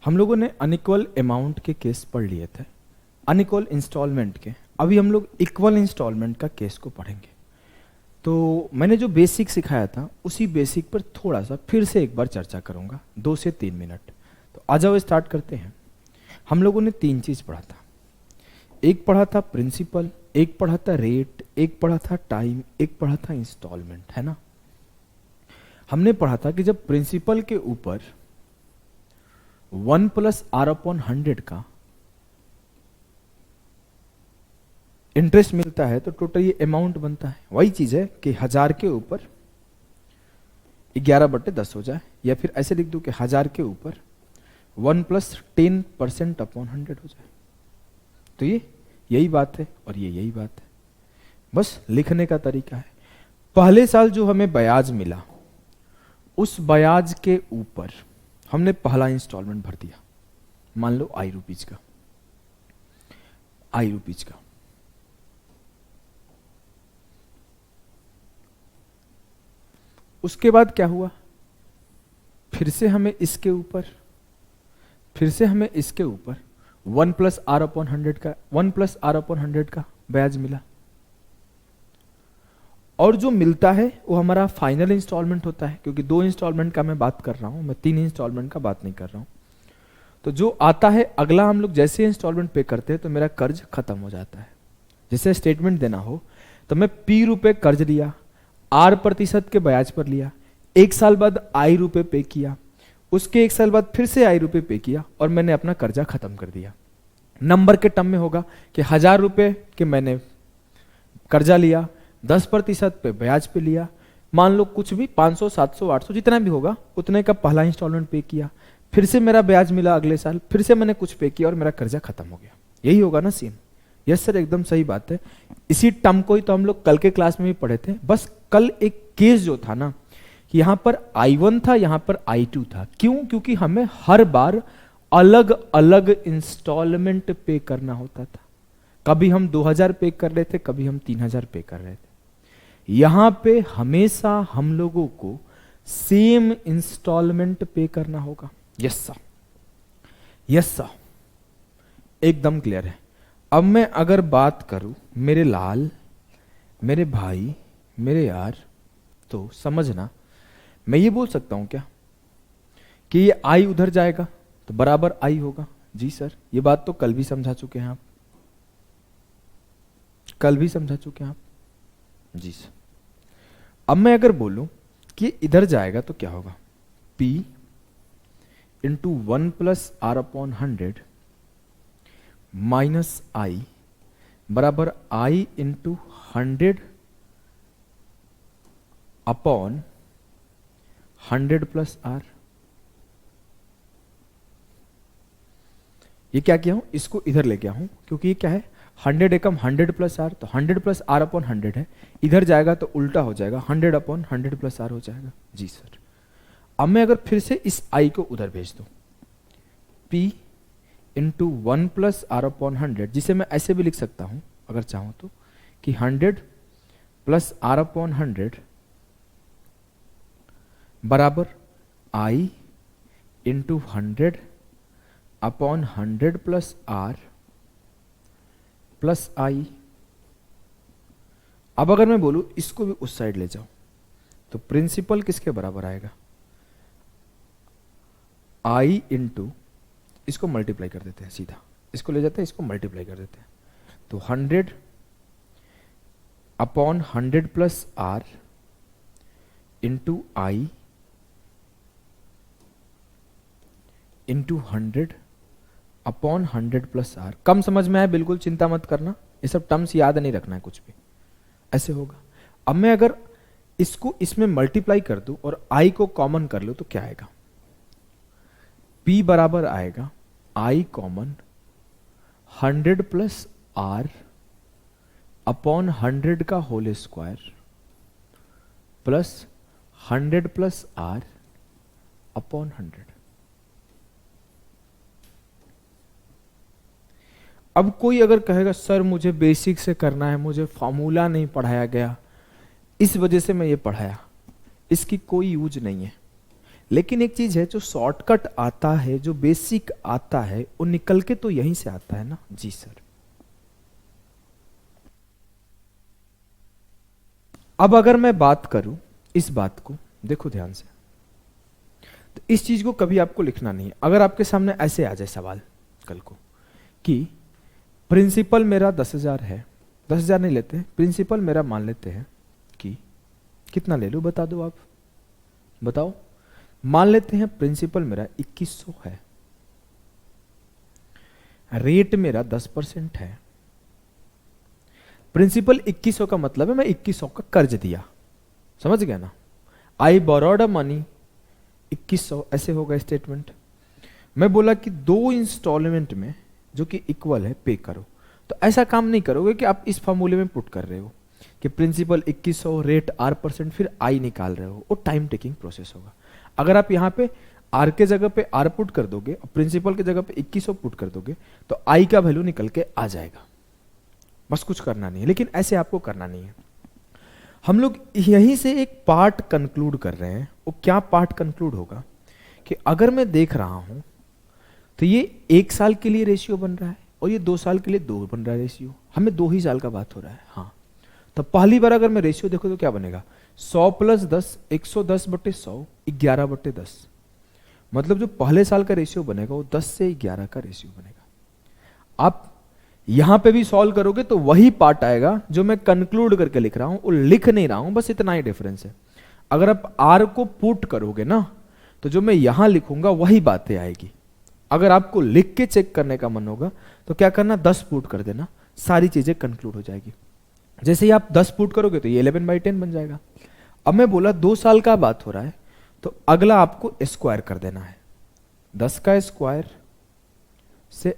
हम लोगों ने अनइक्वल अमाउंट के केस पढ़ लिए थे, अनइक्वल इंस्टॉलमेंट के। अभी हम लोग इक्वल इंस्टॉलमेंट का केस को पढ़ेंगे। तो मैंने जो बेसिक सिखाया था उसी बेसिक पर थोड़ा सा फिर से एक बार चर्चा करूंगा, 2 से 3 मिनट। तो आ जाओ स्टार्ट करते हैं। हम लोगों ने 3 चीज पढ़ा था। एक पढ़ा था प्रिंसिपल, एक पढ़ा था रेट, एक पढ़ा था टाइम, एक पढ़ा था इंस्टॉलमेंट, है ना। हमने पढ़ा था कि जब प्रिंसिपल के ऊपर 1 + R/100 का इंटरेस्ट मिलता है तो टोटल ये अमाउंट बनता है। वही चीज है कि 1000 के ऊपर 11/10 हो जाए, या फिर ऐसे लिख दूं कि 1000 के ऊपर 1 + 10%/100 हो जाए। तो ये यही बात है और ये यही बात है, बस लिखने का तरीका है। पहले साल जो हमें ब्याज मिला, उस ब्याज के ऊपर हमने पहला इंस्टॉलमेंट भर दिया, मान लो ₹i का, ₹i का। उसके बाद क्या हुआ, फिर से हमें इसके ऊपर 1 + R/100 का ब्याज मिला। और जो मिलता है वो हमारा फाइनल इंस्टॉलमेंट होता है, क्योंकि 2 इंस्टॉलमेंट का मैं बात कर रहा हूं, मैं 3 इंस्टॉलमेंट का बात नहीं कर रहा हूं। तो जो आता है अगला, हम लोग जैसे इंस्टॉलमेंट पे करते हैं तो मेरा कर्ज खत्म हो जाता है। जैसे स्टेटमेंट देना हो तो मैं P कर्ज लिया, R% के ब्याज पर लिया, 1 साल बाद I पे किया, उसके 1 साल बाद फिर से I पे किया, और मैंने अपना कर्जा खत्म कर दिया। नंबर के टर्म में होगा कि 1000 रुपए के मैंने कर्जा लिया, 10% पे ब्याज पे लिया, मान लो कुछ भी 500, 700, 800 जितना भी होगा उतने का पहला इंस्टॉलमेंट पे किया, फिर से मेरा ब्याज मिला अगले साल, फिर से मैंने कुछ पे किया और मेरा कर्जा खत्म हो गया। यही होगा ना सीन? यस सर, एकदम सही बात है। इसी टर्म को ही तो हम लोग कल के क्लास में भी पढ़े थे। बस कल एक केस जो था ना कि यहां पर I1 था, यहां पर I2 था। क्यों? क्योंकि हमें हर बार अलग अलग इंस्टॉलमेंट पे करना होता था। कभी हम 2000 पे कर रहे थे, कभी हम 3000 पे कर रहे थे। यहां पे हमेशा हम लोगों को सेम इंस्टॉलमेंट पे करना होगा। यस सर, यस सर, एकदम क्लियर है। अब मैं अगर बात करूं मेरे लाल, मेरे भाई, मेरे यार, तो समझना, मैं ये बोल सकता हूं क्या कि ये I उधर जाएगा तो बराबर I होगा? जी सर, ये बात तो कल भी समझा चुके हैं आप, कल भी समझा चुके हैं आप। जी सर। अब मैं अगर बोलूं कि इधर जाएगा तो क्या होगा, P × 1 + R/100 माइनस I बराबर I × 100 अपॉन 100 + R। ये क्या किया हूं, इसको इधर ले गया हूं, क्योंकि ये क्या है, 100 एकम 100 + R, तो 100 + R/100 है। इधर जाएगा तो उल्टा हो जाएगा, 100/100 + R हो जाएगा। जी सर। अब मैं अगर फिर से इस I को उधर भेज दूं, P × 1 + R/100, जिसे मैं ऐसे भी लिख सकता हूं अगर चाहूं तो, कि 100 + R/100 बराबर I × 100/100 + R + I। अब अगर मैं बोलूं इसको भी उस साइड ले जाओ तो प्रिंसिपल किसके बराबर आएगा, I × इसको मल्टीप्लाई कर देते हैं, सीधा इसको ले जाते हैं, इसको मल्टीप्लाई कर देते हैं, तो 100/100 + R × I × 100/100 + R। कम समझ में आए बिल्कुल चिंता मत करना, ये सब टर्म्स याद नहीं रखना है कुछ भी, ऐसे होगा। अब मैं अगर इसको इसमें मल्टीप्लाई कर दूं और I को कॉमन कर लूं तो क्या आएगा, P बराबर आएगा I कॉमन 100 + R अपॉन 100 का whole square plus 100 + R upon 100। अब कोई अगर कहेगा सर मुझे बेसिक से करना है, मुझे फॉर्मूला नहीं पढ़ाया गया, इस वजह से मैं ये पढ़ाया, इसकी कोई यूज नहीं है। लेकिन एक चीज है, जो शॉर्टकट आता है, जो बेसिक आता है, वो निकल के तो यहीं से आता है ना। जी सर। अब अगर मैं बात करूं इस बात को, देखो ध्यान से, तो इस चीज को कभी आपको लिखना नहीं है। अगर आपके सामने ऐसे आ जाए सवाल कल को कि प्रिंसिपल मेरा 10,000 है, 10,000 नहीं लेते, प्रिंसिपल मेरा मान लेते हैं कि कितना ले लूं, बता दो आप, बताओ। मान लेते हैं प्रिंसिपल मेरा 2100 है, रेट मेरा 10% है। प्रिंसिपल 2100 का मतलब है मैं 2100 का कर्ज दिया, समझ गया ना। आई बोरोड अ मनी 2100, ऐसे होगा स्टेटमेंट। मैं बोला कि 2 इंस्टॉलमेंट में जो कि इक्वल है पे करो, तो ऐसा काम नहीं करोगे कि आप इस फॉर्मूले में पुट कर रहे हो कि प्रिंसिपल 2100 रेट R% फिर आई निकाल रहे हो, वो टाइम टेकिंग प्रोसेस होगा। अगर आप यहाँ पे आर के जगह पे आर पुट कर दोगे और प्रिंसिपल की जगह पे 2100 पुट कर दोगे तो आई का वैल्यू निकल के आ जाएगा, बस कुछ करना नहीं है। लेकिन ऐसे आपको करना नहीं है। हम लोग यहीं से एक पार्ट कंक्लूड कर रहे हैं। वो क्या पार्ट कंक्लूड होगा कि अगर मैं देख रहा हूं तो ये 1 साल के लिए रेशियो बन रहा है और ये 2 साल के लिए 2 बन रहा है रेशियो, हमें 2 ही साल का बात हो रहा है। हाँ, तो पहली बार अगर मैं रेशियो देखो तो क्या बनेगा, 100 + 10, 110/100, 11/10। मतलब जो पहले साल का रेशियो बनेगा वो 10 से 11 का रेशियो बनेगा। आप यहां पे भी सॉल्व करोगे तो वही पार्ट आएगा जो मैं कंक्लूड करके लिख रहा हूं, वो लिख नहीं रहा हूं, बस इतना ही डिफरेंस है। अगर आप आर को पुट करोगे ना तो जो मैं यहां लिखूंगा वही बातें आएगी। अगर आपको लिख के चेक करने का मन होगा तो क्या करना, 10 पुट कर देना, सारी चीजें कंक्लूड हो जाएगी। जैसे ही आप 10 पुट करोगे तो ये 11/10 बन जाएगा। अब मैं बोला 2 साल का बात हो रहा है तो अगला आपको स्क्वायर कर देना है, 10 का स्क्वायर से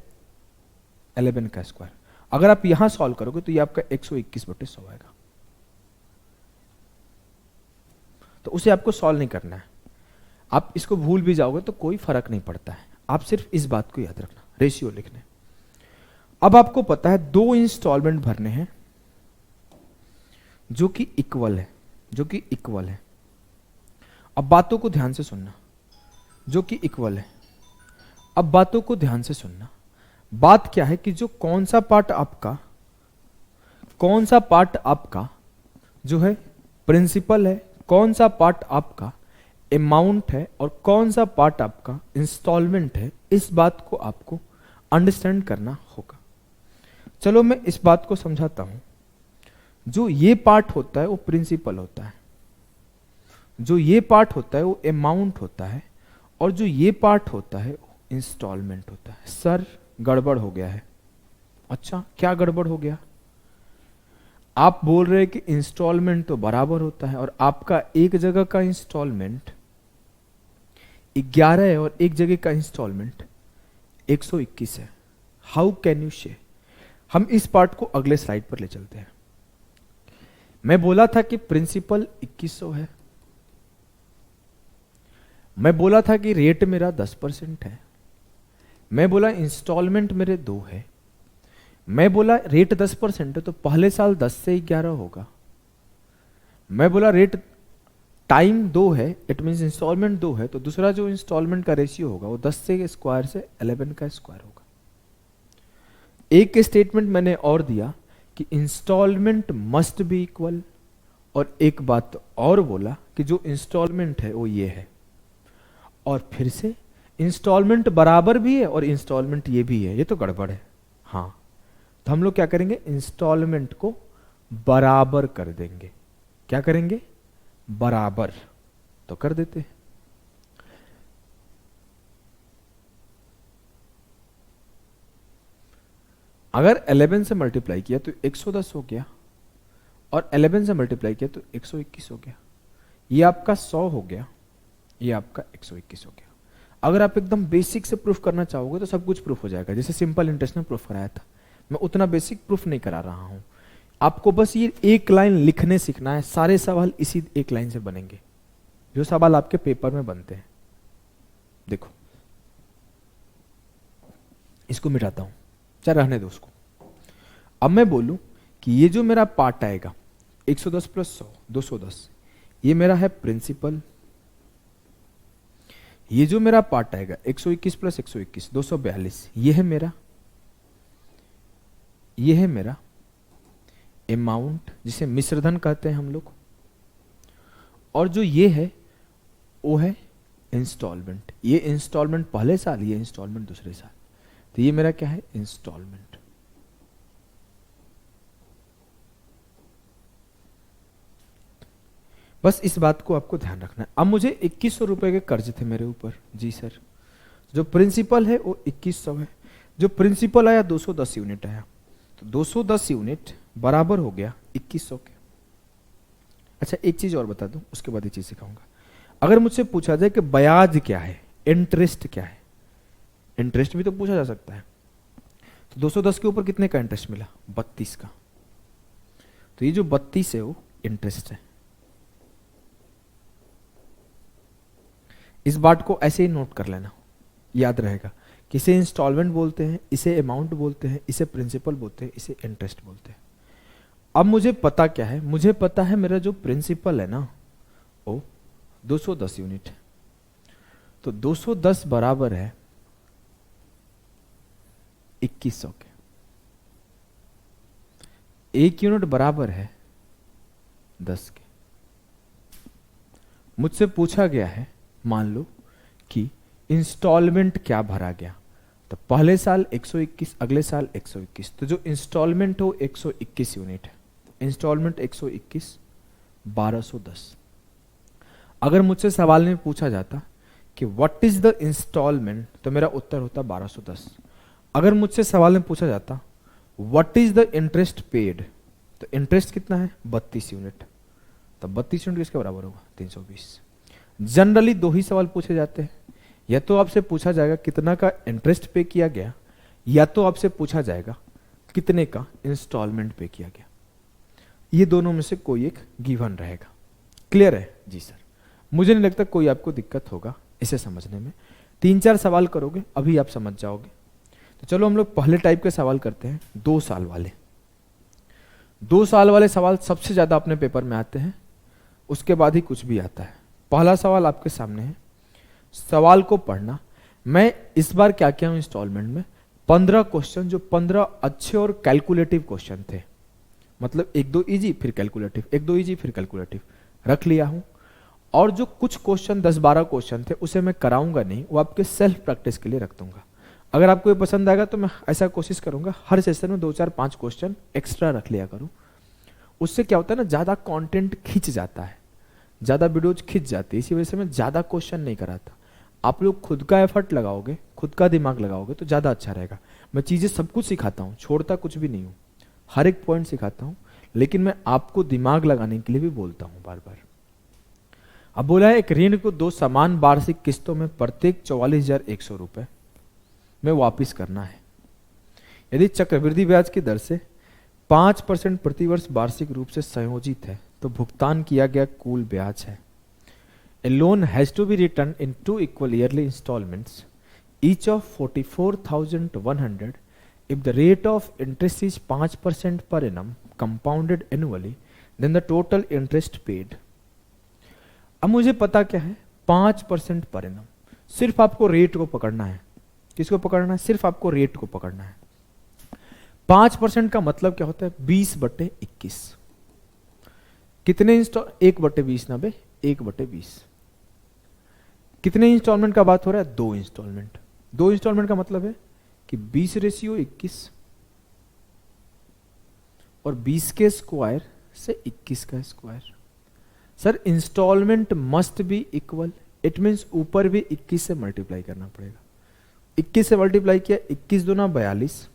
11 का स्क्वायर। अगर आप यहां सॉल्व करोगे तो ये आपका 121/100 आएगा। तो उसे आपको सॉल्व नहीं करना है, आप इसको भूल भी जाओगे तो कोई फर्क नहीं पड़ता है, आप सिर्फ इस बात को याद रखना, रेशियो लिखने। अब आपको पता है 2 इंस्टॉलमेंट भरने हैं जो कि इक्वल है, जो कि इक्वल है। अब बातों को ध्यान से सुनना, जो कि इक्वल है। अब बातों को ध्यान से सुनना। बात क्या है कि जो कौन सा पार्ट आपका जो है प्रिंसिपल है, कौन सा पार्ट आपका अमाउंट है और कौन सा पार्ट आपका इंस्टॉलमेंट है, इस बात को आपको अंडरस्टैंड करना होगा। चलो मैं इस बात को समझाता हूं। जो ये पार्ट होता है वो प्रिंसिपल होता है, जो ये पार्ट होता है वो अमाउंट होता है, और जो ये पार्ट होता है वो इंस्टॉलमेंट होता है। सर गड़बड़ हो गया है। अच्छा, क्या गड़बड़ हो गया? आप बोल रहे हैं कि इंस्टॉलमेंट तो बराबर होता है और आपका एक जगह का इंस्टॉलमेंट 11 है और एक जगह का इंस्टॉलमेंट 121 है। हाउ कैन यू से? हम इस पार्ट को अगले स्लाइड पर ले चलते हैं। मैं बोला था कि प्रिंसिपल 2100 है, मैं बोला था कि रेट मेरा 10% है, मैं बोला इंस्टॉलमेंट मेरे 2 है, मैं बोला रेट 10% है तो पहले साल 10 से 11 होगा, मैं बोला रेट टाइम 2 है, इट मींस इंस्टॉलमेंट 2 है, तो दूसरा जो इंस्टॉलमेंट का रेशियो होगा वो 10 से स्क्वायर से 11 का स्क्वायर होगा। एक स्टेटमेंट मैंने और दिया कि इंस्टॉलमेंट मस्ट बी इक्वल, और एक बात और बोला कि जो इंस्टॉलमेंट है वो ये है, और फिर से इंस्टॉलमेंट बराबर भी है और इंस्टॉलमेंट ये भी है। ये तो गड़बड़ है। हाँ, तो हम लोग क्या करेंगे, इंस्टॉलमेंट को बराबर कर देंगे। क्या करेंगे? बराबर। तो कर देते हैं। अगर 11 से मल्टीप्लाई किया तो 110 हो गया, और 11 से मल्टीप्लाई किया तो 121 हो गया। ये आपका 100 हो गया, ये आपका 121 हो गया। अगर आप एकदम बेसिक से प्रूफ करना चाहोगे तो सब कुछ प्रूफ हो जाएगा, जैसे सिंपल इंटरेस्ट में प्रूफ कराया था। मैं उतना बेसिक प्रूफ नहीं करा रहा हूं, आपको बस ये एक लाइन लिखने सीखना है। सारे सवाल इसी एक लाइन से बनेंगे, जो सवाल आपके पेपर में बनते हैं। देखो, इसको मिटाता हूं, चाहे रहने दो उसको। अब मैं बोलूं कि ये जो मेरा पार्ट आएगा 110 + 100 210, ये मेरा है प्रिंसिपल, ये जो मेरा पार्ट आएगा 121 प्लस 121 242, ये है मेरा अमाउंट जिसे मिश्रधन कहते हैं हम लोग, और जो ये है वो है इंस्टॉलमेंट। ये इंस्टॉलमेंट पहले साल, ये इंस्टॉलमेंट दूसरे साल, तो ये मेरा क्या है इंस्टॉलमेंट। बस इस बात को आपको ध्यान रखना है। अब मुझे 2100 रुपए के कर्ज थे मेरे ऊपर, जी सर। जो प्रिंसिपल है वो 2100 है, जो प्रिंसिपल आया 210 यूनिट आया, तो 210 यूनिट बराबर हो गया 2100 के। अच्छा एक चीज और बता दूं, उसके बाद ये चीज सिखाऊंगा। अगर मुझसे पूछा जाए कि ब्याज क्या है, इंटरेस्ट क्या है, इंटरेस्ट भी तो पूछा जा सकता है, तो 210 के ऊपर कितने का इंटरेस्ट मिला, 32 का। तो ये जो 32 है वो इंटरेस्ट है। इस बात को ऐसे ही नोट कर लेना, याद रहेगा। किसे इंस्टॉलमेंट बोलते हैं, इसे अमाउंट बोलते हैं, इसे प्रिंसिपल बोलते हैं, इसे इंटरेस्ट बोलते हैं। अब मुझे पता क्या है, मुझे पता है मेरा जो प्रिंसिपल है ना वो 210 यूनिट है, तो 210 बराबर है 2100 के। 1 यूनिट बराबर है 10 के। मुझसे पूछा गया है, मान लो कि इंस्टॉलमेंट क्या भरा गया, तो पहले साल 121, अगले साल 121, तो जो इंस्टॉलमेंट हो 121 यूनिट है। इंस्टॉलमेंट 121 1210। अगर मुझसे सवाल में पूछा जाता कि व्हाट इज द इंस्टॉलमेंट, तो मेरा उत्तर होता 1210। अगर मुझसे सवाल में पूछा जाता what is the interest paid, तो इंटरेस्ट कितना है 32 यूनिट, तो 32 यूनिट किसके बराबर होगा 320। जनरली दो ही सवाल पूछे जाते हैं, या तो आपसे पूछा जाएगा कितना का इंटरेस्ट पे किया गया, या तो आपसे पूछा जाएगा कितने का इंस्टॉलमेंट पे किया गया। ये दोनों में से कोई एक गिवन रहेगा। क्लियर है जी सर? मुझे नहीं लगता कोई आपको दिक्कत होगा इसे समझने में। 3-4 सवाल करोगे अभी आप समझ जाओगे। तो चलो हम लोग पहले टाइप के सवाल करते हैं, 2 साल वाले। 2 साल वाले सवाल सबसे ज्यादा अपने पेपर में आते हैं, उसके बाद ही कुछ भी आता है। पहला सवाल आपके सामने है, सवाल को पढ़ना। मैं इस बार क्या किया हूं इंस्टॉलमेंट में, 15 क्वेश्चन, जो 15 अच्छे और कैलकुलेटिव क्वेश्चन थे, मतलब 1-2 इजी फिर कैलकुलेटिव, 1-2 इजी फिर कैलकुलेटिव रख लिया हूं। और जो कुछ क्वेश्चन 10-12 क्वेश्चन थे उसे मैं कराऊंगा नहीं, वो आपके सेल्फ प्रैक्टिस के लिए रख दूंगा। अगर आपको ये पसंद आएगा तो मैं ऐसा कोशिश करूंगा हर सेशन में 2-4-5 क्वेश्चन एक्स्ट्रा रख लिया करूं। उससे क्या होता है ना, ज्यादा कंटेंट खिंच जाता है, ज्यादा वीडियोज खिंच जाती है, इसी वजह से मैं ज्यादा क्वेश्चन नहीं कराता। आप लोग खुद का एफर्ट लगाओगे, खुद का दिमाग लगाओगे तो ज्यादा अच्छा रहेगा। मैं चीजें सब कुछ सिखाता हूँ, छोड़ता कुछ भी नहीं हूँ, हर एक पॉइंट सिखाता हूँ, लेकिन मैं आपको दिमाग लगाने के लिए भी बोलता हूँ बार बार। अब बोला है एक ऋण को 2 समान वार्षिक किस्तों में प्रत्येक 44,100 रुपए में वापिस करना है। यदि चक्रवृद्धि ब्याज की दर से 5% प्रतिवर्ष वार्षिक रूप से संयोजित है तो भुगतान किया गया कुल ब्याज है। A loan has to be returned in 2 equal yearly installments, each of 44,100 if the rate of interest is 5% per annum compounded annually, then the total interest paid. अब मुझे पता क्या है, 5% पर एनम। सिर्फ आपको रेट को पकड़ना है। किसको पकड़ना है? सिर्फ आपको रेट को पकड़ना है। 5% का मतलब क्या होता है? 20/21। कितने इंस्टॉल? 1/20 ना बे, 1/20। कितने इंस्टॉलमेंट का बात हो रहा है? 2 इंस्टॉलमेंट। 2 इंस्टॉलमेंट का मतलब है कि 20/21 और 20 के स्क्वायर से 21 का square. Sir instalment must be equal, it means ऊपर भी 21 से मल्टीप्लाई करना पड़ेगा। 21 से मल्टीप्लाई किया, 21 दूना 42,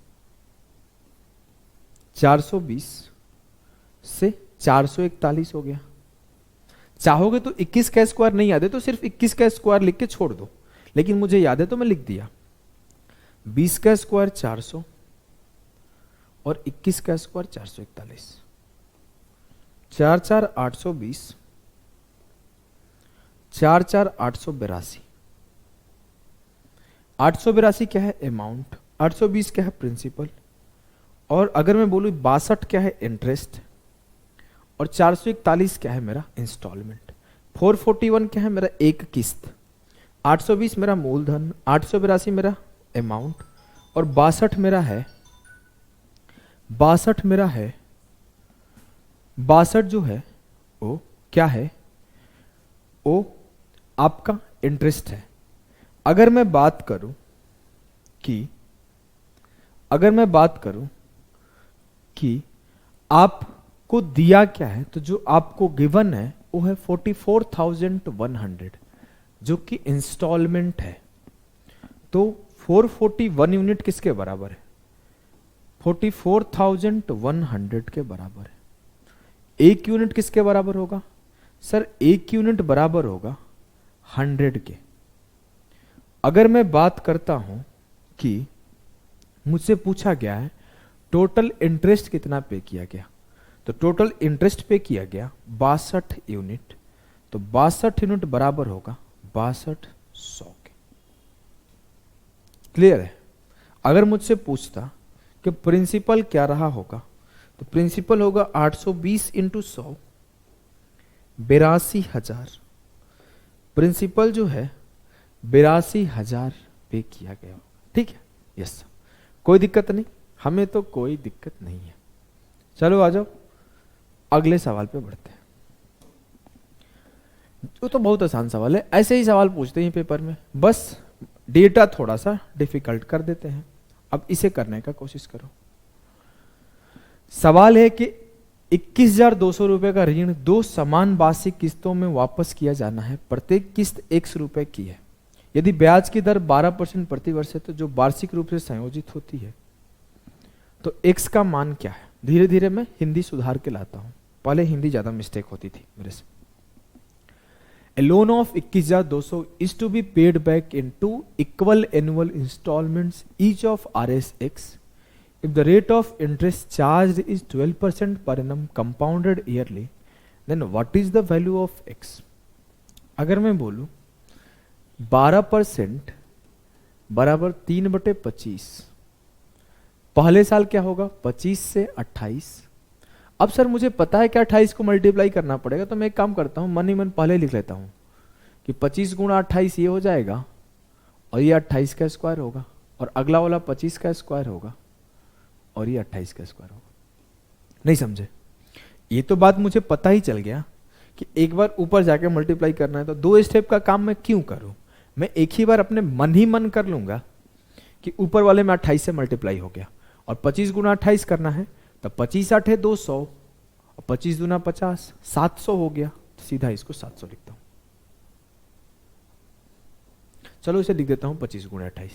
420 से 441 हो गया। चाहोगे तो 21 का स्क्वायर नहीं याद है तो सिर्फ 21 का स्क्वायर लिख के छोड़ दो, लेकिन मुझे याद है तो मैं लिख दिया। 20 का स्क्वायर 400 और 21 का स्क्वायर 441, 4-4 820, 4-4 882। 882 क्या है? अमाउंट। 820 क्या है? प्रिंसिपल। और अगर मैं बोलूं 62 क्या है? इंटरेस्ट। और 441 क्या है? मेरा इंस्टॉलमेंट। 441 क्या है? मेरा एक किस्त। 820 मेरा मूलधन, 882 मेरा अमाउंट, और 62 मेरा है, 62 जो है वो क्या है, वो आपका इंटरेस्ट है। अगर मैं बात करूं कि आपको दिया क्या है, तो जो आपको गिवन है वो है 44,100, जो कि इंस्टॉलमेंट है। तो 441 यूनिट किसके बराबर है? 44,100 के बराबर है। एक यूनिट किसके बराबर होगा सर? एक यूनिट बराबर होगा 100 के। अगर मैं बात करता हूं कि मुझसे पूछा गया है टोटल इंटरेस्ट कितना पे किया गया, तो टोटल इंटरेस्ट पे किया गया 62 यूनिट, तो 62 यूनिट बराबर होगा 6200 के। क्लियर है? अगर मुझसे पूछता कि प्रिंसिपल क्या रहा होगा, तो प्रिंसिपल होगा 820 इंटू 100, 82,000। प्रिंसिपल जो है 82,000 पे किया गया। ठीक है? यस, कोई दिक्कत नहीं, हमें तो कोई दिक्कत नहीं है। चलो आ जाओ अगले सवाल पे बढ़ते हैं। वो तो बहुत आसान सवाल है, ऐसे ही सवाल पूछते हैं पेपर में, बस डेटा थोड़ा सा डिफिकल्ट कर देते हैं। अब इसे करने का कोशिश करो। सवाल है कि 21,200 रुपए का ऋण 2 समान वार्षिक किस्तों में वापस किया जाना है। प्रत्येक किस्त X रुपए की है। यदि ब्याज की दर 12% प्रति वर्ष है, तो जो वार्षिक रूप से संयोजित होती है, तो X का मान क्या है? धीरे धीरे मैं हिंदी सुधार के लाता हूं, पहले हिंदी ज्यादा मिस्टेक होती थी मेरे से। A loan of 21,200 is to be paid back in 2 equal annual installments, each of Rs(x). If the rate of interest charged is 12% per annum compounded yearly, then what is the value of x? अगर मैं बोलूं 12% बराबर 3/25, पहले साल क्या होगा? 25 से 28। अब सर मुझे पता है कि 28 को मल्टीप्लाई करना पड़ेगा, तो मैं एक काम करता हूं, मन ही मन पहले लिख लेता हूं कि 25 गुणा 28 ये हो जाएगा, और ये 28 का स्क्वायर होगा, और अगला वाला 25 का स्क्वायर होगा, और ये 28 का स्क्वायर होगा। नहीं समझे? ये तो बात मुझे पता ही चल गया कि एक बार ऊपर जाके मल्टीप्लाई करना है, तो 2 स्टेप का काम मैं क्यों करूं? मैं एक ही बार अपने मन ही मन कर लूंगा कि ऊपर वाले में 28 से मल्टीप्लाई हो गया, और 25 गुना 28 करना है, तो 25 8 है 200, और 25 दूना 50, 700 हो गया, तो सीधा इसको 700 लिखता हूं। चलो इसे लिख देता हूं 25 गुना 28।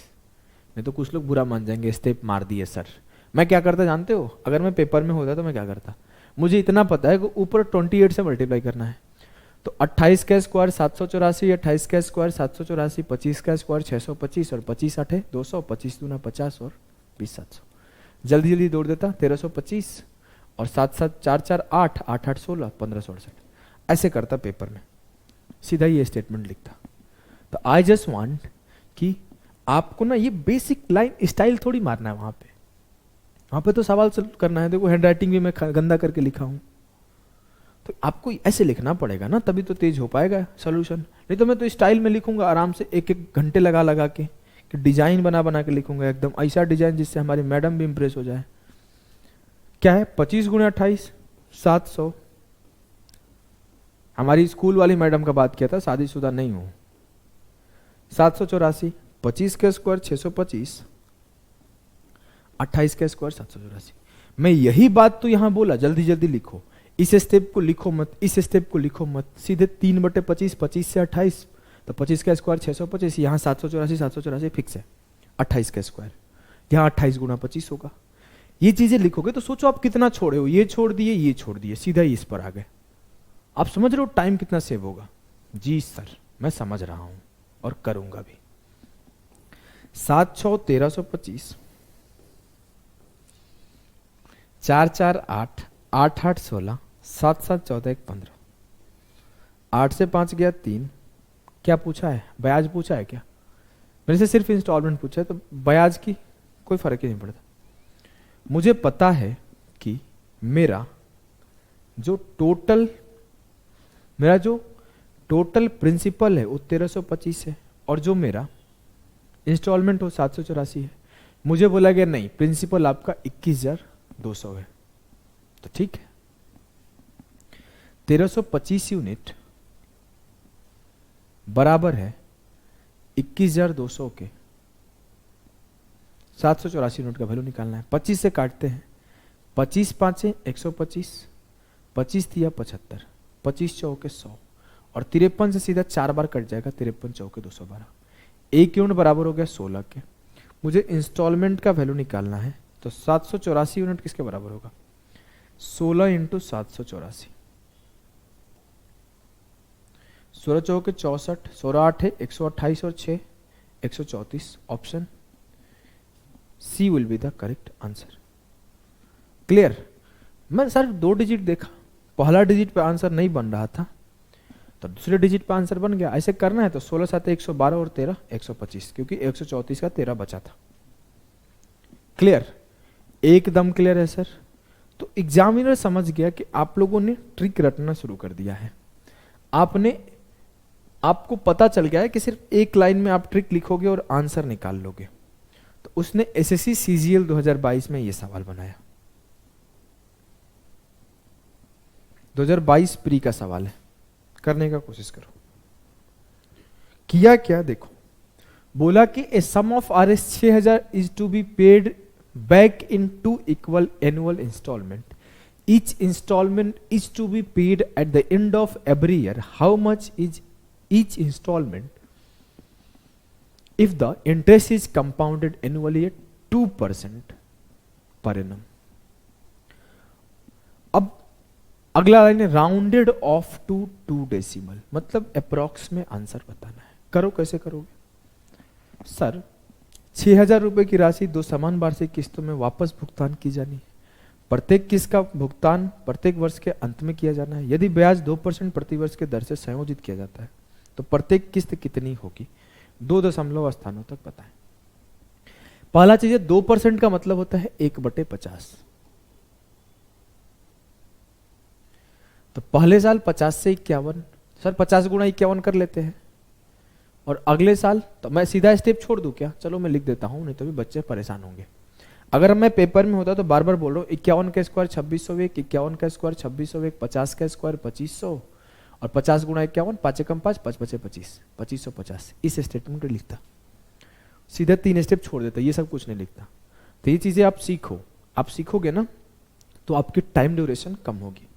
नहीं तो कुछ लोग बुरा मान जाएंगे, स्टेप मार दिए सर। मैं क्या करता जानते हो? अगर मैं पेपर में होता तो मैं क्या करता, मुझे इतना पता है कि ऊपर 28 से मल्टीप्लाई करना है, तो 28 का स्क्वायर 784, 28 का स्क्वायर 784, 25 का स्क्वायर 625, और 25 8 है 200, 25 दूना 50, और 20 700। जल्दी जल्दी दौड़ देता 1325, और 7 7 4 4 8 8 8 16 1568, ऐसे करता पेपर में, सीधा ये स्टेटमेंट लिखता। तो आई जस्ट वांट कि आपको ना ये बेसिक लाइन स्टाइल थोड़ी मारना है, वहां पे तो सवाल करना है। देखो हैंडराइटिंग भी मैं गंदा करके लिखा हूं, तो आपको ऐसे लिखना पड़ेगा ना, तभी तो तेज हो पाएगा सॉल्यूशन। नहीं तो मैं तो स्टाइल में लिखूंगा आराम से, एक एक घंटे लगा लगा के, कि डिजाइन बना बना के लिखूंगा, एकदम ऐसा डिजाइन जिससे हमारी मैडम भी इंप्रेस हो जाए। क्या है? 25 गुना 28 700। हमारी स्कूल वाली मैडम का बात किया था, शादीशुदा नहीं हूं। 784, 25 का स्क्वायर 625, 28 का स्क्वायर 784। मैं यही बात तो यहां बोला, जल्दी जल्दी लिखो, इस स्टेप को लिखो मत, इस स्टेप को लिखो मत, सीधे 3/25, 25 से 28, तो 25 का स्क्वायर 625, यहाँ 784 784 फिक्स है, 28 का स्क्वायर, यहाँ 28 गुना 25 होगा। ये चीजें लिखोगे तो सोचो आप कितना छोड़े हो, ये छोड़ दिए, ये छोड़ दिए, सीधा ही इस पर आ गए। आप समझ रहे हो टाइम कितना सेव होगा? जी सर मैं समझ रहा हूं और करूंगा भी। 7 6 1325, 4 4 8 8 8 16, 7 7 14 1 15, 8 से 5 गया 3। क्या पूछा है? ब्याज पूछा है क्या? मेरे से सिर्फ इंस्टॉलमेंट पूछा है, तो ब्याज की कोई फर्क ही नहीं पड़ता। मुझे पता है कि मेरा जो टोटल प्रिंसिपल है वो 1325 है, और जो मेरा इंस्टॉलमेंट हो 784 है, मुझे बोला गया नहीं प्रिंसिपल आपका 21,200 है, तो ठीक है 1325 यूनिट बराबर है 21,200 के 784 यूनिट का वैल्यू निकालना है। 25 से काटते हैं, 25 पाँचे 125, 25 तिया 75, 25 चौके 100 और 53 से सीधा 4 बार कट जाएगा, 53 चौके 212, एक यूनिट बराबर हो गया 16 के। मुझे इंस्टॉलमेंट का वैल्यू निकालना है, तो 784 यूनिट किसके बराबर होगा, 16 इंटू 784, 16 चौके 64, 16 8 है 128 और 6 134, option C will be the correct answer. Clear? मैं सर 2 डिजिट देखा, पहला डिजिट पे आंसर नहीं बन रहा था तो दूसरे डिजिट पे आंसर बन गया। ऐसे करना है तो 16 7 112 और 13 125, क्योंकि 134 का 13 बचा था। क्लियर? एकदम क्लियर है सर। तो एग्जामिनर समझ गया कि आप लोगों ने ट्रिक रटना शुरू कर दिया है। आपको पता चल गया है कि सिर्फ एक लाइन में आप ट्रिक लिखोगे और आंसर निकाल लोगे। तो उसने एसएससी सीजीएल 2022 में ये सवाल बनाया, 2022 प्री का सवाल है, करने का कोशिश करो। किया क्या देखो, बोला कि a sum of RS 6000 is to be paid back in 2 equal annual instalment, each installment is to be paid at the end of every year. How much is each installment if the interest is compounded annually at 2% per annum? अब अगला line है rounded off to 2 decimal, मतलब approx में answer बताना है। करो, कैसे करोगे सर? 6000 रुपए की राशि 2 समान वार्षिक किस्तों में वापस भुगतान की जानी है। प्रत्येक किस्त का भुगतान प्रत्येक वर्ष के अंत में किया जाना है। यदि ब्याज 2% प्रति वर्ष के दर से संयोजित किया जाता है तो प्रत्येक किस्त कितनी होगी? 2 दशमलव स्थानों तक बताएं। पहला चीज है 2% का मतलब होता है 1/50। तो पहले साल 50 से 51, सर 50 गुणा 51 कर लेते हैं। और अगले साल तो मैं सीधा स्टेप छोड़ दूं क्या? चलो मैं लिख देता हूं, नहीं तो भी बच्चे परेशान होंगे। अगर मैं पेपर में होता तो बार बार बोल रहा हूँ 51 का स्क्वायर 2601, 51 का स्क्वायर 2601, 50 का स्क्वायर 2500 और 50 गुणा 51 5 एकम 5 5 5 25 2550। इस स्टेटमेंट को लिखता, सीधा 3 स्टेप छोड़ देता, ये सब कुछ नहीं लिखता। तो ये चीजें आप सीखो, आप सीखोगे ना तो आपकी टाइम ड्यूरेशन कम होगी।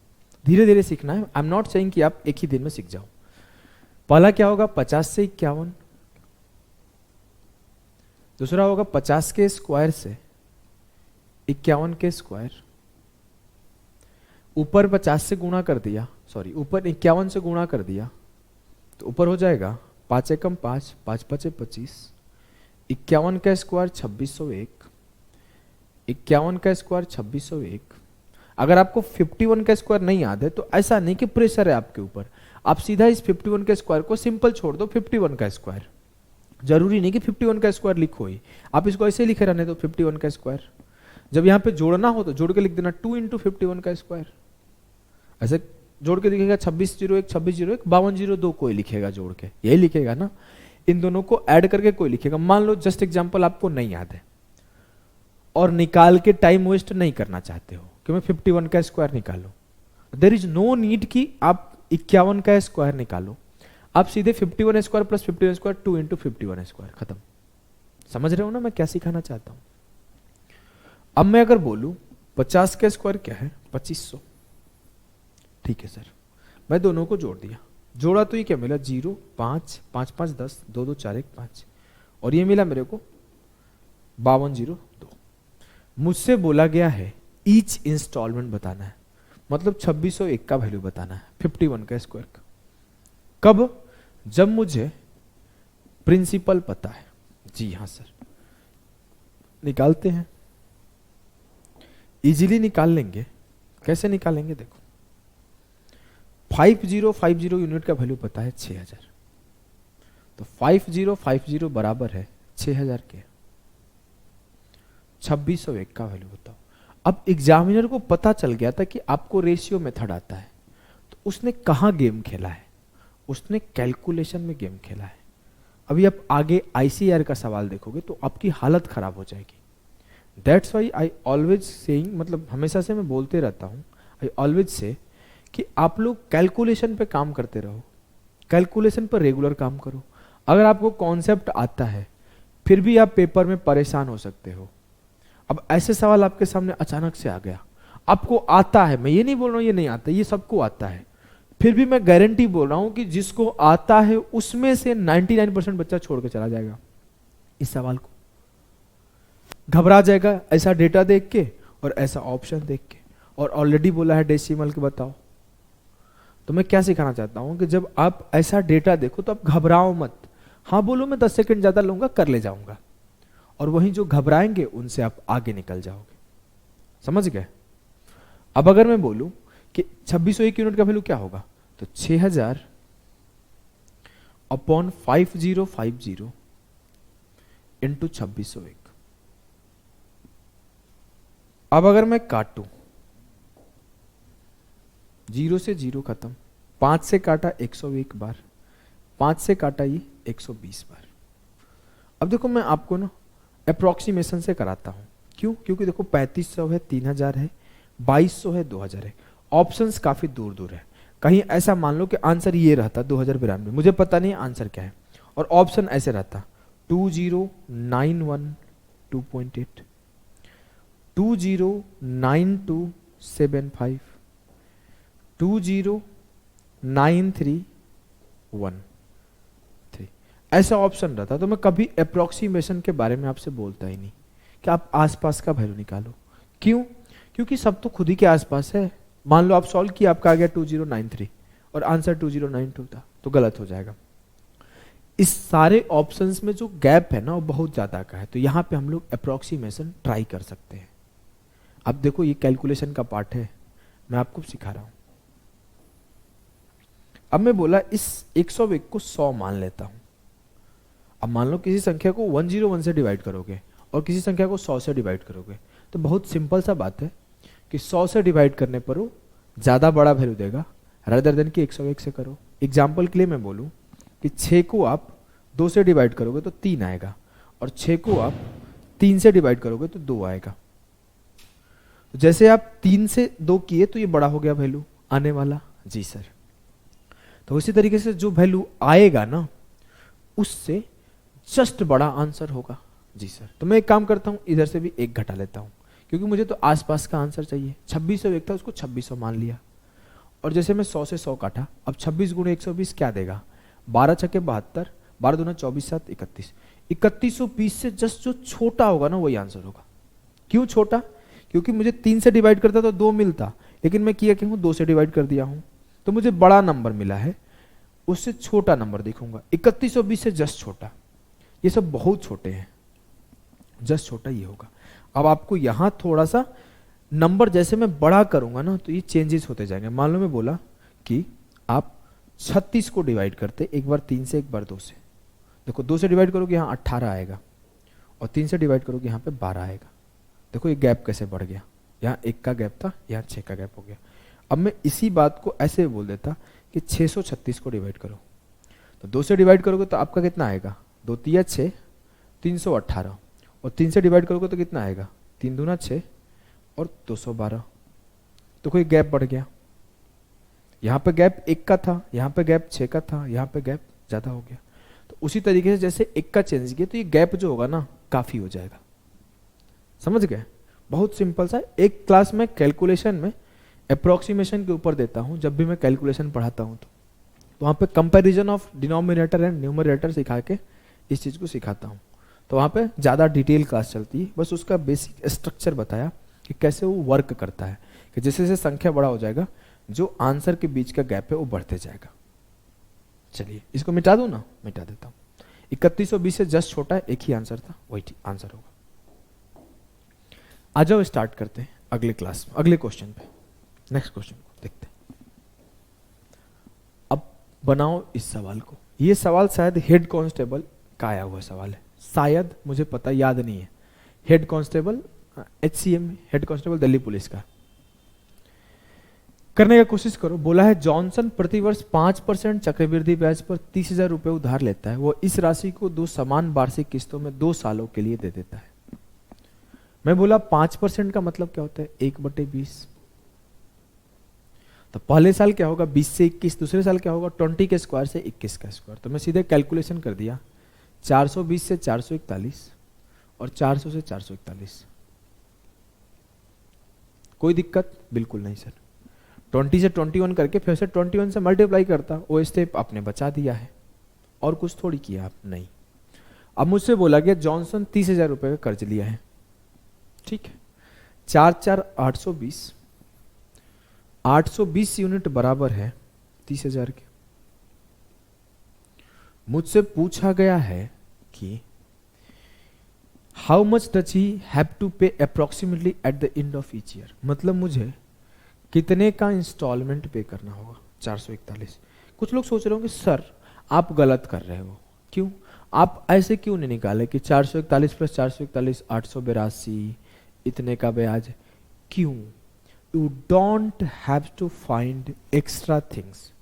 धीरे धीरे सीखना है। आई एम नॉट सेइंग कि आप एक ही दिन में सीख जाओ। पहला क्या होगा 50 से 51, दूसरा होगा 50 के स्क्वायर से 51 के स्क्वायर, ऊपर 50 से गुणा कर दिया, सॉरी ऊपर 51 से गुणा कर दिया तो ऊपर हो जाएगा 5 एकम 5 5 5 25, 51 का स्क्वायर 2601, 51 का स्क्वायर 2601। अगर आपको 51 का स्क्वायर नहीं याद है तो ऐसा नहीं कि प्रेशर है आपके ऊपर, आप सीधा इस 51 के स्क्वायर को सिंपल छोड़ दो 51 का स्क्वायर। जरूरी नहीं कि 51 का स्क्वायर लिखो ही, आप इसको ऐसे लिखे रहने दो 51 का स्क्वायर। जब यहां पे जोड़ना हो तो जोड़ के लिख देना 2 इंटू 51 का स्क्वायर। ऐसे जोड़ के लिखेगा 2601 2601 5202, कोई लिखेगा जोड़ के, यही लिखेगा ना। इन दोनों को ऐड करके कोई लिखेगा। मान लो जस्ट एग्जांपल आपको नहीं याद है और निकाल के टाइम वेस्ट नहीं करना चाहते हो कि मैं 51 का स्क्वायर निकालो, देयर इज नो नीड कि आप 51 का स्क्वायर निकालो। आप सीधे 51 square plus 51 square 2 into 51 square, खत्म। समझ रहे हो ना मैं क्या सिखाना चाहता हूं? अब मैं अगर बोलूं 50 का स्क्वायर क्या है 2500, ठीक है सर, मैं दोनों को जोड़ दिया, जोड़ा तो ये क्या मिला 0 5 5 5 10 2 2 4 1 5 और ये मिला मेरे को 5202। मुझसे बोला गया है ईच इंस्टॉलमेंट बताना है, मतलब 2601 का वैल्यू बताना है 51 का स्क्वायर का। कब? जब मुझे प्रिंसिपल पता है। जी हाँ सर, निकालते हैं, इजीली निकाल लेंगे। कैसे निकालेंगे देखो, 5050 यूनिट का वैल्यू पता है 6000, तो 5050 बराबर है 6000 के। 2601 का वैल्यू बताओ। अब एग्जामिनर को पता चल गया था कि आपको रेशियो मेथड आता है, तो उसने कहां गेम खेला है? उसने कैलकुलेशन में गेम खेला है। अभी आप आगे ICAR का सवाल देखोगे तो आपकी हालत खराब हो जाएगी। That's why I always saying, मतलब हमेशा से मैं बोलते रहता हूँ, आई ऑलवेज से कि आप लोग कैलकुलेशन पे काम करते रहो, कैलकुलेशन पर रेगुलर काम करो। अगर आपको कॉन्सेप्ट आता है फिर भी आप पेपर में परेशान हो सकते हो। अब ऐसे सवाल आपके सामने अचानक से आ गया, आपको आता है, मैं ये नहीं बोल रहा हूँ ये नहीं आता, ये सबको आता है, फिर भी मैं गारंटी बोल रहा हूं कि जिसको आता है उसमें से 99% बच्चा छोड़ के चला जाएगा इस सवाल को, घबरा जाएगा ऐसा डेटा देख के और ऐसा ऑप्शन देख के, और ऑलरेडी बोला है डेसिमल के बताओ। तो मैं क्या सिखाना चाहता हूं कि जब आप ऐसा डेटा देखो तो आप घबराओ मत, हाँ बोलो मैं 10 सेकंड ज्यादा लूंगा कर ले जाऊंगा, और वहीं जो घबराएंगे उनसे आप आगे निकल जाओगे। समझ गए? अब अगर मैं बोलूं कि 2601 यूनिट का वैल्यू क्या होगा, तो 6000 अपॉन 5050 इंटू 2601। अब अगर मैं काटूं, 0 से 0 खत्म, 5 से काटा 101 बार, 5 से काटा ये 120 बार। अब देखो मैं आपको ना अप्रोक्सीमेशन से कराता हूं, क्यों? क्योंकि देखो 3500 है, 3000 है, 2200 है, 2000 है, ऑप्शंस काफी दूर दूर है। कहीं ऐसा मान लो कि आंसर ये रहता 2092, मुझे पता नहीं आंसर क्या है, और ऑप्शन ऐसे रहता 2091 2.8, 209275, 20931, ऐसा ऑप्शन रहता। तो मैं कभी अप्रोक्सीमेशन के बारे में आपसे बोलता ही नहीं कि आप आसपास का वैल्यू निकालो। क्यों? क्योंकि सब तो खुद ही के आसपास है। मान लो आप सॉल्व किया, आपका आ गया 2093 और आंसर 2092 था, तो गलत हो जाएगा। इस सारे ऑप्शंस में जो गैप है ना वो बहुत ज्यादा का है, तो यहां पे हम लोग अप्रोक्सीमेशन ट्राई कर सकते हैं। अब देखो ये कैलकुलेशन का पार्ट है, मैं आपको सिखा रहा हूं। अब मैं बोला इस 101 को 100 मान लेता हूं। अब मान लो किसी संख्या को 101 से डिवाइड करोगे और किसी संख्या को 100 से डिवाइड करोगे, तो बहुत सिंपल सा बात है कि 100 से डिवाइड करने पर वो ज्यादा बड़ा वैल्यू देगा रादर देन कि 101 से करो। एग्जाम्पल के लिए मैं बोलूं कि 6 को आप 2 से डिवाइड करोगे तो 3 आएगा, और 6 को आप 3 से डिवाइड करोगे तो 2 आएगा। तो जैसे आप 3 से 2 किए तो ये बड़ा हो गया वैल्यू आने वाला। जी सर। तो उसी तरीके से जो वैल्यू आएगा ना उससे जस्ट बड़ा आंसर होगा। जी सर। तो मैं एक काम करता हूं, इधर से भी 1 घटा लेता हूं, क्योंकि मुझे तो आसपास का आंसर चाहिए। 2601 था, उसको 2600 मान लिया, और जैसे मैं 100 से 100 काटा, अब 26 गुणे 120 क्या देगा? 12 छके 72, 12 दूना 24, 7 31, 3120 से जस्ट जो छोटा होगा ना वही आंसर होगा। क्यों छोटा? क्योंकि मुझे 3 से डिवाइड करता तो 2 मिलता, लेकिन मैं किया क्या हूं 2 से डिवाइड कर दिया हूं, तो मुझे बड़ा नंबर मिला है, उससे छोटा नंबर देखूंगा। 3120 से जस्ट छोटा, ये सब बहुत छोटे हैं, जस्ट छोटा ये होगा। अब आपको यहां थोड़ा सा नंबर जैसे मैं बड़ा करूंगा ना तो ये चेंजेस होते जाएंगे। मान लो मैं बोला कि आप 36 को डिवाइड करते, एक बार 3 से एक बार 2 से, देखो 2 से डिवाइड करोगे यहाँ 18 आएगा, और 3 से डिवाइड करोगे यहाँ पे 12 आएगा। देखो ये गैप कैसे बढ़ गया, यहाँ 1 का गैप था, यहाँ 6 का गैप हो गया। अब मैं इसी बात को ऐसे बोल देता कि 636 को डिवाइड करो, तो 2 से डिवाइड करोगे तो आपका कितना आएगा? 2 तिया 6, 318, और 3 से डिवाइड करोगे तो कितना आएगा? 3 दूना 6 और 212। तो कोई गैप बढ़ गया, यहां पे गैप 1 का था, यहां पे गैप 6 का था, यहां पे गैप ज्यादा हो गया। तो उसी तरीके से जैसे 1 का चेंज किया तो ये गैप जो होगा ना काफी हो जाएगा। समझ गए? बहुत सिंपल सा। एक क्लास में कैलकुलेशन में अप्रोक्सीमेशन के ऊपर देता हूं, जब भी मैं कैलकुलेशन पढ़ाता हूं तो वहां पे comparison of denominator and numerator सिखा के इस चीज को सिखाता हूं। तो वहां पे ज्यादा डिटेल क्लास चलती है, बस उसका बेसिक स्ट्रक्चर बताया कि कैसे वो वर्क करता है, कि जैसे जैसे संख्या बड़ा हो जाएगा जो आंसर के बीच का गैप है वो बढ़ते जाएगा। चलिए इसको मिटा दूं ना, मिटा देता हूं। 3120 से जस्ट छोटा है, एक ही आंसर था, वही आंसर होगा। आ जाओ स्टार्ट करते हैं अगले क्लास में, अगले क्वेश्चन पे, नेक्स्ट क्वेश्चन को देखते हैं। अब बनाओ इस सवाल को। ये सवाल शायद हेड कांस्टेबल का आया हुआ सवाल है, शायद, मुझे पता याद नहीं है। Head constable HCM, head constable Delhi police का। करने का कोशिश करो। बोला है जॉनसन प्रतिवर्ष 5% चक्रवृद्धि ब्याज पर 30,000 रुपए उधार लेता है। वो इस राशि को 2 समान वार्षिक किस्तों में 2 सालों के लिए दे देता है। मैं बोला 5% का मतलब क्या होता है? 1/20। तो पहले साल क्या होगा? 20 से 21। दूसरे साल क्या होगा? 20 के स्क्वायर से 21 का स्क्वायर। तो मैं सीधे कैलकुलेशन कर दिया, 420 से 441 और 400 से 441। कोई दिक्कत बिल्कुल नहीं सर। 20 से 21 करके फिर से 21 से मल्टीप्लाई करता, वो स्टेप आपने बचा दिया है और कुछ थोड़ी किया आप। नहीं, अब मुझसे बोला गया जॉनसन 30,000 रुपए का कर्ज लिया है, ठीक है। 4 820, 820 यूनिट बराबर है 30,000 के। मुझसे पूछा गया है कि how much does he have to pay approximately at the end of each year. मतलब मुझे कितने का इंस्टॉलमेंट पे करना होगा? 441। कुछ लोग सोच रहे हो कि सर आप गलत कर रहे हो। क्यों? आप ऐसे क्यों नहीं निकाले कि 441 प्लस 441 882 इतने का ब्याज? क्यों? You don't have to find extra things.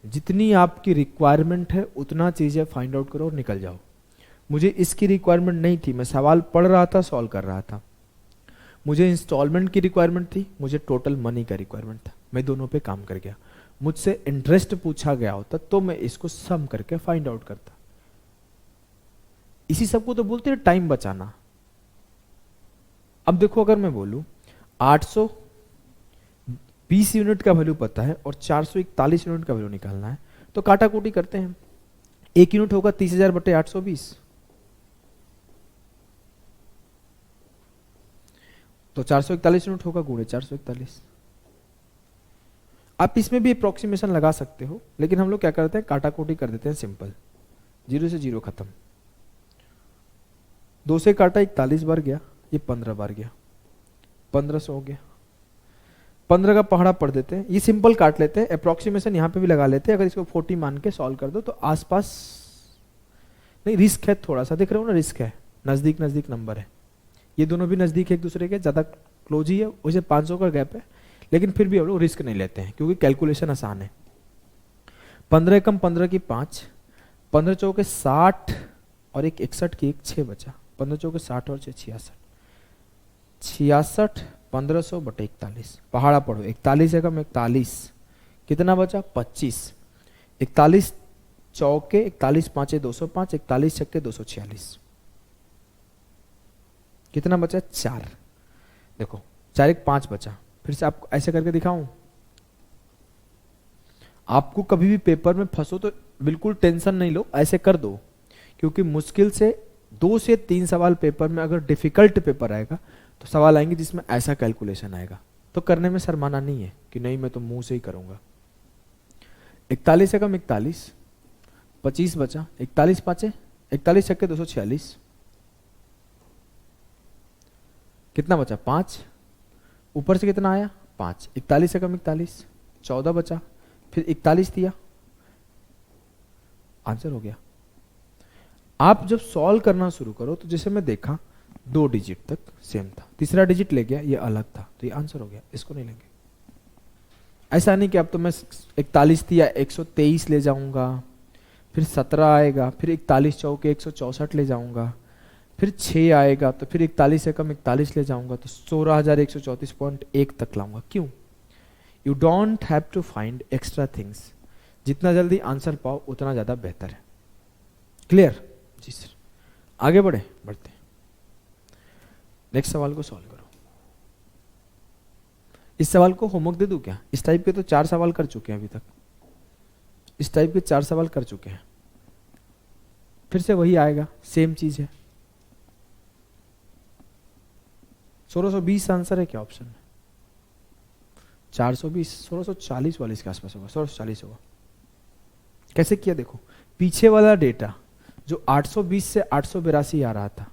जितनी आपकी रिक्वायरमेंट है उतना चीजें फाइंड आउट करो और निकल जाओ। मुझे इसकी रिक्वायरमेंट नहीं थी, मैं सवाल पढ़ रहा था, सॉल्व कर रहा था। मुझे इंस्टॉलमेंट की रिक्वायरमेंट थी, मुझे टोटल मनी का रिक्वायरमेंट था। मैं दोनों पे काम कर गया। मुझसे इंटरेस्ट पूछा गया होता तो मैं इसको सम करके फाइंड आउट करता। इसी सबको तो बोलते हैं टाइम बचाना। अब देखो, अगर मैं बोलूं 820 यूनिट का वैल्यू पता है और 441 यूनिट का वैल्यू निकालना है, तो काटाकूटी करते हैं। 1 यूनिट होगा 30,000 बटे 820, तो 441 यूनिट होगा गुणे 441। आप इसमें भी अप्रोक्सीमेशन लगा सकते हो, लेकिन हम लोग क्या करते हैं, काटाकूटी कर देते हैं सिंपल। 0 से 0 खत्म। 2 से काटा 41 बार गया, ये 15 बार गया, 1500 हो गया। 15 का पहाड़ा पढ़ देते हैं, ये सिंपल काट लेते हैं। अप्रोक्सीमेशन यहां पे भी लगा लेते हैं। अगर इसको 40 मान के सॉल्व कर दो तो आसपास नहीं, रिस्क है थोड़ा सा, देख रहे हो ना, रिस्क है। नजदीक नजदीक नंबर है, ये दोनों भी नजदीक है एक दूसरे के, ज्यादा क्लोज ही है। वैसे 500 का गैप है, लेकिन फिर भी हम लोग रिस्क नहीं लेते हैं क्योंकि कैलकुलेशन आसान है। 15 कम 15 की 5, 15 चौके 60 और एक 61 की 1 6 बचा। 15 चौके 60 और 6 66, 66 1500 बटे 41। पहाड़ा पढ़ो, 41 है कम 41, कितना बचा? 25। 41 चौके 41 पांचे 205, 41 छक्के 246, कितना बचा? 4। देखो 4 1 5 बचा। फिर से आपको ऐसे करके दिखाऊं। आपको कभी भी पेपर में फंसो तो बिल्कुल टेंशन नहीं लो, ऐसे कर दो। क्योंकि मुश्किल से 2 से 3 सवाल पेपर में, अगर डिफिकल्ट पेपर आएगा तो सवाल आएंगे जिसमें ऐसा कैलकुलेशन आएगा। तो करने में शर्माना नहीं है कि नहीं मैं तो मुंह से ही करूंगा। 41 से कम 41, 25 बचा। 41 पांचे 41 छक्के 246, कितना बचा? 5। ऊपर से कितना आया? 5। 41 से कम 41, 14 बचा। फिर 41 दिया, आंसर हो गया। आप जब सॉल्व करना शुरू करो तो जैसे मैं देखा 2 डिजिट तक सेम था, तीसरा डिजिट ले गया, ये अलग था, तो ये आंसर हो गया। इसको नहीं लेंगे। ऐसा नहीं कि अब तो मैं 41 दिया 123 ले जाऊंगा, फिर 17 आएगा, फिर 41 चौके 164 ले जाऊंगा, फिर 6 आएगा तो फिर 41 से कम 41 ले जाऊंगा तो 16,134.1 तक लाऊंगा। क्यों? You don't have to find extra things. जितना जल्दी आंसर पाओ उतना ज्यादा बेहतर है। क्लियर? जी सर। आगे बढ़ते हैं। नेक्स्ट सवाल को सॉल्व करो। इस सवाल को होमवर्क दे दूं क्या? इस टाइप के तो 4 सवाल कर चुके हैं अभी तक। इस टाइप के 4 सवाल कर चुके हैं। फिर से वही आएगा, सेम चीज है। 1620 आंसर है क्या ऑप्शन में? 420, 1640 वाले इसके आसपास होगा, 1640 होगा। कैसे किया देखो, पीछे वाला डेटा जो 820 से 882 आ रहा था,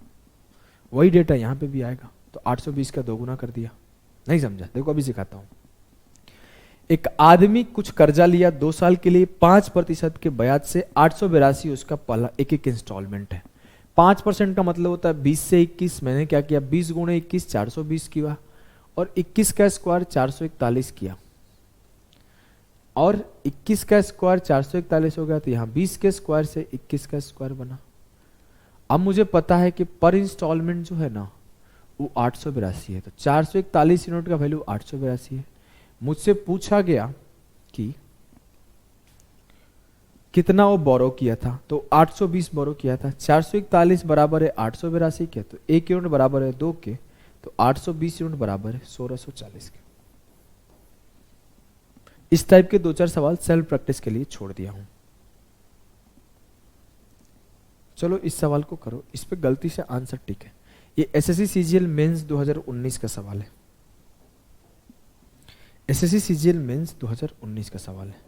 वही डेटा यहां पे भी आएगा। तो 820 का 2 गुना कर दिया। नहीं समझा? देखो अभी सिखाता हूं। एक आदमी कुछ कर्जा लिया 2 साल के लिए 5% के ब्याज से, 882 उसका पहला एक इंस्टॉलमेंट है। 5% का मतलब होता है 20 से 21। मैंने क्या किया? 20 गुणे 21 420 किया और 21 का स्क्वायर 441 किया। और 21 का स्क्वायर 441 हो गया, तो यहाँ 20 के स्क्वायर से 21 का स्क्वायर बना। अब मुझे पता है कि पर इंस्टॉलमेंट जो है ना वो 882 है, तो 441 यूनिट का वैल्यू 882 है। मुझसे पूछा गया कि कितना वो बोरो किया था, तो 820 बोरो किया था। 441 बराबर है 882 के, तो 1 यूनिट बराबर है 2 के, तो 820 यूनिट बराबर है 1640 के। इस टाइप के 2-4 सवाल सेल्फ प्रैक्टिस के लिए छोड़ दिया हूं। चलो इस सवाल को करो, इस पे गलती से आंसर ठीक है। ये एसएससी सीजीएल मेंस 2019 का सवाल है। एसएससी सीजीएल मेंस 2019 का सवाल है।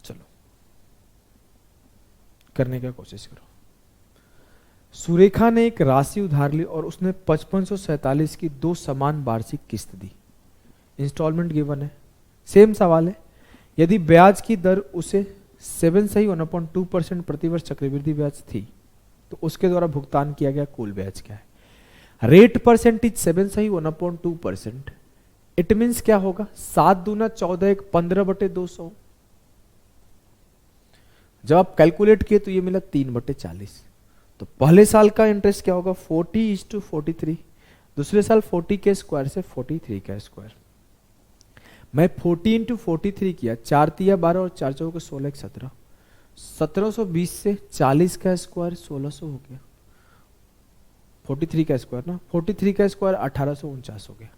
चलो करने का कोशिश करो। सुरेखा ने एक राशि उधार ली और उसने 5547 की 2 समान वार्षिक किस्त दी। इंस्टॉलमेंट गिवन है, सेम सवाल है। यदि ब्याज की दर उसे 7 सही 1.2% प्रतिवर्ष चक्रवृद्धि ब्याज थी, तो उसके द्वारा भुगतान किया गया कुल ब्याज क्या है। रेट परसेंटेज 7 सही 1.2%, इट मीन्स क्या होगा, 7 दूना 14 1 15/200। जब आप कैलकुलेट किए तो ये मिला 3/40। तो पहले साल का इंटरेस्ट क्या होगा 40:43, दूसरे साल 40 के स्क्वायर से 43 का स्क्वायर। मैं 40 × 43 किया, 4 तिया 12 और 4 चौके 16 1 17, 1720 से 40 का स्क्वायर 1600 हो गया। 43 का स्क्वायर ना, 43 का स्क्वायर 1849 हो गया,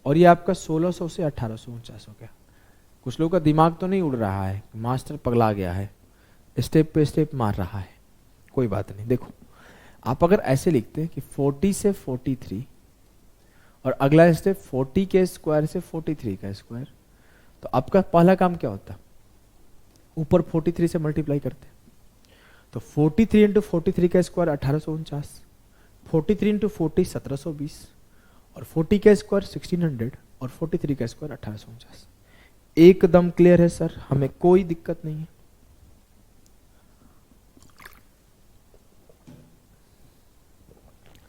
और ये आपका 1600 से 1849 हो गया। कुछ लोगों का दिमाग तो नहीं उड़ रहा है, मास्टर पगला गया है, स्टेप पे स्टेप मार रहा है। कोई बात नहीं, देखो आप अगर ऐसे लिखते हैं कि 40 से 43 और अगला स्टेप 40 के स्क्वायर से 43 का स्क्वायर, तो आपका पहला काम क्या होता, ऊपर 43 से मल्टीप्लाई करते। तो 43 × 43 का स्क्वायर 1849, 43 × 40 1720, और 40 का स्क्वायर 1600 और 43 का स्क्वायर 1849। एकदम क्लियर है सर, हमें कोई दिक्कत नहीं है।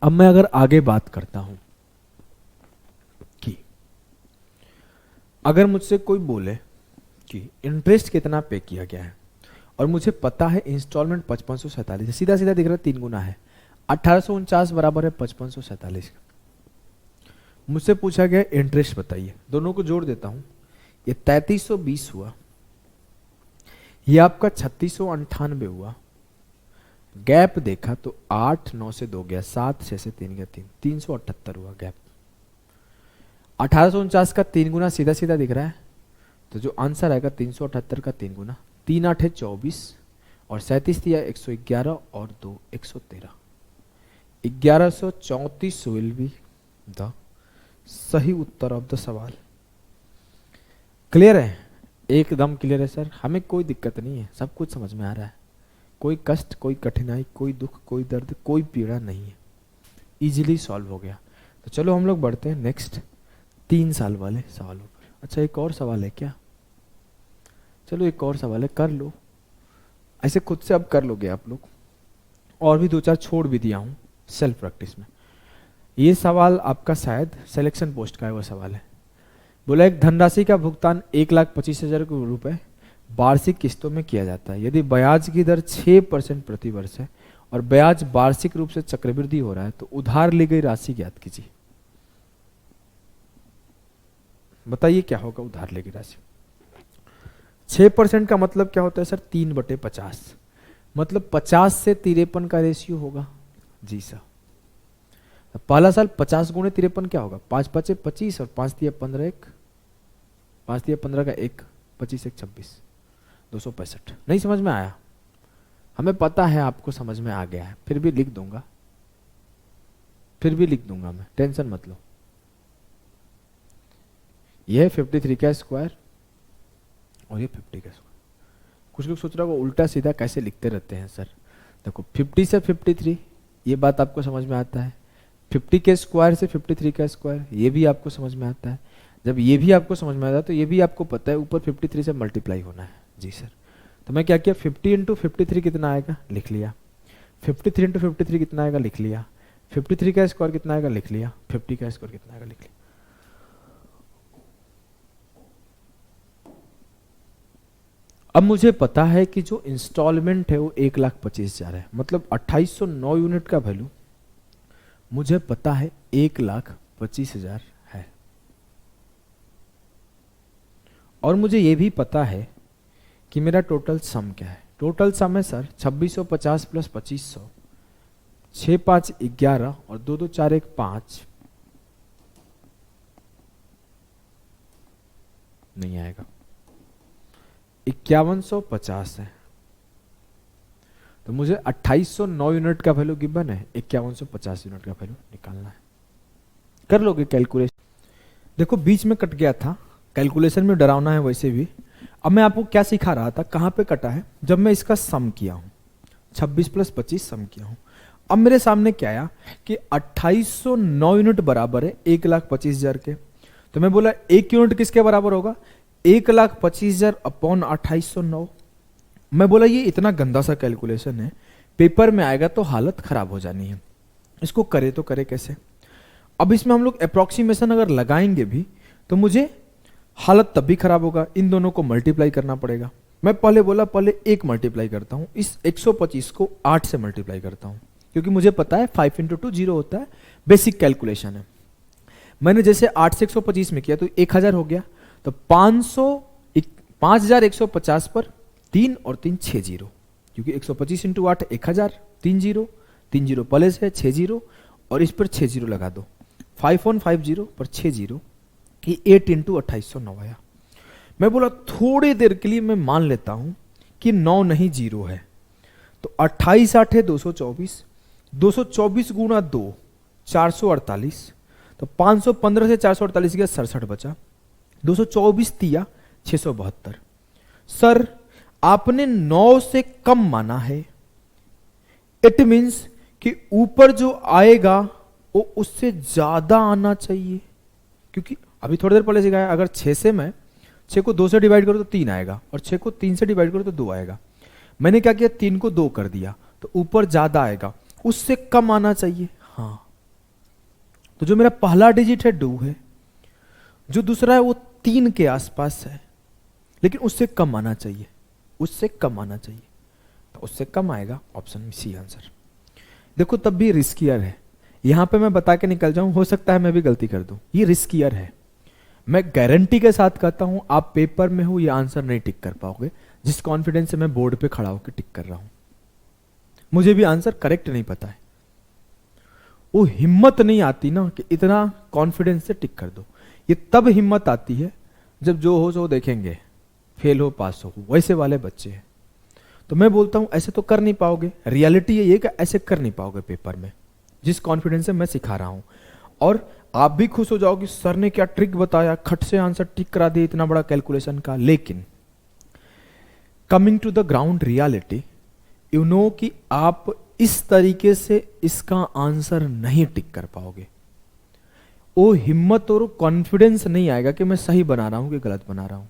अब मैं अगर आगे बात करता हूं कि अगर मुझसे कोई बोले कि इंटरेस्ट कितना पे किया गया है और मुझे पता है इंस्टॉलमेंट 5547 है, सीधा सीधा दिख रहा है 3 गुना है, 1849 बराबर है 5547 का। मुझसे पूछा गया इंटरेस्ट बताइए, दोनों को जोड़ देता हूं, ये 3320 हुआ, ये आपका 3698 हुआ। गैप देखा तो 8 9 से 2 गया, 7 6 से 3 गया 3, 378 हुआ गैप। 1849 का 3 गुना सीधा सीधा दिख रहा है, तो जो आंसर आएगा 378 का 3 गुना, 3 8 है 24 और 37 दिया 111 और 2 113, 1134 विल बी द सही उत्तर ऑफ द सवाल। क्लियर है, एकदम क्लियर है सर, हमें कोई दिक्कत नहीं है, सब कुछ समझ में आ रहा है, कोई कष्ट कोई कठिनाई कोई दुख कोई दर्द कोई पीड़ा नहीं है, इजीली सॉल्व हो गया। तो चलो हम लोग बढ़ते हैं नेक्स्ट 3 साल वाले सवालों पर। अच्छा एक और सवाल है क्या, चलो एक और सवाल है, कर लो ऐसे खुद से, अब कर लोगे आप लोग, और भी 2-4 छोड़ भी दिया हूं सेल्फ प्रैक्टिस में। ये सवाल आपका शायद सिलेक्शन पोस्ट का है वो सवाल है। बोला एक धनराशि का भुगतान 1,25,000 रुपए वार्षिक किस्तों में किया जाता है। यदि ब्याज की दर 6% प्रति वर्ष है और ब्याज वार्षिक रूप से चक्रवृद्धि हो रहा है, तो उधार ली गई राशि ज्ञात कीजिए। बताइए क्या होगा उधार ली गई राशि। 6% का मतलब क्या होता है सर, 3/50, मतलब 50 से 53 का रेशियो होगा। जी सर, पहला साल 50 गुणे 53 क्या होगा, 5 5 25 और 5 3 15 1, 5 3 15 का 1, 25 1 26, 265। नहीं समझ में आया, हमें पता है आपको समझ में आ गया है, फिर भी लिख दूंगा, फिर भी लिख दूंगा मैं, टेंशन मत लो। यह है 53 का स्क्वायर और ये 50 का स्क्वायर। कुछ लोग सोच रहे हो उल्टा सीधा कैसे लिखते रहते हैं सर। देखो 50 से 53 ये बात आपको समझ में आता है, 50 के स्क्वायर से 53 का स्क्वायर ये भी आपको समझ में आता है। जब ये भी आपको समझ में आता है तो ये भी आपको पता है ऊपर 53 से मल्टीप्लाई होना है। जी सर, तो मैं क्या किया, 50 × 53 कितना आएगा लिख लिया, 53 × 53 कितना आएगा लिख लिया, 53 का स्क्वायर कितना आएगा लिख लिया, 50 का स्क्वायर कितना आएगा लिख लिया। अब मुझे पता है कि जो इंस्टॉलमेंट है वो 1,25,000 है, मतलब 2809 यूनिट का वैल्यू मुझे पता है 1,25,000 है। और मुझे ये भी पता है कि मेरा टोटल सम क्या है। टोटल सम है सर 2650 प्लस 2500, 6 5 11 और 2 2 4 1 5, नहीं आएगा, 5150 है। तो मुझे 2809 यूनिट का वैल्यू गिवन है, 5150 यूनिट का वैल्यू निकालना है। कर लोगे कैलकुलेशन? देखो बीच में कट गया था, कैलकुलेशन में डरावना है वैसे भी। अब मैं आपको क्या सिखा रहा था, कहां पे कटा है, जब मैं इसका सम किया हूं, 26 प्लस 25 सम किया हूं। अब मेरे सामने क्या आया कि 2809 यूनिट बराबर है 1,25,000 के। तो मैं बोला 1 यूनिट किसके बराबर होगा, 1,25,000 अपॉन 2809। मैं बोला ये इतना गंदा सा कैलकुलेशन है, पेपर में आएगा तो हालत खराब हो जानी है, इसको करे तो करे कैसे। अब इसमें हम लोग अप्रोक्सीमेशन अगर लगाएंगे भी तो मुझे हालत तब भी खराब होगा, इन दोनों को मल्टीप्लाई करना पड़ेगा। मैं पहले बोला पहले 1 मल्टीप्लाई करता हूं, इस 125 को 8 से मल्टीप्लाई करता हूं, क्योंकि मुझे पता है 5 × 2 0 होता है, बेसिक कैलकुलेशन है। मैंने जैसे 8 से 125 में किया तो 1000 हो गया, तो 5150 पर 3 और 3 6 0, क्योंकि 125 × 8 1000, 3 0 3 0 प्लस है 6 0 और इस पर 6 0 लगा दो, 5150 पर 6 0 कि 8 × 2809 आया। मैं बोला थोड़ी देर के लिए मैं मान लेता हूं कि 9 नहीं 0 है, तो 28 8 है 224, 224 गुणा 2 448, तो 515 से 448 गया 67 बचा, 224 तिया 672। सर आपने 9 से कम माना है, इट मीन्स कि ऊपर जो आएगा वो उससे ज्यादा आना चाहिए, क्योंकि अभी थोड़ी देर पहले सिखाया अगर 6 से मैं 6 को 2 से डिवाइड करो तो 3 आएगा और 6 को 3 से डिवाइड करो तो 2 आएगा। मैंने क्या किया 3 को 2 कर दिया, तो ऊपर ज्यादा आएगा, उससे कम आना चाहिए। हाँ, तो जो मेरा पहला डिजिट है 2 है, जो दूसरा है वो 3 के आसपास है, लेकिन उससे कम आना चाहिए, उससे कम आना चाहिए, तो उससे कम आएगा, ऑप्शन में सी आंसर। देखो तब भी रिस्कियर है, यहां पे मैं बता के निकल जाऊं, हो सकता है मैं भी गलती कर दूं, ये रिस्कियर है। मैं गारंटी के साथ कहता हूं आप पेपर में हो ये आंसर नहीं टिक कर पाओगे, जिस कॉन्फिडेंस से मैं बोर्ड पे खड़ा होकर टिक कर रहा हूं। मुझे भी आंसर करेक्ट नहीं पता है, वो हिम्मत नहीं आती ना कि इतना कॉन्फिडेंस से टिक कर दो। ये तब हिम्मत आती है जब जो हो सो देखेंगे, फेल हो पास हो, वैसे वाले बच्चे हैं। तो मैं बोलता हूं ऐसे तो कर नहीं पाओगे, रियलिटी ये कि ऐसे कर नहीं पाओगे पेपर में, जिस कॉन्फिडेंस से मैं सिखा रहा हूं। और आप भी खुश हो जाओगे सर ने क्या ट्रिक बताया, खट से आंसर टिक करा दिया इतना बड़ा कैलकुलेशन का। लेकिन coming to the ground reality, you know कि आप इस तरीके से इसका आंसर नहीं टिक कर पाओगे। वो हिम्मत और कॉन्फिडेंस नहीं आएगा कि मैं सही बना रहा हूं कि गलत बना रहा हूं,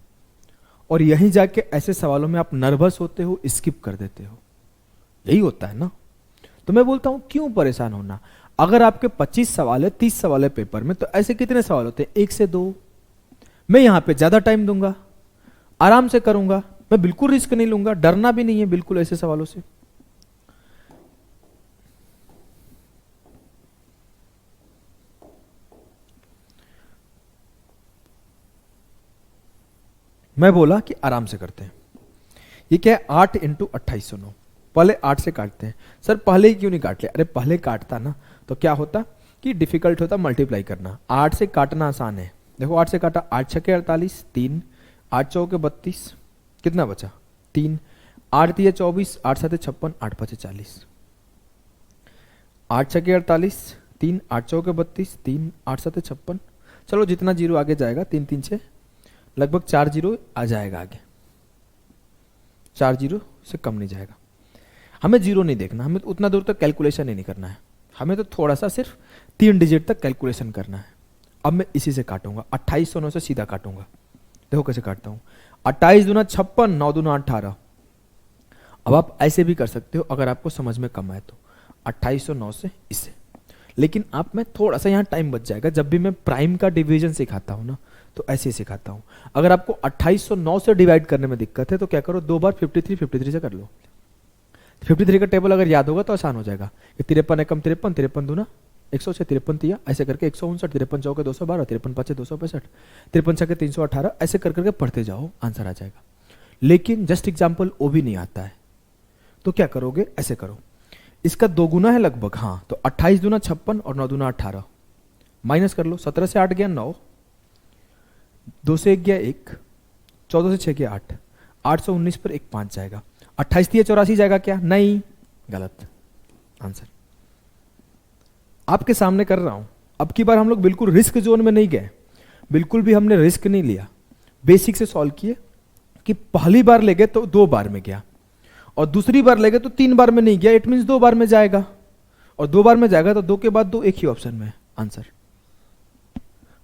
और यहीं जाके ऐसे सवालों में आप नर्वस होते हो, स्किप कर देते हो, यही होता है ना। तो मैं बोलता हूं क्यों परेशान होना, अगर आपके 25 सवाल है 30 सवाल है पेपर में, तो ऐसे कितने सवाल होते हैं, 1 से 2। मैं यहां पे ज्यादा टाइम दूंगा, आराम से करूंगा, मैं बिल्कुल रिस्क नहीं लूंगा, डरना भी नहीं है बिल्कुल ऐसे सवालों से। मैं बोला कि आराम से करते हैं। ये क्या है 8 × 2809, पहले 8 से काटते हैं। सर पहले ही क्यों नहीं काट लिया, अरे पहले काटता ना तो क्या होता कि डिफिकल्ट होता मल्टीप्लाई करना, 8 से काटना आसान है। देखो 8 से काटा, 8 छके 48, 3, 8 चौके 32, कितना बचा 3, 8 तिया 24, 8 7 56, 8 5 40, 8 छके 48, 3, 8 चौके 32, 3, 8 7 56, चलो जितना जीरो आगे जाएगा 3 3 6 लगभग 4 जीरो आ जाएगा आगे, 4 जीरो से कम नहीं जाएगा। हमें जीरो नहीं देखना, हमें उतना दूर तक कैलकुलेशन ही नहीं करना है, हमें तो थोड़ा सा सिर्फ 3 डिजिट तक कैलकुलेशन करना है। अब मैं इसी से काटूंगा, 2809 से सीधा काटूंगा। देखो कैसे काटता हूं, 28 दूना 56, 9 दूना 18। अब आप ऐसे भी कर सकते हो अगर आपको समझ में कम आए तो, 2809 से इसे। लेकिन आप में थोड़ा सा यहाँ टाइम बच जाएगा। जब भी मैं प्राइम का डिवीजन सिखाता हूँ ना, तो ऐसे ही सिखाता हूँ। अगर आपको 2809 से डिवाइड करने में दिक्कत है तो क्या करो, 2 बार 53 से कर लो। 53 का टेबल अगर याद होगा तो आसान हो जाएगा। 53 एकम 53, 53 दूना 106, 53 तिया, ऐसे करके 159, 53 चौके 212, 53 पाँचे 265, 53 छके 318, ऐसे कर करके पढ़ते जाओ, आंसर आ जाएगा। लेकिन जस्ट एग्जाम्पल वो भी नहीं आता है तो क्या करोगे, ऐसे करो, इसका 2 गुना है लगभग, हाँ, तो 28 दूना 56 और 9 दूना 18, माइनस कर लो। 17 से 8 गया 9, 2 से 1 गया 1, 14 से 6 गया 8, 819 पर 1 5 जाएगा। 28 दिया 84 जाएगा क्या, नहीं, गलत आंसर। आपके सामने कर रहा हूं। अब की बार हम लोग बिल्कुल रिस्क जोन में नहीं गए, बिल्कुल भी हमने रिस्क नहीं लिया, बेसिक से सॉल्व किए कि पहली बार ले गए तो 2 बार में गया, और दूसरी बार ले गए तो 3 बार में नहीं गया, इट मींस 2 बार में जाएगा, और 2 बार में जाएगा तो 2 के बाद 2 एक ही ऑप्शन में आंसर।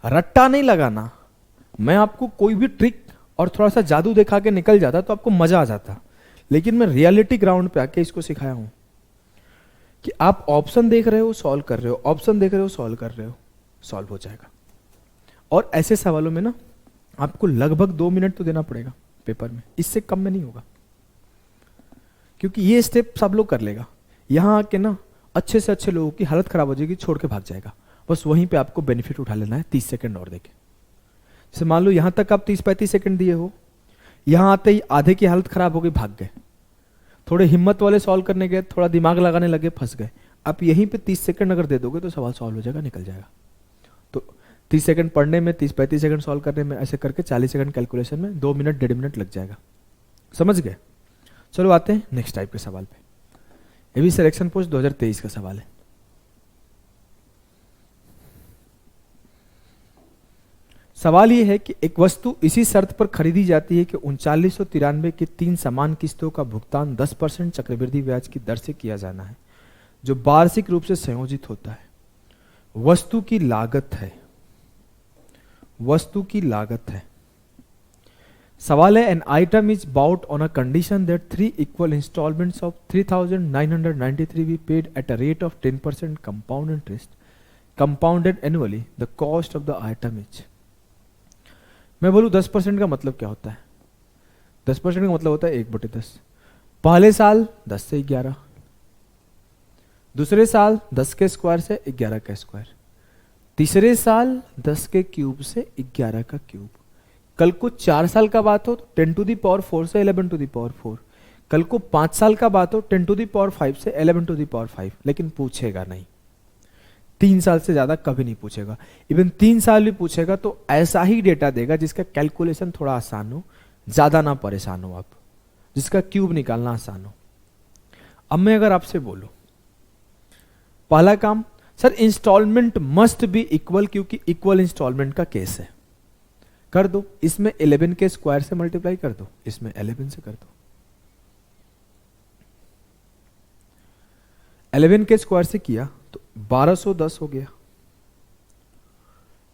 रट्टा नहीं लगाना। मैं आपको कोई भी ट्रिक और थोड़ा सा जादू दिखा के निकल जाता तो आपको मजा आ जाता, लेकिन मैं रियलिटी ग्राउंड पे आके इसको सिखाया हूं कि आप ऑप्शन देख रहे हो, सॉल्व कर रहे हो, ऑप्शन देख रहे हो, सॉल्व कर रहे हो, सॉल्व हो जाएगा। और ऐसे सवालों में ना आपको लगभग 2 मिनट तो देना पड़ेगा पेपर में, इससे कम में नहीं होगा, क्योंकि ये स्टेप सब लोग कर लेगा। यहां आके ना अच्छे से अच्छे लोगों की हालत खराब हो जाएगी, छोड़ के भाग जाएगा। बस वहीं पे आपको बेनिफिट उठा लेना है 30 सेकंड और देके। जैसे मान लो यहां तक आप 30-35 सेकंड दिए हो, यहां आते ही आधे की हालत खराब हो गई, भाग गए, थोड़े हिम्मत वाले सॉल्व करने गए, थोड़ा दिमाग लगाने लगे, फंस गए। आप यहीं पे 30 सेकंड अगर दे दोगे तो सवाल सॉल्व हो जाएगा, निकल जाएगा। तो 30 सेकंड पढ़ने में, 30-35 सेकंड सॉल्व करने में, ऐसे करके 40 सेकंड कैलकुलेशन में 2 मिनट 1.5 मिनट लग जाएगा। समझ गए? चलो आते हैं नेक्स्ट टाइप के सवाल पे। ये भी सिलेक्शन पोस्ट 2023 का सवाल है। सवाल यह है कि एक वस्तु इसी शर्त पर खरीदी जाती है कि 3993 की 3 समान किस्तों का भुगतान 10% चक्रवृद्धि ब्याज की दर से किया जाना है, जो वार्षिक रूप से संयोजित होता है। वस्तु की लागत है, वस्तु की लागत है। सवाल है, an item is bought on a condition that 3 equal instalments of 3993 be paid at a rate of 10% compound interest compounded annually. The cost of the item is. मैं बोलूं 10% का मतलब क्या होता है? 10% का मतलब होता है 1/10। पहले साल 10 से 11, दूसरे साल 10 के स्क्वायर से 11 का स्क्वायर, तीसरे साल 10 के क्यूब से 11 का क्यूब। कल को 4 साल का बात हो तो 10 टू दी पावर 4 से 11 टू दी पावर 4। कल को 5 साल का बात हो 10 टू दी पावर 5 से 11 टू दी पावर 5। लेकिन पूछेगा नहीं, 3 साल से ज्यादा कभी नहीं पूछेगा। इवन 3 साल भी पूछेगा तो ऐसा ही डेटा देगा जिसका कैलकुलेशन थोड़ा आसान हो, ज्यादा ना परेशान हो आप, जिसका क्यूब निकालना आसान हो। अब मैं अगर आपसे बोलूं पहला काम, sir instalment must be equal, क्योंकि इक्वल इंस्टॉलमेंट का केस है, कर दो। इसमें 11 के स्क्वायर से मल्टीप्लाई कर दो, इसमें 11 से कर दो। 11 के स्क्वायर से किया तो 1210 हो गया।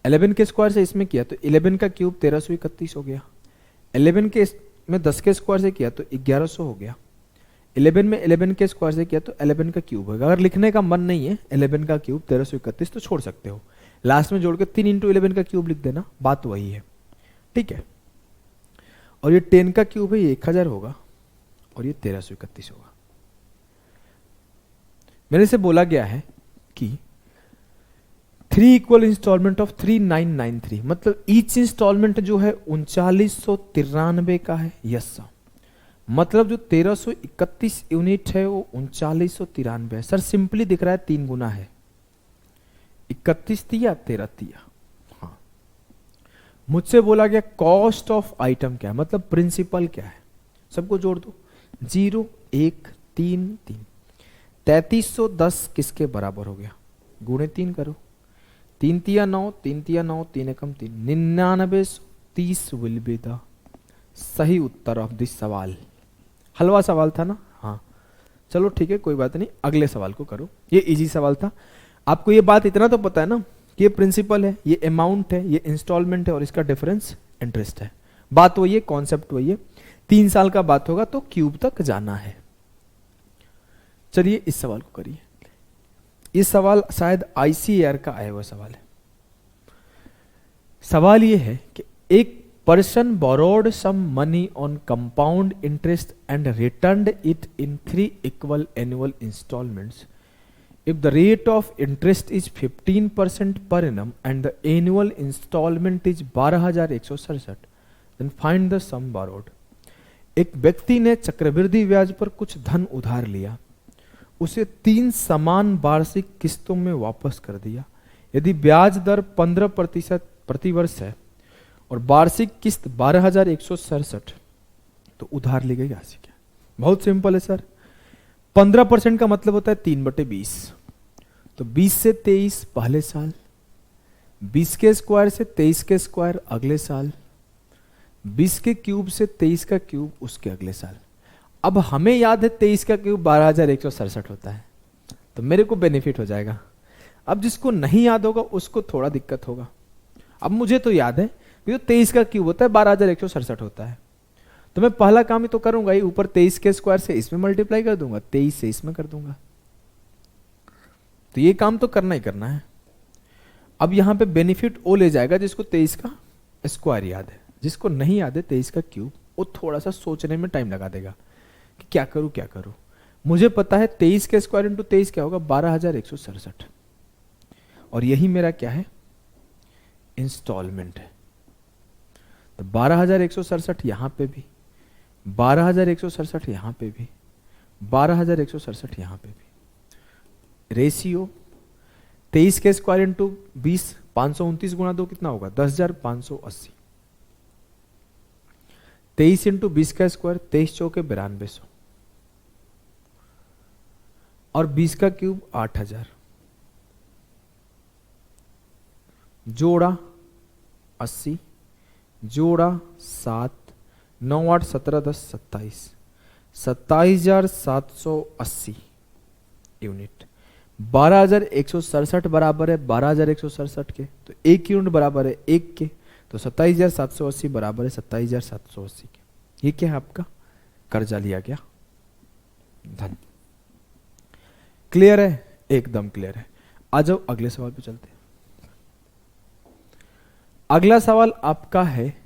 11 के स्क्वायर से इसमें किया तो 11 का क्यूब 1331 हो गया। 11 के में 10 के स्क्वायर से किया तो 1100 हो गया। 11 में 11 के स्क्वायर से किया तो 11 का क्यूब होगा। अगर लिखने का मन नहीं है 11 का क्यूब 1331 तो छोड़ सकते हो, लास्ट में जोड़ के 3 × 11 का क्यूब लिख देना, बात वही है, ठीक है। और ये 10 का क्यूब है, ये 1000 होगा और ये 1331 होगा। मेरे से बोला गया है कि 3 इक्वल इंस्टॉलमेंट ऑफ 3993, मतलब ईच इंस्टॉलमेंट जो है 3993 का है। यस सर, मतलब जो 1331 यूनिट है वो 3993 है। सर सिंपली दिख रहा है 3 गुना है, 31 दिया 13 दिया। हाँ, मुझसे बोला गया कॉस्ट ऑफ आइटम क्या है, मतलब प्रिंसिपल क्या है। सबको जोड़ दो, 0 1 3 3, 3310 किसके बराबर हो गया, गुणे 3 करो, 3 तिया 9, 3 तिया 9, 3 एकम 3, 9930 विल बी द सही उत्तर ऑफ दिस सवाल। हलवा सवाल था ना, हाँ चलो ठीक है, कोई बात नहीं, अगले सवाल को करो। ये इजी सवाल था। आपको ये बात इतना तो पता है ना कि ये प्रिंसिपल है, ये अमाउंट है, ये इंस्टॉलमेंट है और इसका डिफरेंस इंटरेस्ट है। बात वही है, कॉन्सेप्ट वही है। 3 साल का बात होगा तो क्यूब तक जाना है। चलिए इस सवाल को करिए। ये सवाल शायद ICAR का आया हुआ सवाल है। सवाल ये है कि एक person borrowed some money on compound interest and returned it in 3 equal annual instalments. If the rate of interest is 15% per annum and the annual instalment is 12,167, then find the sum borrowed. एक व्यक्ति ने चक्रवृद्धि ब्याज पर कुछ धन उधार लिया, उसे 3 समान वार्षिक किस्तों में वापस कर दिया। यदि ब्याज दर 15% प्रति वर्ष है और वार्षिक किस्त 12,167, तो उधार ली गई राशि क्या? बहुत सिंपल है सर। 15% का मतलब होता है 3/20, तो 20 से 23 पहले साल, 20 के स्क्वायर से 23 के स्क्वायर अगले साल, 20 के क्यूब से 23 का क्यूब उसके अगले साल। अब हमें याद है 23 का क्यूब 12,167 होता है, तो मेरे को बेनिफिट हो जाएगा। अब जिसको नहीं याद होगा उसको थोड़ा दिक्कत होगा। अब मुझे तो याद है तो 23 का क्यूब होता है 12,167 होता है, तो मैं पहला काम ही तो करूंगा ही, ऊपर 23 के स्क्वायर से इसमें मल्टीप्लाई कर दूंगा, 23 से इसमें कर दूंगा। तो ये काम तो करना ही करना है। अब यहां पे बेनिफिट वो ले जाएगा जिसको 23 का स्क्वायर याद है। जिसको नहीं याद है 23 का क्यूब, वो थोड़ा सा सोचने में टाइम लगा देगा कि क्या करूं क्या करूं। मुझे पता है 23 के स्क्वायर इंटू 23 क्या होगा? 12,167, और यही मेरा क्या है? इंस्टॉलमेंट है। तो 12,167 यहां पे भी, 12,167 यहां पे भी, 12,167 यहां पे भी। रेशियो 23 के स्क्वायर इंटू 20, 529 गुणा 2 कितना होगा? 10,580। 23 इंटू 20 का स्क्वायर, 23 चौके 9200, और 20 का क्यूब 8,000, जोड़ा 80, जोड़ा 7, 9 8 17 10 27, 27,780 यूनिट। 12,167 बराबर है 12,167 के, तो 1 यूनिट बराबर है 1 के, तो 27,780 बराबर है 27,780 के। ये क्या है? आपका कर्जा लिया गया धन। क्लियर है? एकदम क्लियर है। आ जाओ अगले सवाल पे चलते हैं। अगला सवाल आपका है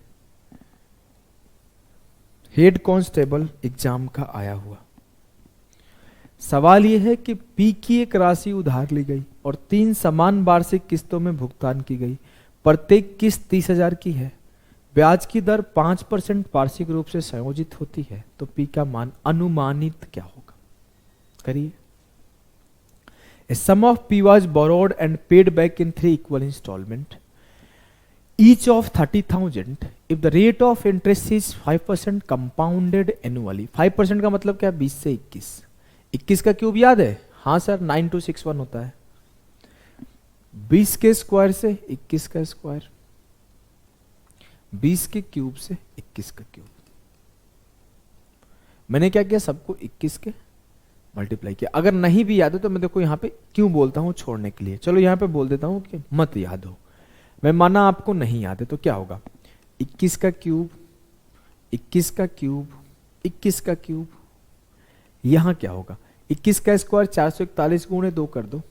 हेड कांस्टेबल एग्जाम का आया हुआ सवाल। यह है कि पी की एक राशि उधार ली गई और 3 समान वार्षिक किस्तों में भुगतान की गई। प्रत्येक किस्त 30,000 की है। ब्याज की दर 5% वार्षिक रूप से संयोजित होती है, तो पी का मान अनुमानित क्या होगा? करिए। A sum of P was borrowed and paid back in 3 equal installment, each of 30,000 if the rate of interest is 5% compounded annually। 5% का मतलब क्या है? 20 से 21। 21 का क्यूब याद है? हाँ सर, 9261 होता है। 20 के स्क्वायर से 21 का स्क्वायर, 20 के क्यूब से 21 का क्यूब। मैंने क्या किया? सबको 21 के मल्टीप्लाई किया। अगर नहीं भी याद है तो मैं देखो यहां पे क्यों बोलता हूं छोड़ने के लिए। चलो यहां पे बोल देता हूं कि मत याद हो। मैं माना आपको नहीं याद है तो क्या होगा? 21 का क्यूब, 21 का क्यूब, 21 का क्यूब। यहां क्या होगा? 21 का स्क्वायर 441 गुणे 2 कर दो,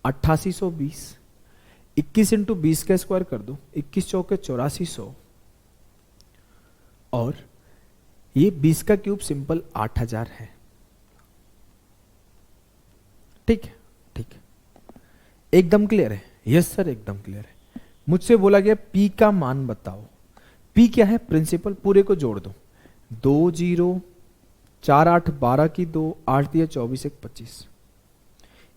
8820। 21 इंटू 20 का स्क्वायर कर दो, 21 चौके 8400, और ये 20 का क्यूब सिंपल 8000 है। ठीक है, ठीक है, एकदम क्लियर है? यस सर, एकदम क्लियर है। मुझसे बोला गया पी का मान बताओ। पी क्या है? प्रिंसिपल। पूरे को जोड़ दो, 2 0 4 8 12 की 2, 8 दिया 24 1 25।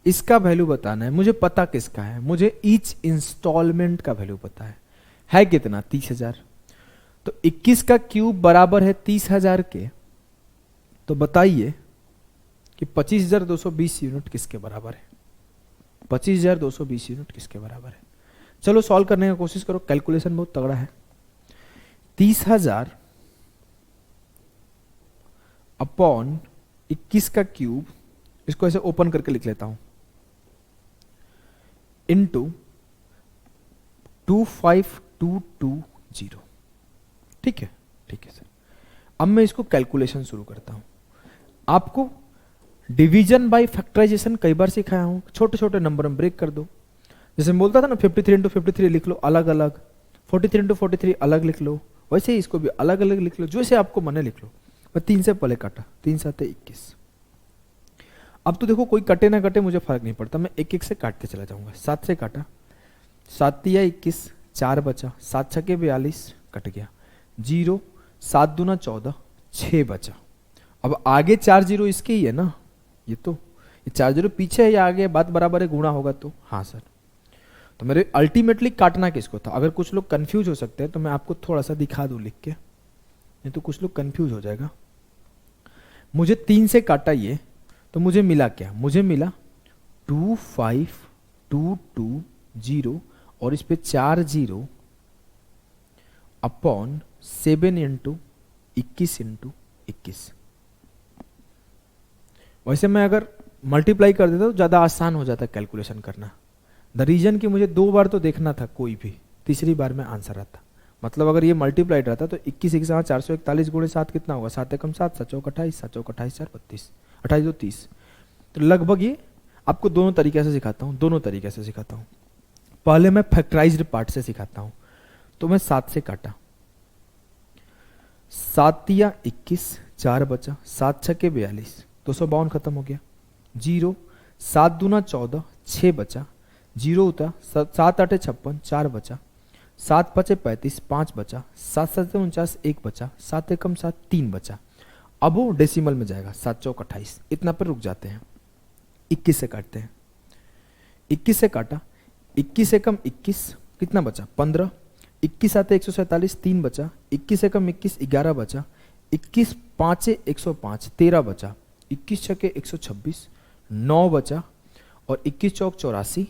इसका वैल्यू बताना है। मुझे पता किसका है? मुझे ईच इंस्टॉलमेंट का वैल्यू पता है कितना? 30,000। तो 21 का क्यूब बराबर है 30,000 के, तो बताइए कि 25,220 यूनिट किसके बराबर है? 25,220 यूनिट किसके बराबर है? चलो सॉल्व करने की कोशिश करो, कैलकुलेशन बहुत तगड़ा है। 30,000 अपॉन 21 का क्यूब, इसको ऐसे ओपन करके लिख लेता हूं, इंटू 25220। ठीक है, ठीक है सर। अब मैं इसको कैलकुलेशन शुरू करता हूं। आपको डिवीजन बाय फैक्टराइजेशन कई बार सिखाया हूं, छोटे छोटे नंबर में ब्रेक कर दो। जैसे मैं बोलता था ना 53 इंटू 53 लिख लो अलग अलग, 43 इंटू 43 अलग लिख लो, वैसे ही इसको भी अलग अलग लिख लो, जैसे आपको मने लिख लो। मैं 3 से पहले काटा, 3 7 21। अब तो देखो कोई कटे ना कटे मुझे फर्क नहीं पड़ता, मैं एक एक से काटते चला जाऊंगा। 7 से काटा, 7 तिया 21, 4 बचा, 7 छके 42 कट गया, 0, 7 दूना 14, 6 बचा। अब आगे 4 जीरो इसके ही है ना, ये तो ये 4 जीरो पीछे है या आगे, बात बराबर है, गुणा होगा तो हाँ सर। तो मेरे अल्टीमेटली काटना किसको था? अगर कुछ लोग कंफ्यूज हो सकते हैं तो मैं आपको थोड़ा सा दिखा दूं लिख के, नहीं तो कुछ लोग कंफ्यूज हो जाएगा। मुझे 3 से काटा ये, तो मुझे मिला क्या? मुझे मिला 25220 और इस पे 4 जीरो अपॉन 7 इंटू 21 इंटू 21। वैसे मैं अगर मल्टीप्लाई कर देता तो ज़्यादा आसान हो जाता कैलकुलेशन करना। द रीजन कि मुझे 2 बार तो देखना था कोई भी, तीसरी बार में आंसर आता। मतलब अगर ये मल्टीप्लाइड रहता तो 21 1 441 गुणे 7 कितना होगा? 7 एकम 7, 7 चौक 28, 7 चौक 28 4 32, 28 2 30। तो लगभग ये आपको दोनों तरीके से सिखाता हूँ, दोनों तरीके से सिखाता हूँ। पहले मैं फैक्टराइज्ड पार्ट से सिखाता हूँ। तो मैं 7 से काटा, 7 तिया 21, 4 बचा, 7 छके 42, 252 खत्म हो गया। 0, 7 दूना 14, 6 बचा, 0 उतरा, 7 8 56, 4 बचा, 7 5 35, 5 बचा, 7 7 49, 1 बचा, 7 एकम 7, 3 बचा। अब वो डेसिमल में जाएगा, 7 चौक 28, इतना पर रुक जाते हैं। 21 से काटते हैं, 21 से काटा, 21 एकम 21 कितना बचा? 15, 21 7 147, 3 बचा, 21 एकम 21 11 बचा, 21 5 105 13 बचा, 21 छके 126 9 बचा, और 21 चौक 84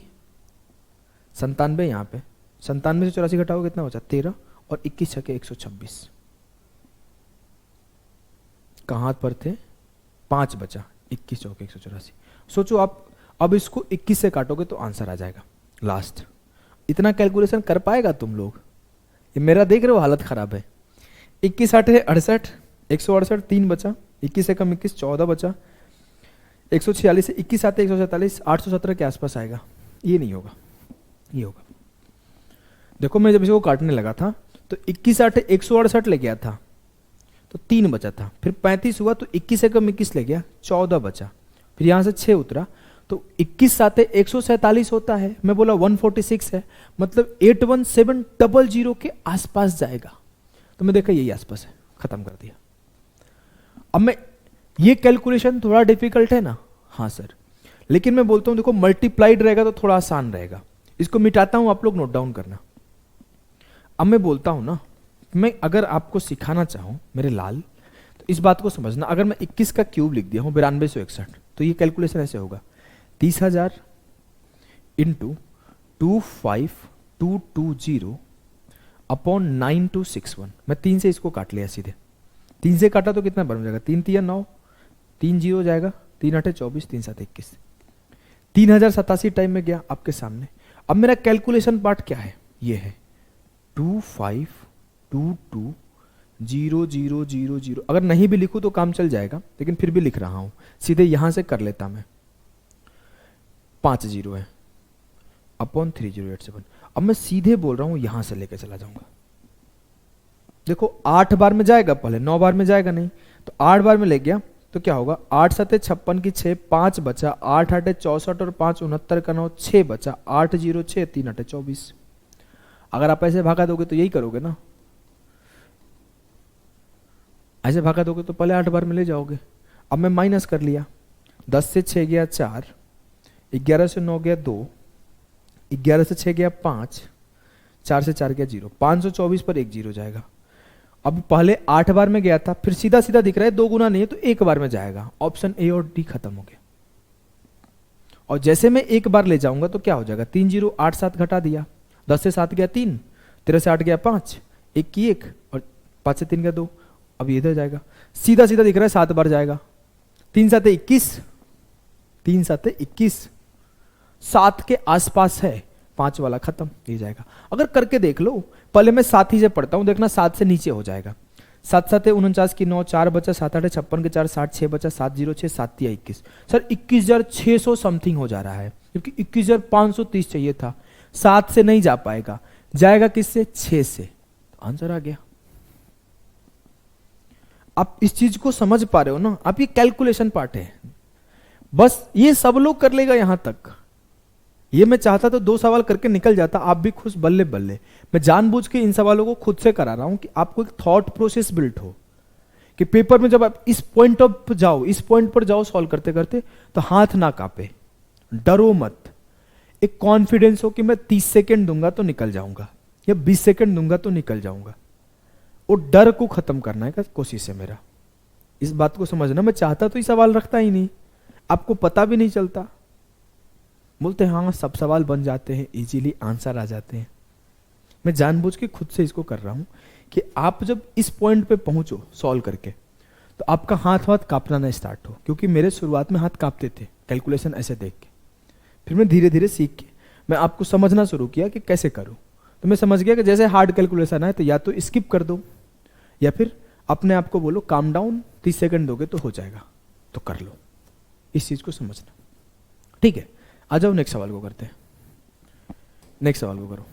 97 यहाँ पे, 97 से 84 घटाओ कितना बचा? 13, और 21 छके 126 कहाँ पर थे? 5 बचा, 21 चौक 184। सोचो आप अब इसको 21 से काटोगे तो आंसर आ जाएगा लास्ट। इतना कैलकुलेशन कर पाएगा तुम लोग? ये मेरा देख रहे हो हालत खराब है। 21 8 68, 168, 3 बचा, 21 से कम 21 14 बचा, 146 से 21 7 147, 817 के आसपास आएगा। ये नहीं होगा, ये होगा। देखो मैं जब इसको काटने लगा था तो 21 8 168 ले गया था तो 3 बचा था, फिर 35 हुआ तो 21 से कम 21 ले गया, 14 बचा, फिर यहां से 6 उतरा तो 21 7 147 होता है। मैं बोला 146 है, मतलब 81700 के आसपास जाएगा। तो मैं देखा यही आसपास है, खत्म कर दिया। अब मैं ये कैलकुलेशन थोड़ा डिफिकल्ट है ना? हाँ सर, लेकिन मैं बोलता हूं देखो मल्टीप्लाइड रहेगा तो थोड़ा आसान रहेगा। इसको मिटाता हूं, आप लोग नोट डाउन करना। अब मैं बोलता हूं ना, मैं अगर आपको सिखाना चाहूं मेरे लाल, तो इस बात को समझना। अगर मैं 21 का क्यूब लिख दिया हूं 9261, तो ये कैलकुलेशन ऐसे होगा 30,000 इंटू 25220 अपॉन 9261। मैं 3 से इसको काट लिया सीधे, 3 से काटा तो कितना बन जाएगा? 3 तिया 9, 3 जीरो जाएगा, 3 8 24, 3 7 21, 3087 टाइम में गया आपके सामने। अब मेरा कैलकुलेशन पार्ट क्या है? ये है 25220000। अगर नहीं भी लिखूं तो काम चल जाएगा, लेकिन फिर भी लिख रहा हूं, सीधे यहां से कर लेता मैं। 5 जीरो है अपॉन 3087। अब मैं सीधे बोल रहा हूं यहां से लेके चला जाऊंगा। देखो 8 बार में जाएगा, पहले 9 बार में जाएगा नहीं, तो 8 बार में ले गया तो क्या होगा? 8 7 56 की 6, 5 बचा, 8 8 64 और 5 69 का 9, 6 बचा, 8 0 6 3 8 24। अगर आप ऐसे भागा दोगे तो यही करोगे ना, ऐसे भागा दोगे तो पहले 8 बार में ले जाओगे। अब मैं माइनस कर लिया, 10 से 6 गया 4, 11 से 9 गया 2, 11 से 6 गया 5, 4 से 4 गया 0, 524 पर 1 जीरो जाएगा। अब पहले 8 बार में गया था, फिर सीधा सीधा दिख रहा है 2 गुना नहीं है तो 1 बार में जाएगा। ऑप्शन ए और डी खत्म हो गया। और जैसे मैं 1 बार ले जाऊंगा तो क्या हो जाएगा? 3 0 8 7 घटा दिया, 10 से 7 गया 3, 13 से 8 गया 5, 1 की 1 और 5 से 3 गया 2। अब ये इधर जाएगा, सीधा सीधा दिख रहा है 7 बार जाएगा। 3 7 21, 3 7 21, 7 के आसपास है, 5 वाला खत्म, ये जाएगा। अगर करके देख लो, पहले मैं 7 ही से पढ़ता हूं, देखना 7 से नीचे हो जाएगा। 7 7 49 की 9, 4 बचा 7 8 56 के 4, 60 6 बचा 7 0 6 7 3 21। सर 21,600 समथिंग हो जा रहा है, क्योंकि 21,530 चाहिए था। 7 से नहीं जा पाएगा, जाएगा किससे? 6 से। आंसर आ गया। आप इस चीज को समझ पा रहे हो ना? आप ये कैलकुलेशन पार्ट है, बस ये सब लोग कर लेगा यहां तक। ये मैं चाहता तो 2 सवाल करके निकल जाता, आप भी खुश, बल्ले बल्ले। मैं जानबूझ के इन सवालों को खुद से करा रहा हूं कि आपको एक थॉट प्रोसेस बिल्ट हो, कि पेपर में जब आप इस पॉइंट पर जाओ, इस पॉइंट पर जाओ सॉल्व करते करते, तो हाथ ना कांपे, डरो मत, एक कॉन्फिडेंस हो कि मैं 30 सेकेंड दूंगा तो निकल जाऊंगा, या 20 सेकेंड दूंगा तो निकल जाऊंगा। वो डर को खत्म करना है कोशिश है मेरा, इस बात को समझना। मैं चाहता तो ये सवाल रखता ही नहीं, आपको पता भी नहीं चलता। बोलते हैं हाँ सब सवाल बन जाते हैं, इजीली आंसर आ जाते हैं। मैं जानबूझ के खुद से इसको कर रहा हूं कि आप जब इस पॉइंट पे पहुंचो सॉल्व करके, तो आपका हाथ वाथ कांपना ना स्टार्ट हो, क्योंकि मेरे शुरुआत में हाथ कांपते थे कैलकुलेशन ऐसे देख के। फिर मैं धीरे धीरे सीख के मैं आपको समझना शुरू किया कि कैसे करूं। तो मैं समझ गया कि जैसे हार्ड कैलकुलेशन है तो या तो स्किप कर दो, या फिर अपने आप को बोलो काम डाउन, 30 सेकंड दोगे तो हो जाएगा, तो कर लो। इस चीज को समझना, ठीक है? आ जाओ नेक्स्ट सवाल को करते हैं। नेक्स्ट सवाल को करो।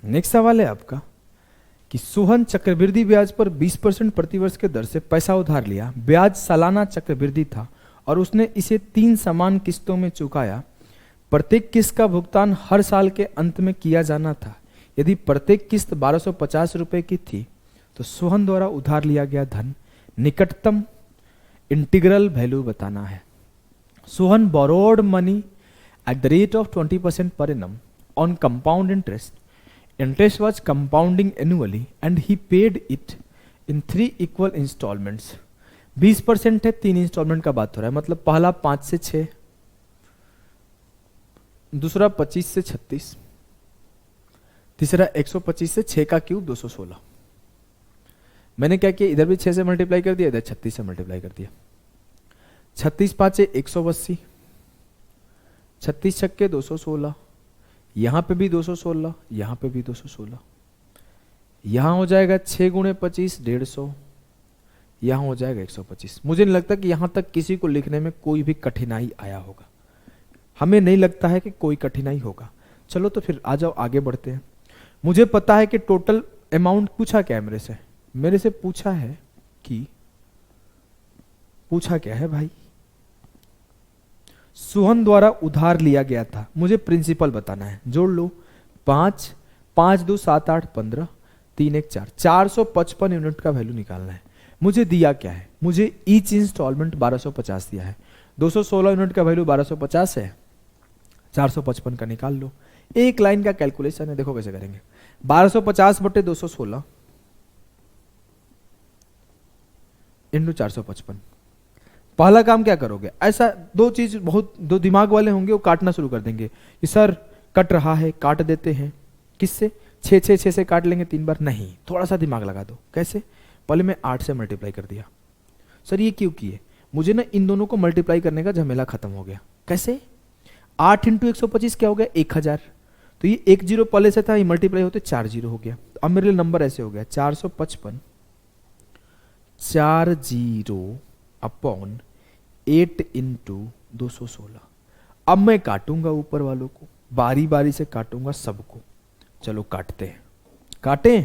नेक्स्ट सवाल है आपका कि सोहन चक्रवृद्धि ब्याज पर 20% प्रतिवर्ष के दर से पैसा उधार लिया। ब्याज सालाना चक्रवृद्धि था और उसने इसे 3 समान किस्तों में चुकाया। प्रत्येक किस्त का भुगतान हर साल के अंत में किया जाना था। यदि प्रत्येक किस्त 1250 रुपए की थी तो सोहन द्वारा उधार लिया गया धन निकटतम इंटीग्रल वैल्यू बताना है। Sohan borrowed money at the rate of 20% per annum on compound interest. Interest was compounding annually and he paid it in 3 equal installments. 20% है, 3 इंस्टॉलमेंट का बात हो रहा है, मतलब पहला 5 से 6, दूसरा 25 से 36, तीसरा 125 से 6 का क्यूब 216। मैंने क्या किया, इधर भी 6 से मल्टीप्लाई कर दिया, इधर 36 से मल्टीप्लाई कर दिया। 36 5 180, 36 छक्के 216, यहां पे भी 216, यहां पे भी 216, यहां हो जाएगा 6 गुणे 25 150, यहां हो जाएगा 125। मुझे नहीं लगता कि यहां तक किसी को लिखने में कोई भी कठिनाई आया होगा, हमें नहीं लगता है कि कोई कठिनाई होगा। चलो तो फिर आ जाओ आगे बढ़ते हैं। मुझे पता है कि टोटल अमाउंट पूछा क्या है मेरे से पूछा है कि, पूछा क्या है भाई, सोहन द्वारा उधार लिया गया था। मुझे प्रिंसिपल बताना है, जोड़ लो 5 5 2 7 8 15 3 1 4, 455 यूनिट का वैल्यू निकालना है। मुझे दिया क्या है, मुझे ईच इंस्टॉलमेंट 1250 दिया है। 216 यूनिट का वैल्यू 1250 है, 455 का निकाल लो। एक लाइन का कैलकुलेशन है, देखो कैसे करेंगे। 1250 बटे 216 इंटू 455। पहला काम क्या करोगे, ऐसा दो चीज बहुत, दो दिमाग वाले होंगे वो काटना शुरू कर देंगे कि सर कट रहा है, काट देते हैं। किससे? 6 6 6 से काट लेंगे 3 बार। नहीं, थोड़ा सा दिमाग लगा दो। कैसे? पहले मैं 8 से मल्टीप्लाई कर दिया। सर ये क्यों किए? मुझे ना इन दोनों को मल्टीप्लाई करने का झमेला खत्म हो गया। कैसे? 8 इंटू 125 क्या हो गया? 1000। तो ये 1 0 पहले से था, ये मल्टीप्लाई होते 4 0 हो गया। तो अब मेरे लिए नंबर ऐसे हो गया 455 4 0 अपॉन 8 इंटू 216। अब मैं काटूंगा ऊपर वालों को, बारी बारी से काटूंगा सबको। चलो काटते हैं, काटें,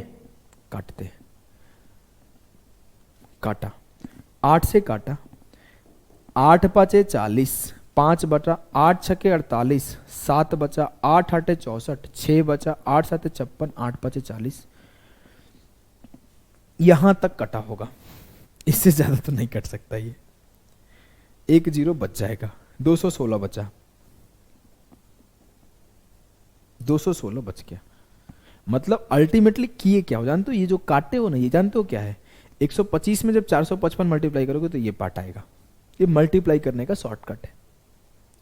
काटते हैं। काटा, 8 से काटा, 8 5 40, 5 बचा 8 छके 48, 7 बचा 8 8 64, 6 बचा 8 7 56, 8 5 40। यहां तक कटा होगा, इससे ज्यादा तो नहीं कट सकता ये। 1 0 बच जाएगा, 216 बचा, 216 बच गया। मतलब अल्टीमेटली किए क्या हो जानते हो? ये जो काटे हो ना, ये जानते हो क्या है? 125 में जब 455 मल्टीप्लाई करोगे तो ये पार्ट आएगा। ये मल्टीप्लाई करने का शॉर्टकट है,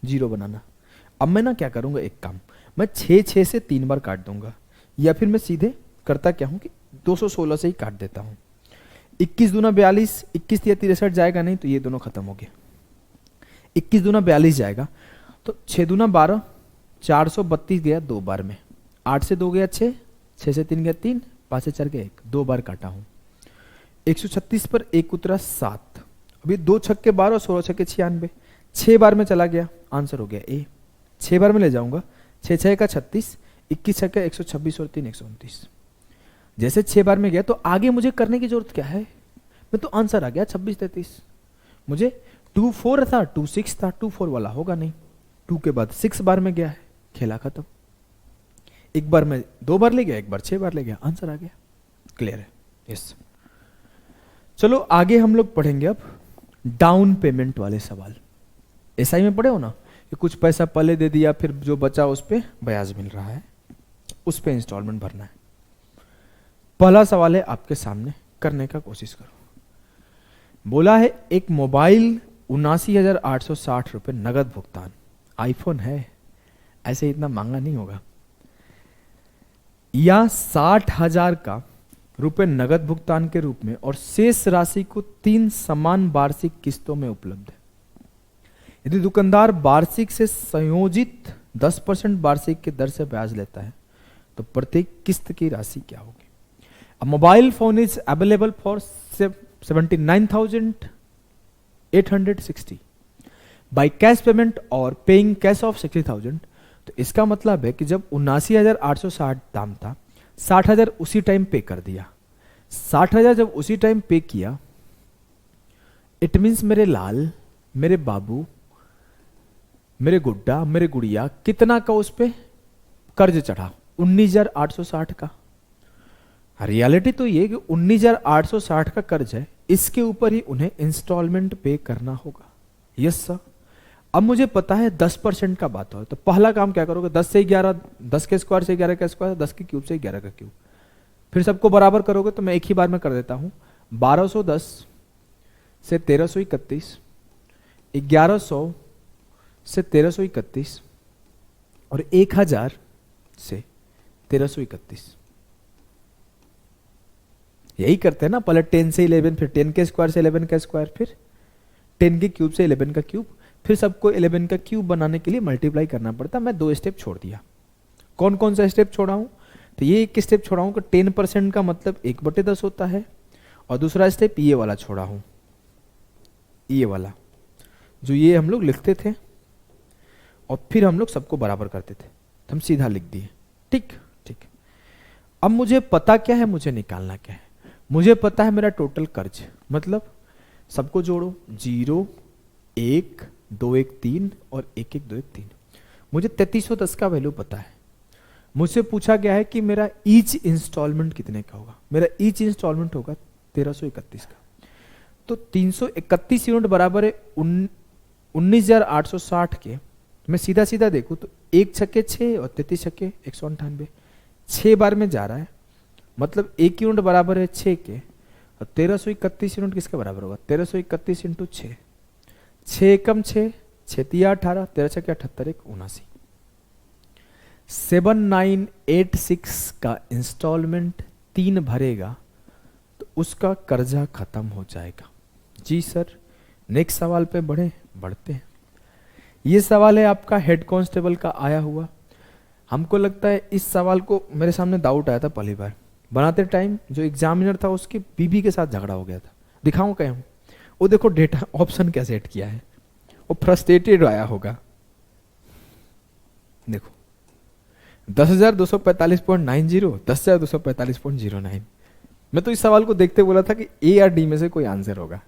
जीरो बनाना। अब मैं ना क्या करूंगा, एक काम, मैं 6 6 से 3 बार काट दूंगा, या फिर मैं सीधे करता क्या हूं कि 216 से ही काट देता हूं। 21 दूना 42, 21 या 63 जाएगा नहीं, तो ये दोनों खत्म हो गए। 21 दूना 42 जाएगा, तो 6 दूना 12, 432 गया 2 बार में। 8 से 2 गया 6, 6 से 3 गया 3, 5 से 4 गया 1, 2 बार काटा हूं। 136 पर 1 उतरा 7, अभी 2 छक्के 12, 16 छक्के 96, 6 बार में चला गया, आंसर हो गया ए। 6 बार में ले जाऊंगा, 6 6 का 36, 21 छक्का 126 और 3 129। जैसे 6 बार में गया तो आगे मुझे करने की जरूरत क्या है, मैं तो आंसर आ गया 26 33। मुझे 2 4 था, 2 6 था, 2 4 वाला होगा नहीं। 2 के बाद 6 बार में गया है, खेला खत्म। एक बार में 2 बार ले गया, एक बार 6 बार ले गया, आंसर आ गया। क्लियर है? यस। चलो आगे हम लोग पढ़ेंगे अब डाउन पेमेंट वाले सवाल। एसआई में पढ़े हो ना कि कुछ पैसा पहले दे दिया, फिर जो बचा उस पे ब्याज मिल रहा है, उस पे इंस्टॉलमेंट भरना है। पहला सवाल है आपके सामने, करने का कोशिश करो। बोला है एक मोबाइल 79,860 रुपए नगद भुगतान, आईफोन है, ऐसे इतना महंगा नहीं होगा, या 60,000 का रुपए नगद भुगतान के रूप में और शेष राशि को 3 समान वार्षिक किस्तों में उपलब्ध है। यदि दुकानदार वार्षिक से संयोजित 10% वार्षिक की दर से ब्याज लेता है तो प्रत्येक किस्त की राशि क्या होगी? A mobile phone is available for 79,860 by cash payment or paying cash of 60,000। तो इसका मतलब है कि जब 79,860 दाम था, 60,000 उसी टाइम पे कर दिया। 60,000 जब उसी टाइम पे किया, इट मीन्स मेरे लाल, मेरे बाबू, मेरे गुड्डा, मेरे गुड़िया, कितना का उस पे कर्ज चढ़ा? 19,860 का। रियलिटी तो ये कि 19,860 का कर्ज है, इसके ऊपर ही उन्हें इंस्टॉलमेंट पे करना होगा। Yes sir. अब मुझे पता है 10% का बात हो, तो पहला काम क्या करोगे? 10 से 11, 10 के स्क्वायर से 11 का स्क्वायर, 10 के क्यूब से 11 का क्यूब, फिर सबको बराबर करोगे। तो मैं एक ही बार में कर देता हूं। 1210 से 1331, 1100 से 1331 और 1000 से 1331। यही करते हैं ना, पहले 10 से 11, फिर 10 के स्क्वायर से 11 का स्क्वायर, फिर 10 के क्यूब से 11 का क्यूब, फिर सबको 11 का क्यूब बनाने के लिए मल्टीप्लाई करना पड़ता। मैं 2 स्टेप छोड़ दिया। कौन कौन सा स्टेप छोड़ा हूं? तो ये एक स्टेप छोड़ा हूं कि 10% का मतलब 1/10 होता है, और दूसरा स्टेप ये वाला छोड़ा हूं, ये वाला जो ये हम लोग लिखते थे और फिर हम लोग सबको बराबर करते थे, तो हम सीधा लिख दिए। ठीक ठीक। अब मुझे पता क्या है, मुझे निकालना क्या है? मुझे पता है मेरा टोटल कर्ज, मतलब सबको जोड़ो, 0 1 2 1 3 और 1 1 2 1 3। मुझे 3310 का वैल्यू पता है। मुझसे पूछा गया है कि मेरा ईच इंस्टॉलमेंट कितने का होगा। मेरा ईच इंस्टॉलमेंट होगा 1331 का। तो 331 यूनिट बराबर है 19,860 के। मैं सीधा सीधा देखूं तो 1 छक्के 6 और 33 छक्के 198, 6 बार में जा रहा है, मतलब 1 यूनिट बराबर है 6 के, और 1331 यूनिट किसके बराबर होगा? 1331 इंटू 6, 6 कम 6, 6 3 18, 13 छक्के 78 1 79। 7986 का इंस्टॉलमेंट 3 भरेगा तो उसका कर्जा खत्म हो जाएगा। जी सर। नेक्स्ट सवाल पे बढ़ते हैं। ये सवाल है आपका हेड कांस्टेबल का आया हुआ। हमको लगता है इस सवाल को, मेरे सामने डाउट आया था पहली बार बनाते टाइम, जो एग्जामिनर था उसकी बीबी के साथ झगड़ा हो गया था। दिखाऊं क्या? वो देखो डेटा ऑप्शन क्या सेट किया है, वो फ्रस्ट्रेटेड आया होगा। देखो 10,245.90, 10,245.09। मैं तो इस सवाल को देखते बोला था कि ए या डी में से कोई आंसर होगा।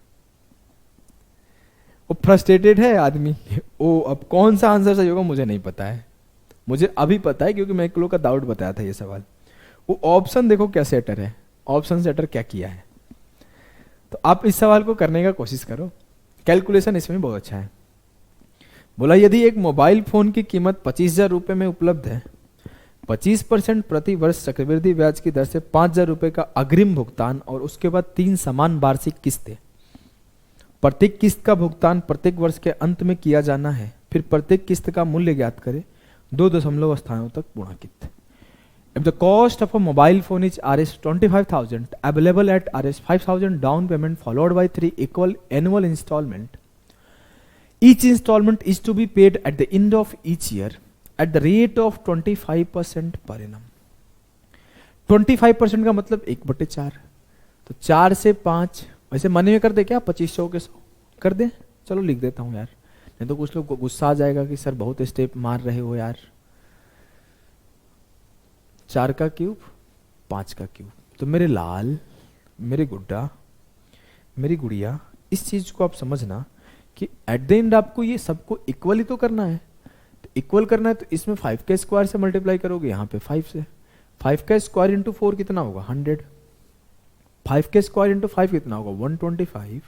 वो फ्रस्ट्रेटेड है आदमी। वो अब कौन सा आंसर सही होगा मुझे नहीं पता है। मुझे अभी पता है क्योंकि मैं एक लोग का डाउट बताया था ये सवाल। वो ऑप्शन देखो क्या सेटर है, ऑप्शन सेटर क्या किया है। तो आप इस सवाल को करने का कोशिश करो, कैलकुलेशन इसमें बहुत अच्छा है। बोला यदि एक मोबाइल फोन की कीमत 25,000 रुपए में उपलब्ध है, 25% प्रति वर्ष चक्रवृद्धि ब्याज की दर से 5,000 रुपए का अग्रिम भुगतान और उसके बाद 3 समान वार्षिक किस्तें, प्रत्येक किस्त का भुगतान प्रत्येक वर्ष के अंत में किया जाना है, फिर प्रत्येक किस्त का मूल्य ज्ञात करें 2 दशमलव स्थानों तक गुणांकित। If the cost of a mobile phone is Rs 25,000 available at Rs 5,000 down payment followed by 3 equal annual installment, each installment is to be paid at the end of each year at the rate of 25% per annum. 25% का मतलब 1/4, तो 4 से 5, वैसे money में कर दे क्या, 2500 के 100 कर दे, चलो लिख देता हूँ यार, नहीं तो कुछ लोग को गुस्सा आ जाएगा कि सर बहुत स्टेप मार रहे हो यार। 4 का क्यूब 5 का क्यूब, तो मेरे लाल, मेरे गुड्डा, मेरी गुड़िया, इस चीज को आप समझना कि एट द एंड आपको ये सबको इक्वल ही तो करना है। तो इक्वल करना है तो इसमें 5 के स्क्वायर से मल्टीप्लाई करोगे, यहाँ पे 5 से। 5 का स्क्वायर इंटू 4 कितना होगा 100, 5 के स्क्वायर इंटू 5 कितना होगा 125,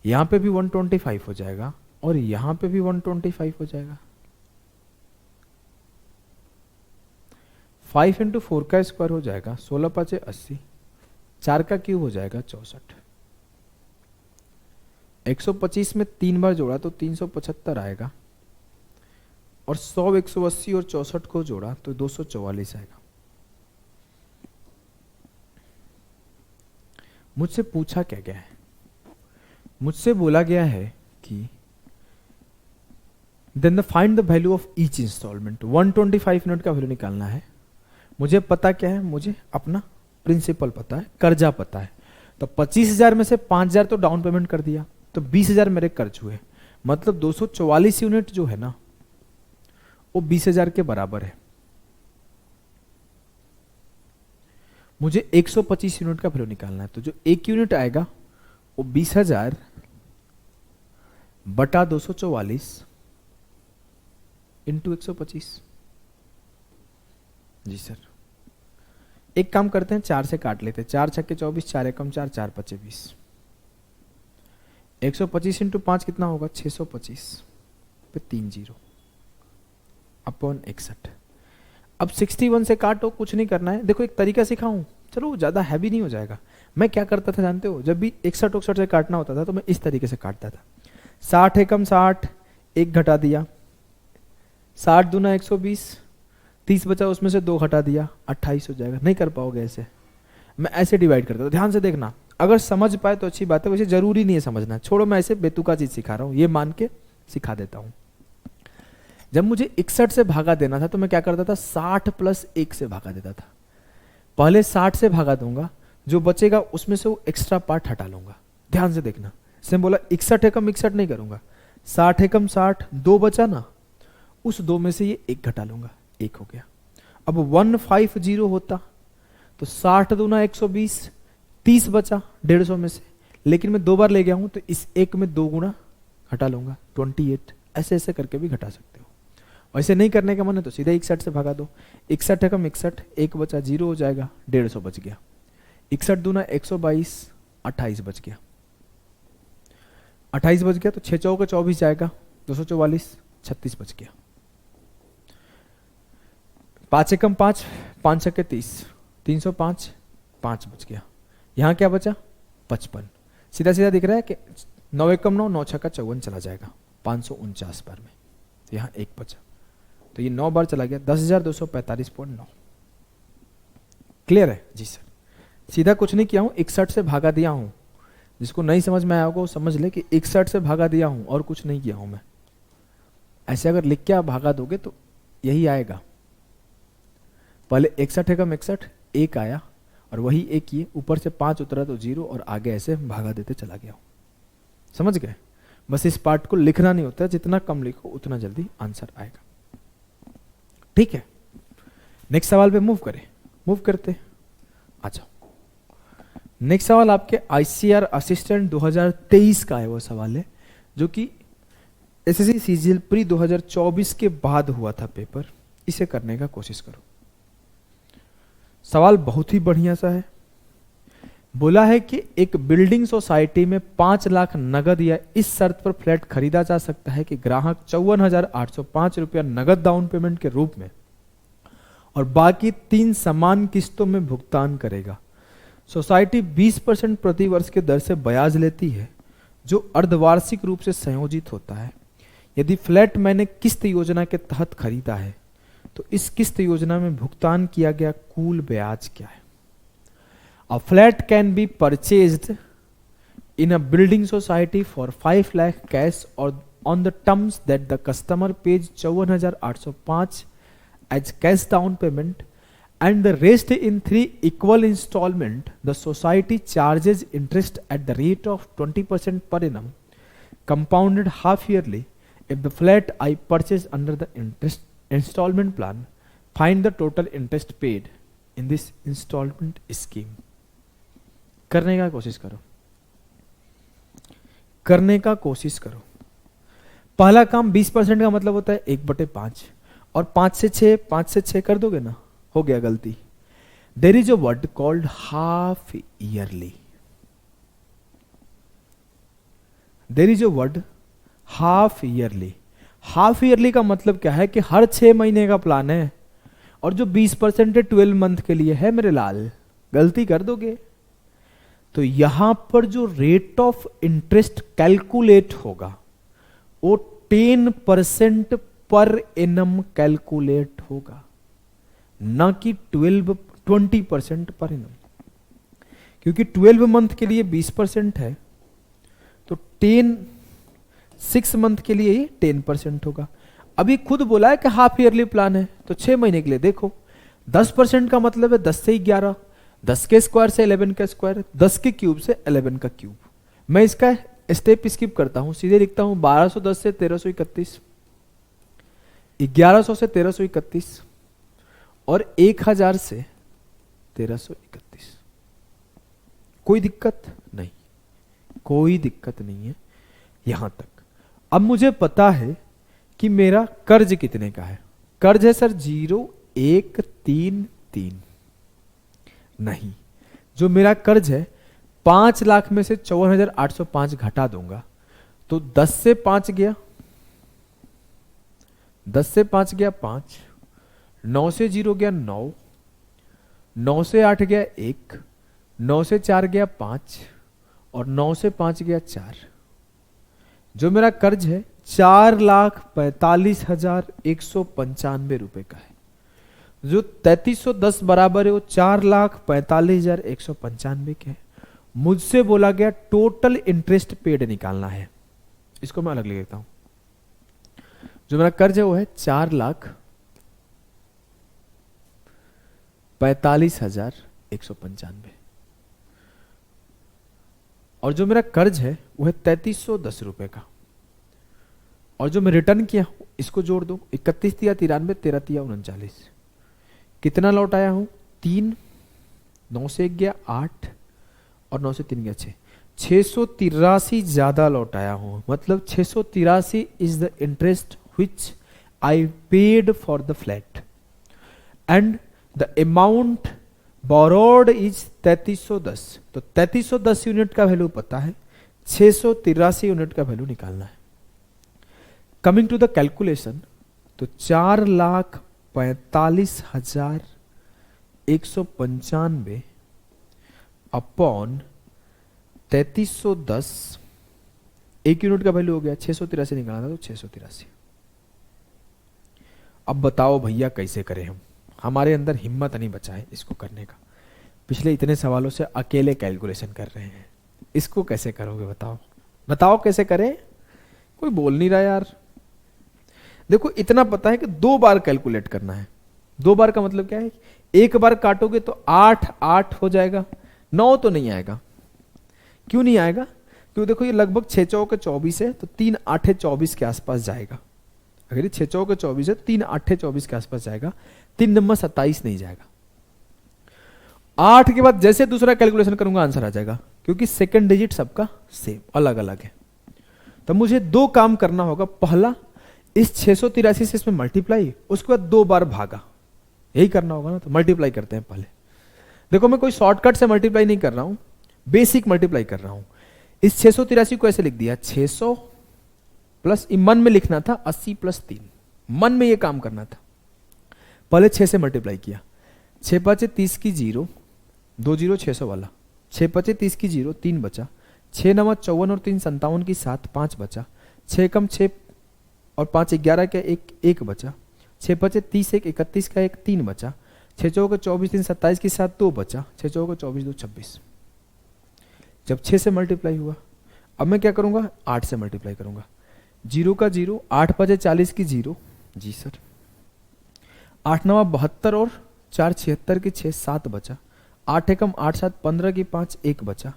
यहाँ पे भी 125 हो जाएगा और यहाँ पे भी 125 हो जाएगा। 5 इंटू 4 का स्क्वायर हो जाएगा 16 × 5 = 80, 4 का क्यूब हो जाएगा 64। 125 में 3 बार जोड़ा तो 375 आएगा, और 100, 180 और 64 को जोड़ा तो 244 आएगा। मुझसे पूछा क्या गया है, मुझसे बोला गया है कि then the find the value of each instalment. 125 unit का वैल्यू निकालना है। मुझे पता क्या है, मुझे अपना प्रिंसिपल पता है, कर्जा पता है। तो 25,000 में से 5,000 तो डाउन पेमेंट कर दिया, तो 20,000 मेरे कर्ज हुए, मतलब 244 यूनिट जो है ना वो 20,000 के बराबर है। मुझे 125 यूनिट का वैल्यू निकालना है, तो जो 1 यूनिट आएगा वो 20,000 बटा 244 इंटू 125। जी सर, एक काम करते हैं, 4 से काट लेते हैं, 4 छक्के 24, 4 एकम 4, 4 पचे 20। 125 इंटू 5 कितना होगा 625 पे 3 जीरो अपॉन 61। अब 61 से काटो, कुछ नहीं करना है। देखो एक तरीका सिखाऊं, चलो ज्यादा हैवी नहीं हो जाएगा। मैं क्या करता था जानते हो, जब भी 61 61 से काटना होता था तो मैं इस तरीके से काटता था। 60 एकम 60, 1 घटा दिया, 60 दूना 120, 30 बचा, उसमें से 2 घटा दिया, 28 हो जाएगा। नहीं कर पाओगे ऐसे, मैं ऐसे डिवाइड करता था। ध्यान से देखना, अगर समझ पाए तो अच्छी बात है, वैसे जरूरी नहीं है समझना, छोड़ो, मैं ऐसे बेतुका चीज सिखा रहा हूं, ये मान के सिखा देता हूं। जब मुझे 61 से भागा देना था तो मैं क्या करता था, 60 + 1 से भागा देता था। पहले 60 से भागा दूंगा, जो बचेगा उसमें से वो एक्स्ट्रा पार्ट हटा लूंगा। ध्यान से देखना, इसने बोला 61 एकम 61 नहीं करूंगा, 60 एकम 60, 2 बचा ना, उस 2 में से ये 1 घटा लूंगा, 1 हो गया। अब 150 होता तो 60 दूना 120, 30 बचा 150 में से, लेकिन मैं 2 बार ले गया हूं तो इस 1 में 2 गुना घटा लूंगा, 28। ऐसे ऐसे करके भी घटा सकते हो। वैसे नहीं करने का मन है तो सीधे 61 से भागा दो। 61 एकम 61, 1 बचा 0 हो जाएगा, 150 बच गया। 61 दूना 122, 28 बच गया। 28 बच गया तो 6 चौके 24 जाएगा, 244, 36 बच गया। 5 एकम 5, 5 छक्के 30, 305, 5 बच गया। यहाँ क्या बचा 55। सीधा सीधा दिख रहा है कि 9 एकम 9, 9 छक्का 54 चला जाएगा 549 बार में, तो यहाँ 1 बचा, तो ये 9 बार चला गया, 10,245.9। क्लियर है जी सर? सीधा कुछ नहीं किया हूं, 61 से भागा दिया हूं। जिसको नहीं समझ में आया होगा वो समझ ले कि 61 से भागा दिया हूं और कुछ नहीं किया हूं मैं। ऐसे अगर लिख के आप भागा दोगे तो यही आएगा। पहले 61 एकम 61, 1 आया और वही 1 किए, ऊपर से 5 उतरा तो 0 और आगे ऐसे भागा देते चला गया। समझ गए? बस इस पार्ट को लिखना नहीं होता, जितना कम लिखो उतना जल्दी आंसर आएगा। ठीक है, नेक्स्ट सवाल पे मूव करें। मूव करते आ जाओ। नेक्स्ट सवाल आपके आईसीआर असिस्टेंट 2023 का है। वो सवाल है जो कि एसएससी सीजीएल प्री 2024 के बाद हुआ था पेपर। इसे करने का कोशिश करो। सवाल बहुत ही बढ़िया सा है। बोला है कि एक बिल्डिंग सोसाइटी में 5 लाख नगद या इस शर्त पर फ्लैट खरीदा जा सकता है कि ग्राहक 54,805 रुपया नगद डाउन पेमेंट के रूप में और बाकी 3 समान किस्तों में भुगतान करेगा। सोसाइटी 20% प्रति वर्ष के दर से ब्याज लेती है जो अर्धवार्षिक रूप से संयोजित होता है। यदि फ्लैट मैंने किस्त योजना के तहत खरीदा है तो इस किस्त योजना में भुगतान किया गया कुल ब्याज क्या है? A flat can be purchased in a building society for 5 lakh cash or on the terms that the customer pays 54,805 as cash down payment and the rest in 3 equal installment, the society charges interest at the rate of 20% per annum, compounded half yearly. If the flat I purchase under the interest installment plan, find the total interest paid in this installment scheme. करने का कोशिश करो, करने का कोशिश करो। पहला काम 20% का मतलब होता है 1/5, और 5 से 6, 5 से 6 कर दोगे ना, हो गया गलती। There is a word called half yearly. There is a word half yearly. Half yearly का मतलब क्या है कि हर 6 महीने का प्लान है, और जो 20% है 12 मंथ के लिए है मेरे लाल, गलती कर दोगे। तो यहां पर जो रेट ऑफ इंटरेस्ट कैलकुलेट होगा वो 10% पर एनम कैलकुलेट होगा, ना कि 20% पर एनम। क्योंकि 12 मंथ के लिए 20% है, तो 6 मंथ के लिए ही 10% होगा। अभी खुद बोला है कि हाफ ईयरली प्लान है, तो 6 महीने के लिए देखो 10% का मतलब है 10 से 11, 10 के स्क्वायर से 11 का स्क्वायर, 10 के क्यूब से 11 का क्यूब। मैं इसका स्टेप स्किप करता हूं, सीधे लिखता हूं 1210 से 1331, 1100 से 1331 और 1000 से 1331। कोई दिक्कत नहीं, कोई दिक्कत नहीं है यहां तक। अब मुझे पता है कि मेरा कर्ज कितने का है। कर्ज है सर 0133, नहीं, जो मेरा कर्ज है 5 लाख में से 54,805 घटा दूंगा, तो 10 से 5 गया, 10 से 5 गया 5, 9 से 0 गया 9, 9 से 8 गया 1, 9 से 4 गया 5 और 9 से 5 गया 4। जो मेरा कर्ज है 4,45,195 रुपए का है। जो 3310 बराबर है वो 4,45,195 के है। मुझसे बोला गया टोटल इंटरेस्ट पेड निकालना है। इसको मैं अलग लिख देता हूं। जो मेरा कर्ज है वो है 4,45,195 और जो मेरा कर्ज है वो है 3310 रुपए का। और जो मैं रिटर्न किया इसको जोड़ दो, 31 तिया 93, 13 तिया 39, कितना लौट आया हूं 3, 9 से 1 गया 8 और 9 से 3 गया 6, 683 ज्यादा लौट आया हूं। मतलब 683 is the interest which I paid for the flat and the amount borrowed is 3310। तो 3310 यूनिट का वैल्यू पता है, 683 यूनिट का वैल्यू निकालना है। कमिंग टू द कैलकुलेशन, तो 4,45,195 अपॉन 3310, 1 यूनिट का वैल्यू हो गया 683 निकालना था, तो 683। अब बताओ भैया कैसे करें हम, हमारे अंदर हिम्मत नहीं बचा है इसको करने का। पिछले इतने सवालों से अकेले कैलकुलेशन कर रहे हैं, इसको कैसे करोगे बताओ, बताओ कैसे करें। कोई बोल नहीं रहा यार। देखो इतना पता है कि 2 बार कैलकुलेट करना है। 2 बार का मतलब क्या है, एक बार काटोगे तो 8 8 हो जाएगा, 9 तो नहीं आएगा। क्यों नहीं आएगा, क्योंकि देखो ये लगभग 6 चौके 24 है, तो 3 8 24 के आसपास जाएगा। अगर ये 6 चौके 24 है, 3 8 24 के आसपास जाएगा, 3 नंबर 27 नहीं जाएगा। 8 के बाद जैसे दूसरा कैलकुलेशन करूंगा आंसर आ जाएगा, क्योंकि सेकंड डिजिट सबका सेम अलग अलग है। तो मुझे 2 काम करना होगा। पहला, इस 683 से इसमें मल्टीप्लाई, उसके बाद 2 बार भागा, यही करना होगा ना। तो मल्टीप्लाई करते हैं पहले। देखो मैं कोई शॉर्टकट से मल्टीप्लाई नहीं कर रहा हूं, बेसिक मल्टीप्लाई कर रहा हूं। इस 683 को ऐसे लिख दिया, 600 प्लस मन में लिखना था 80 प्लस 3, मन में ये काम करना था। पहले 6 से मल्टीप्लाई किया, 6 5 30 की 0, 2 0 600 वाला, 6 5 30 की 0, 3 बचा, 6 9 54 और 3 57 की 7, 5 बचा, 6 कम 6 और 5 11 का 1 बचा, 6 5 30 1 31 का 1 3 बचा, 6 चौके 24 3 27 की 7 2 बचा, 6 चौके 24 2 26। जब 6 से मल्टीप्लाई हुआ, अब मैं क्या करूंगा 8 से मल्टीप्लाई करूंगा। 0 का 0, 8 5 40 की 0, जी सर, 8 9 72 और 4 76 की 6 7 बचा, 8 एकम 8 7 15 की 5 1 बचा,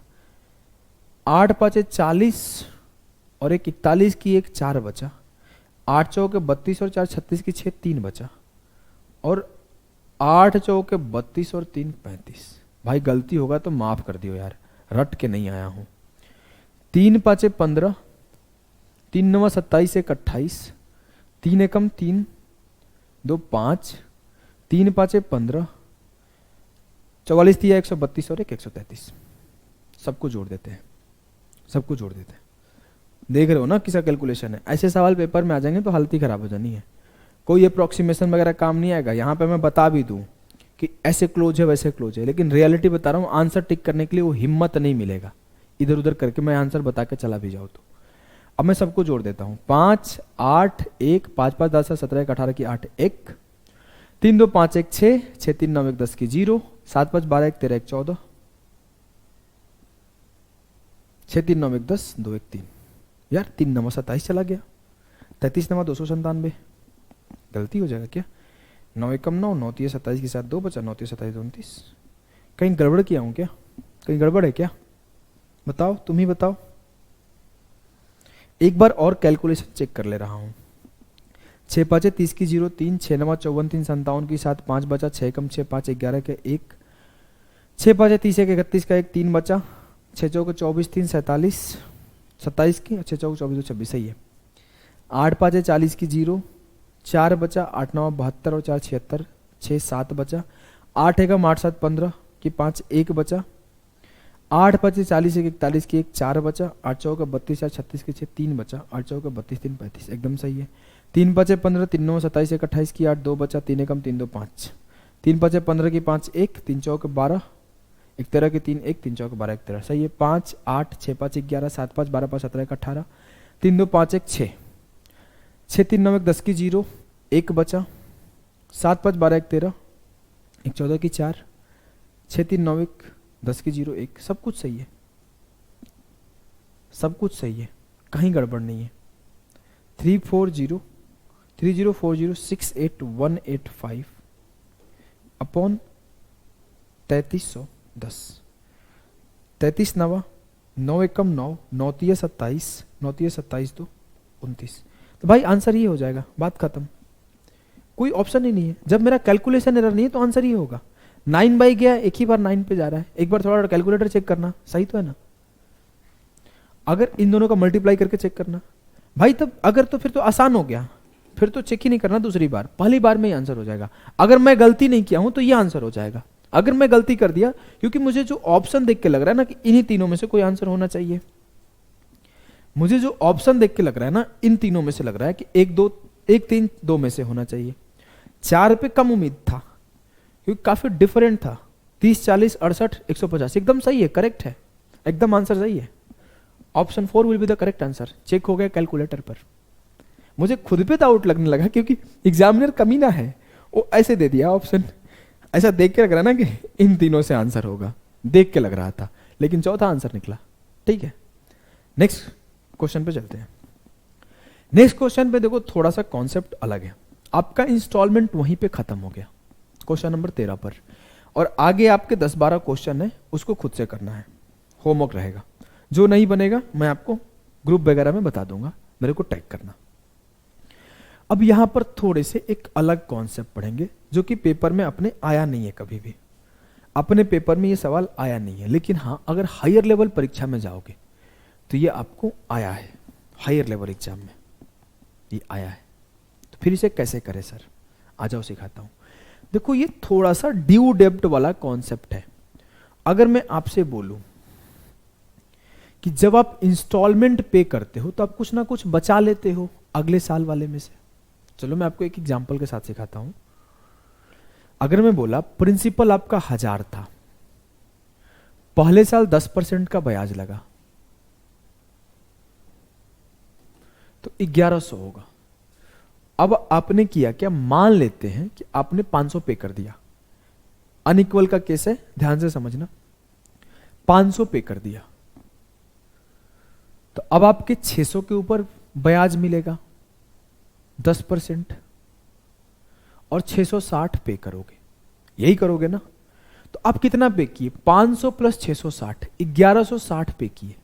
8 5 40 और 1 41 की 1 4 बचा, 8 चौके 32 और 4 36 की 6 3 बचा, और 8 चौके 32 और 3 35। भाई गलती होगा तो माफ कर दियो यार, रट के नहीं आया हूं। 3 5 15, 3 9 27 1 28, 3 एकम 3 2 5, 3 5 15, 44 3 132 और 1 133। सबको जोड़ देते हैं, सबको जोड़ देते हैं। देख रहे हो ना किसा कैलकुलेशन है। ऐसे सवाल पेपर में आ जाएंगे तो हालत ही खराब हो जानी है। कोई अप्रोक्सीमेशन वगैरह काम नहीं आएगा। यहाँ पे मैं बता भी दूं कि ऐसे क्लोज है वैसे क्लोज है, लेकिन रियलिटी बता रहा हूँ, आंसर टिक करने के लिए वो हिम्मत नहीं मिलेगा इधर उधर करके मैं आंसर बता के चला भी जाऊँ तो। अब मैं सबको जोड़ देता हूँ। 5 8 1 5 5 10 17 1 18 की 8 1, 3 2 5 1 6 6 3 9 1 10 की 0, 7 5 12 1 13 1 14, 6 3 9 1 10 2 1 3। यार 3 9 27 चला गया, 33 9 297, गलती हो जाएगा क्या? 9 एकम 9, 9 3 27 के साथ 2 बचा, 9 3 27 29। कहीं गड़बड़ किया हूं क्या? कहीं गड़बड़ है क्या? बताओ, तुम ही बताओ। एक बार और कैलकुलेशन चेक कर ले रहा हूं। 6 5 30 की 0 3, 6 9 54 3 57 की 7 5 बचा, 6 कम 6 5 11 के 1, 6 5 30 1 31 का 1 3 बचा, 6 चौके 24 3 47 27 की, 6 चौके 24 26 सही है। 8 5 40 की 0 4 बचा, 8 9 72 और 4 76 6 7 बचा, 8 एकम 8 7 15 की 5 1 बचा, 8 5 40 1 41 की 1 4 बचा, 8 चौके 32 4 36 की 6 3 बचा, 8 चौके 32 3 35 एकदम सही है। 3 5 15 3 9 27 1 28 की 8 2 बचा, 3 एकम 3 2 5, 3 5 15 की 5 1, 3 चौके 12 1 13 की 3 1, 3 चौके 12 1 13 सही है। 5 8 6 5 11 7 5 12 5 17 1 18, 3 2 5 1 6, 6 3 9 1 10 की 0 1 बचा, 7 5 12 1 13, 1 14 की 4, 6 3 9 1 10 की 0 1। सब कुछ सही है, सब कुछ सही है, कहीं गड़बड़ नहीं है। 340 3040 68185 अपॉन 3310, 33 9 9 एकम 9, 9 3 27, 9 3 27 2 29। तो भाई आंसर ये हो जाएगा, बात खत्म। कोई ऑप्शन ही नहीं है। जब मेरा कैलकुलेशन एरर नहीं है तो आंसर ये होगा। 9 बाई गया, एक ही बार 9 पे जा रहा है, एक बार थोड़ा कैलकुलेटर चेक करना, सही तो है ना। अगर इन दोनों का मल्टीप्लाई करके चेक करना भाई, तब अगर तो फिर तो आसान हो गया, फिर तो चेक ही नहीं करना दूसरी बार, पहली बार में ही आंसर हो जाएगा। अगर मैं गलती नहीं किया हूं तो ये आंसर हो जाएगा। अगर मैं गलती कर दिया, क्योंकि मुझे जो ऑप्शन देख के लग रहा है ना कि इन्हीं तीनों में से कोई आंसर होना चाहिए, मुझे जो ऑप्शन देख के लग रहा है ना, इन तीनों में से लग रहा है कि 1 2 1 3 2 में से होना चाहिए। 4 पे कम उम्मीद था क्योंकि काफी डिफरेंट था। 30 40 68 150 एकदम सही है, करेक्ट है, एकदम आंसर सही है। Option 4 will be the correct answer. Check हो गया कैलकुलेटर पर। मुझे खुद पे डाउट लगने लगा क्योंकि एग्जामिनर कमीना है, वो ऐसे दे दिया ऑप्शन, ऐसा देख के लग रहा ना कि इन तीनों से आंसर होगा, देख के लग रहा था, लेकिन चौथा आंसर निकला। ठीक है, नेक्स्ट क्वेश्चन पे चलते हैं। नेक्स्ट क्वेश्चन पे देखो, थोड़ा सा कॉन्सेप्ट अलग है। आपका इंस्टॉलमेंट वहीं पे खत्म हो गया, क्वेश्चन नंबर 13 पर, और आगे आपके 10-12 क्वेश्चन है, उसको खुद से करना है, होमवर्क रहेगा। जो नहीं बनेगा मैं आपको ग्रुप वगैरह में बता दूंगा, मेरे को टैग करना। अब यहां पर थोड़े से एक अलग कॉन्सेप्ट पढ़ेंगे जो कि पेपर में अपने आया नहीं है, कभी भी अपने पेपर में ये सवाल आया नहीं है, लेकिन हाँ अगर हायर लेवल परीक्षा में जाओगे तो ये आपको आया है, हायर लेवल एग्जाम में ये आया है। तो फिर इसे कैसे करें सर, आ जाओ सिखाता हूं। देखो ये थोड़ा सा ड्यू डेब्ट वाला कॉन्सेप्ट है। अगर मैं आपसे बोलूं कि जब आप इंस्टॉलमेंट पे करते हो तो आप कुछ ना कुछ बचा लेते हो अगले साल वाले में से। चलो मैं आपको एक एग्जांपल के साथ सिखाता हूं। अगर मैं बोला प्रिंसिपल आपका 1000 था, पहले साल 10% का ब्याज लगा तो 1100 होगा। अब आपने किया क्या, मान लेते हैं कि आपने 500 पे कर दिया, अनइक्वल का केस है, ध्यान से समझना। 500 पे कर दिया तो अब आपके 600 के ऊपर ब्याज मिलेगा 10%, और 660 पे करोगे, यही करोगे ना। तो आप कितना पे किए, 500 प्लस 660, 1160 पे किए,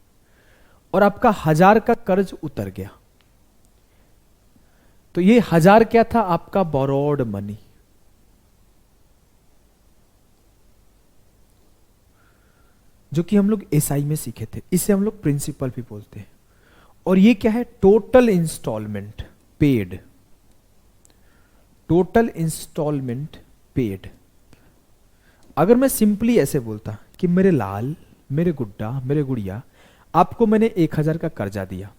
और आपका 1000 का कर्ज उतर गया। तो ये 1000 क्या था, आपका बोरोड मनी, जो कि हम लोग एसआई में सीखे थे। इसे हम लोग प्रिंसिपल भी बोलते हैं। और ये क्या है, total instalment paid, total instalment paid. अगर मैं सिंपली ऐसे बोलता कि मेरे लाल, मेरे गुड्डा, मेरे गुड़िया, आपको मैंने 1000 का कर्जा दिया,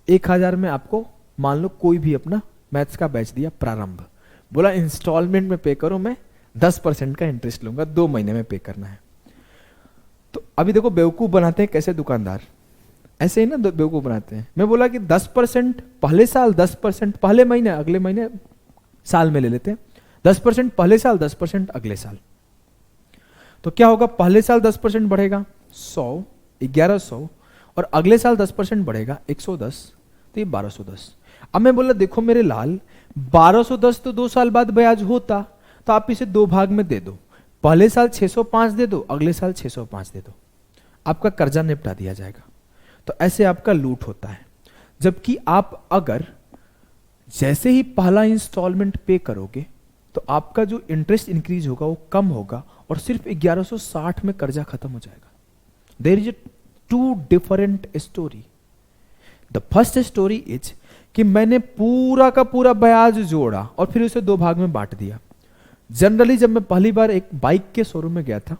1000 में आपको मान लो कोई भी अपना मैथ्स का बैच दिया प्रारंभ, बोला इंस्टॉलमेंट में पे करो, मैं 10% का इंटरेस्ट लूंगा, 2 महीने में पे करना है। तो अभी देखो बेवकूफ बनाते हैं कैसे दुकानदार, ऐसे ही ना बेवकूफ बनाते हैं। मैं बोला कि 10% पहले साल, 10% पहले महीने, अगले महीने साल में ले लेते हैं, 10% पहले साल, 10% अगले साल। तो क्या होगा, पहले साल 10% बढ़ेगा 100, 1100, और अगले साल 10% बढ़ेगा 110, तो ये 1210। अब मैं बोला देखो मेरे लाल, 1210 तो 2 साल बाद ब्याज होता, तो आप इसे 2 भाग में दे दो, पहले साल 605 दे दो, अगले साल 605 दे दो, आपका कर्जा निपटा दिया जाएगा। तो ऐसे आपका लूट होता है। जबकि आप अगर जैसे ही पहला इंस्टॉलमेंट पे करोगे तो आपका जो इंटरेस्ट इंक्रीज होगा वो कम होगा, और सिर्फ 1160 में कर्जा खत्म हो जाएगा। There is two different story. The first story is कि मैंने पूरा का पूरा ब्याज जोड़ा और फिर उसे 2 भाग में बांट दिया। जनरली जब मैं पहली बार एक बाइक के शोरूम में गया था,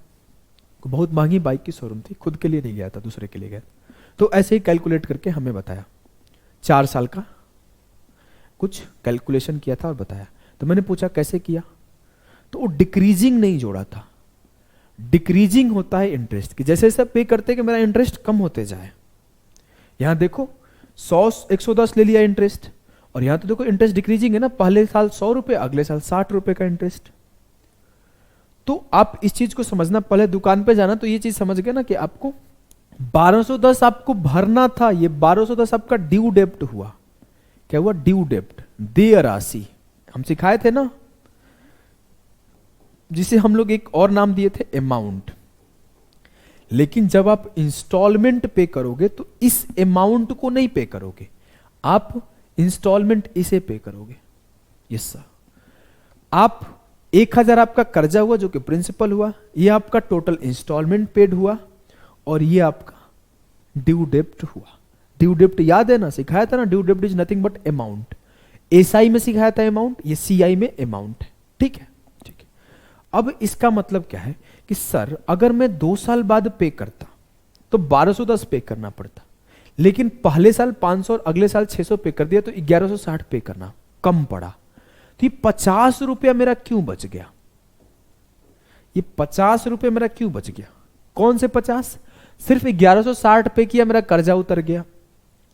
बहुत महंगी बाइक की शोरूम थी, खुद के लिए नहीं गया था, दूसरे के लिए गया, तो ऐसे ही कैलकुलेट करके हमें बताया, 4 साल का कुछ कैलकुलेशन किया था और बताया। तो मैंने पूछा कैसे किया, तो वो डिक्रीजिंग नहीं जोड़ा था। डिक्रीजिंग होता है इंटरेस्ट की, जैसे जैसे पे करते कि मेरा इंटरेस्ट कम होते जाए। यहां देखो 110 ले लिया इंटरेस्ट, और यहां तो देखो इंटरेस्ट डिक्रीजिंग है ना, पहले साल 100 रुपए, अगले साल 60 रुपए का इंटरेस्ट। तो आप इस चीज को समझना, पहले दुकान पे जाना तो ये चीज समझ गए ना कि आपको 1210 आपको भरना था, ये 1210 आपका ड्यू डेब्ट हुआ। क्या हुआ, ड्यू डेब्ट, देय राशि, हम सिखाए थे ना, जिसे हम लोग एक और नाम दिए थे अमाउंट। लेकिन जब आप इंस्टॉलमेंट पे करोगे तो इस अमाउंट को नहीं पे करोगे, आप इंस्टॉलमेंट इसे पे करोगे। यस सर, आप 1000 आपका कर्जा हुआ जो कि प्रिंसिपल हुआ, ये आपका टोटल इंस्टॉलमेंट पेड हुआ, और ये आपका ड्यू डेब्ट हुआ। ड्यू डेब्ट याद है ना, सिखाया था ना, ड्यू डेब्ट is nothing but amount. SI में सिखाया था अमाउंट, ये सीआई में अमाउंट है। ठीक है, ठीक है। अब इसका मतलब क्या है कि सर अगर मैं 2 साल बाद पे करता तो 1210 पे करना पड़ता, लेकिन पहले साल 500 और अगले साल 600 पे कर दिया तो 1160 पे करना कम पड़ा। तो ये 50 रुपया मेरा क्यों बच गया, ये 50 रुपये मेरा क्यों बच गया? कौन से 50? सिर्फ 1160 पे किया, मेरा कर्जा उतर गया,